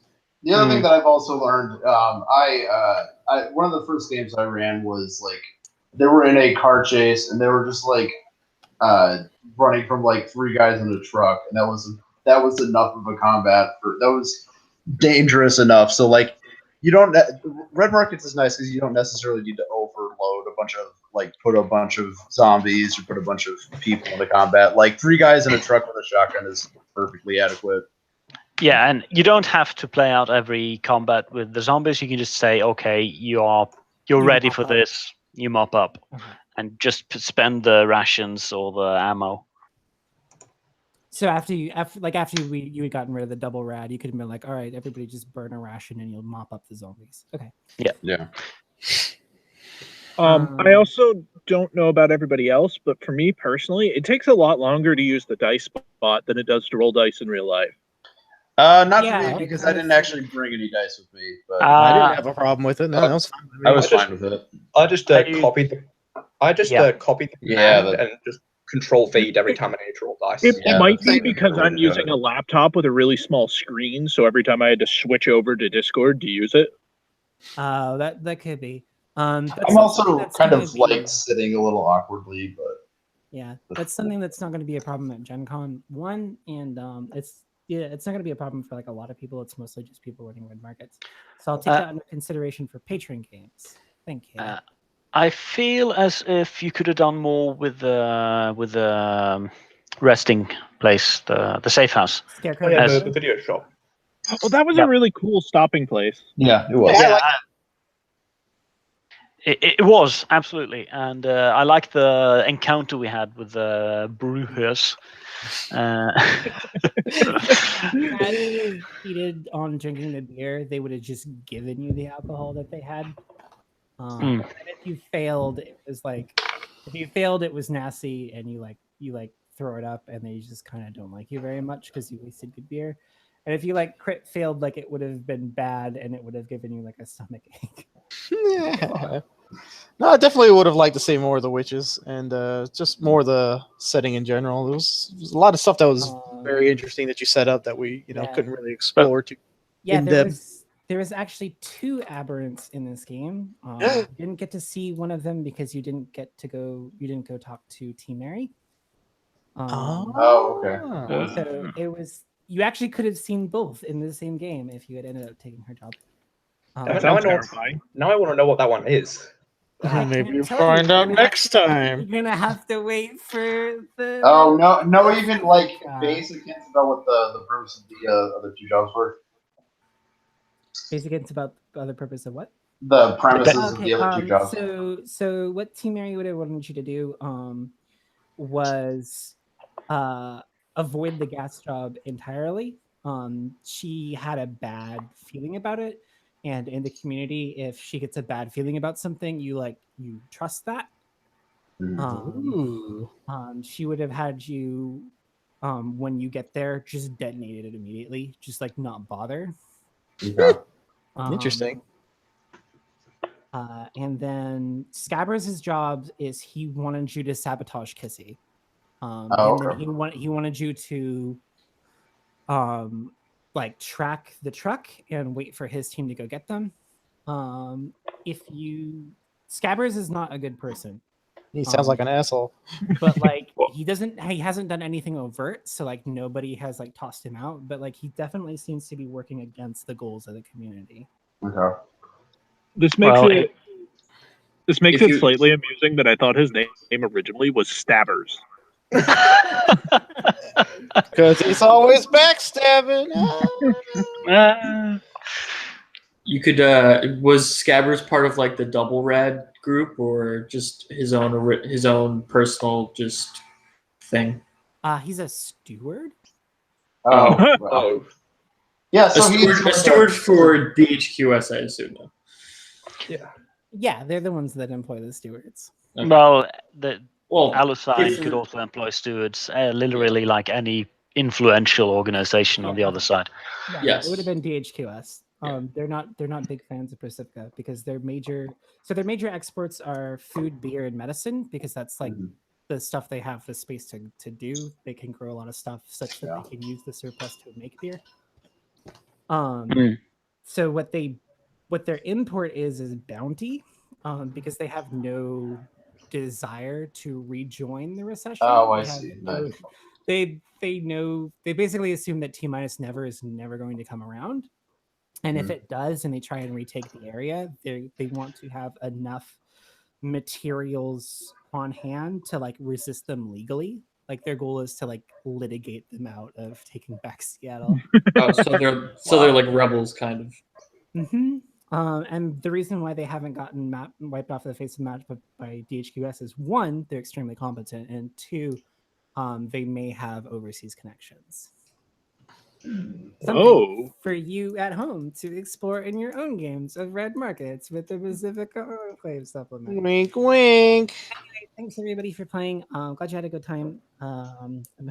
The other thing that I've also learned, I one of the first games I ran was like they were in a car chase and they were just like running from like three guys in a truck, and that was enough of a combat that was dangerous enough. So like you don't Red Markets is nice because you don't necessarily need to overload a bunch of like put a bunch of zombies or put a bunch of people into combat. Like three guys in a truck with a shotgun is perfectly adequate. yeah, and you don't have to play out every combat with the zombies. You can just say, okay, you're ready mop for up. this. You mop up, and just spend the rations or the ammo. So after you had gotten rid of the double rad, you could have been like, all right, everybody just burn a ration and you'll mop up the zombies. Okay. Yeah. I also don't know about everybody else, but for me personally, it takes a lot longer to use the dice spot than it does to roll dice in real life. Not Yeah, for I me because I kinda didn't see- actually bring any dice with me, but I didn't have a problem with it. No, that was fine. I was I just- fine with it. I just Are you- copied the. I just Yeah. copied the Yeah, command and just Control V every time I need to roll dice. It Yeah, might that's be a because better way I'm to do using it. a laptop with a really small screen, so every time I had to switch over to Discord to use it. That could be. That's I'm something also that's kind gonna of be- like sitting a little awkwardly, but Yeah, that's something that's not going to be a problem at Gen Con 1, and it's not going to be a problem for like a lot of people. It's mostly just people running Red Markets. So I'll take that under consideration for patron games. Thank you. I feel as if you could have done more with the resting place, the safe house. Scarecrow. Oh yeah, As- the video shop. Well, that was Yeah. a really cool stopping place. yeah, it was. Yeah, it was absolutely, and I like the encounter we had with the brewers. Had cheated on drinking the beer, they would have just given you the alcohol that they had. And if you failed, it was like it was nasty, and you throw it up, and they just kind of don't like you very much because you wasted good beer. And if you like crit failed, like it would have been bad, and it would have given you like a stomach ache. Yeah. No, I definitely would have liked to see more of the witches and just more of the setting in general. There was a lot of stuff that was very interesting that you set up that we Yeah. couldn't really explore too Yeah, in there depth. was actually 2 aberrants in this game. You didn't get to see one of them because you didn't go talk to T Mary. Oh, okay. So it was, you actually could have seen both in the same game if you had ended up taking her job. Damn it, That now I sounds know. terrifying. Now I want to know what that one is. I Maybe can't you tell find You're out gonna next time. You're gonna have to wait for the. Oh, no, even like Pacifica. basic hints about what the purpose of the other two jobs were. Basic hints about the other purpose of what? The premises of Okay. the other two jobs. So what Team Mary would have wanted you to do was avoid the gas job entirely. She had a bad feeling about it, and in the community, if she gets a bad feeling about something, you trust that. Ooh. She would have had you when you get there just detonate it immediately, just like not bother. Okay. Interesting. And then Scabbers' job is he wanted you to sabotage Kissy. And then okay. he wanted you to like track the truck and wait for his team to go get them. Scabbers is not a good person. He sounds like an asshole. But like he hasn't done anything overt, so like nobody has like tossed him out, but like he definitely seems to be working against the goals of the community. Okay. This makes Well, it slightly amusing that I thought his name originally was Stabbers. Because he's always backstabbing. You could was Scabbers part of like the Double Red group or just his own personal just thing? He's a steward. Oh. Well. Oh, Yeah. So A steward for DHQS, I assume. Though. Yeah, they're the ones that employ the stewards. Okay. Well, Well, Alusine could also employ stewards, literally like any influential organization on the other side. Yeah, Yes. it would have been DHQS. Yeah. They're not big fans of Pacifica because their major exports are food, beer, and medicine because that's like the stuff they have the space to do. They can grow a lot of stuff such that they can use the surplus to make beer. So what their import is bounty, because they have no desire to rejoin the recession. Oh, I They have see. no- they basically assume that T- never is never going to come around. And if it does and they try and retake the area, they want to have enough materials on hand to like resist them legally. Like their goal is to like litigate them out of taking back Seattle. Oh, so they're like rebels, kind of. Mm-hmm. And the reason why they haven't gotten wiped off the face of the map by DHQS is one, they're extremely competent, and two, they may have overseas connections. Something for you at home to explore in your own games of red markets with the Pacifica Enclave supplement. Wink, wink. Anyway, thanks everybody for playing. Glad you had a good time. I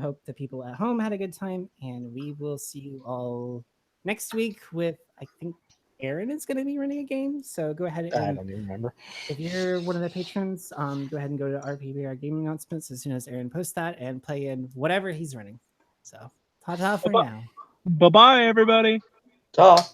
hope the people at home had a good time, and we will see you all next week with, I think, Aaron is going to be running a game. So go ahead and I don't even remember. if you're one of the patrons, go ahead and go to RPPR gaming announcements as soon as Aaron posts that and play in whatever he's running. So ta-ta for now. Bye-bye, everybody. ta.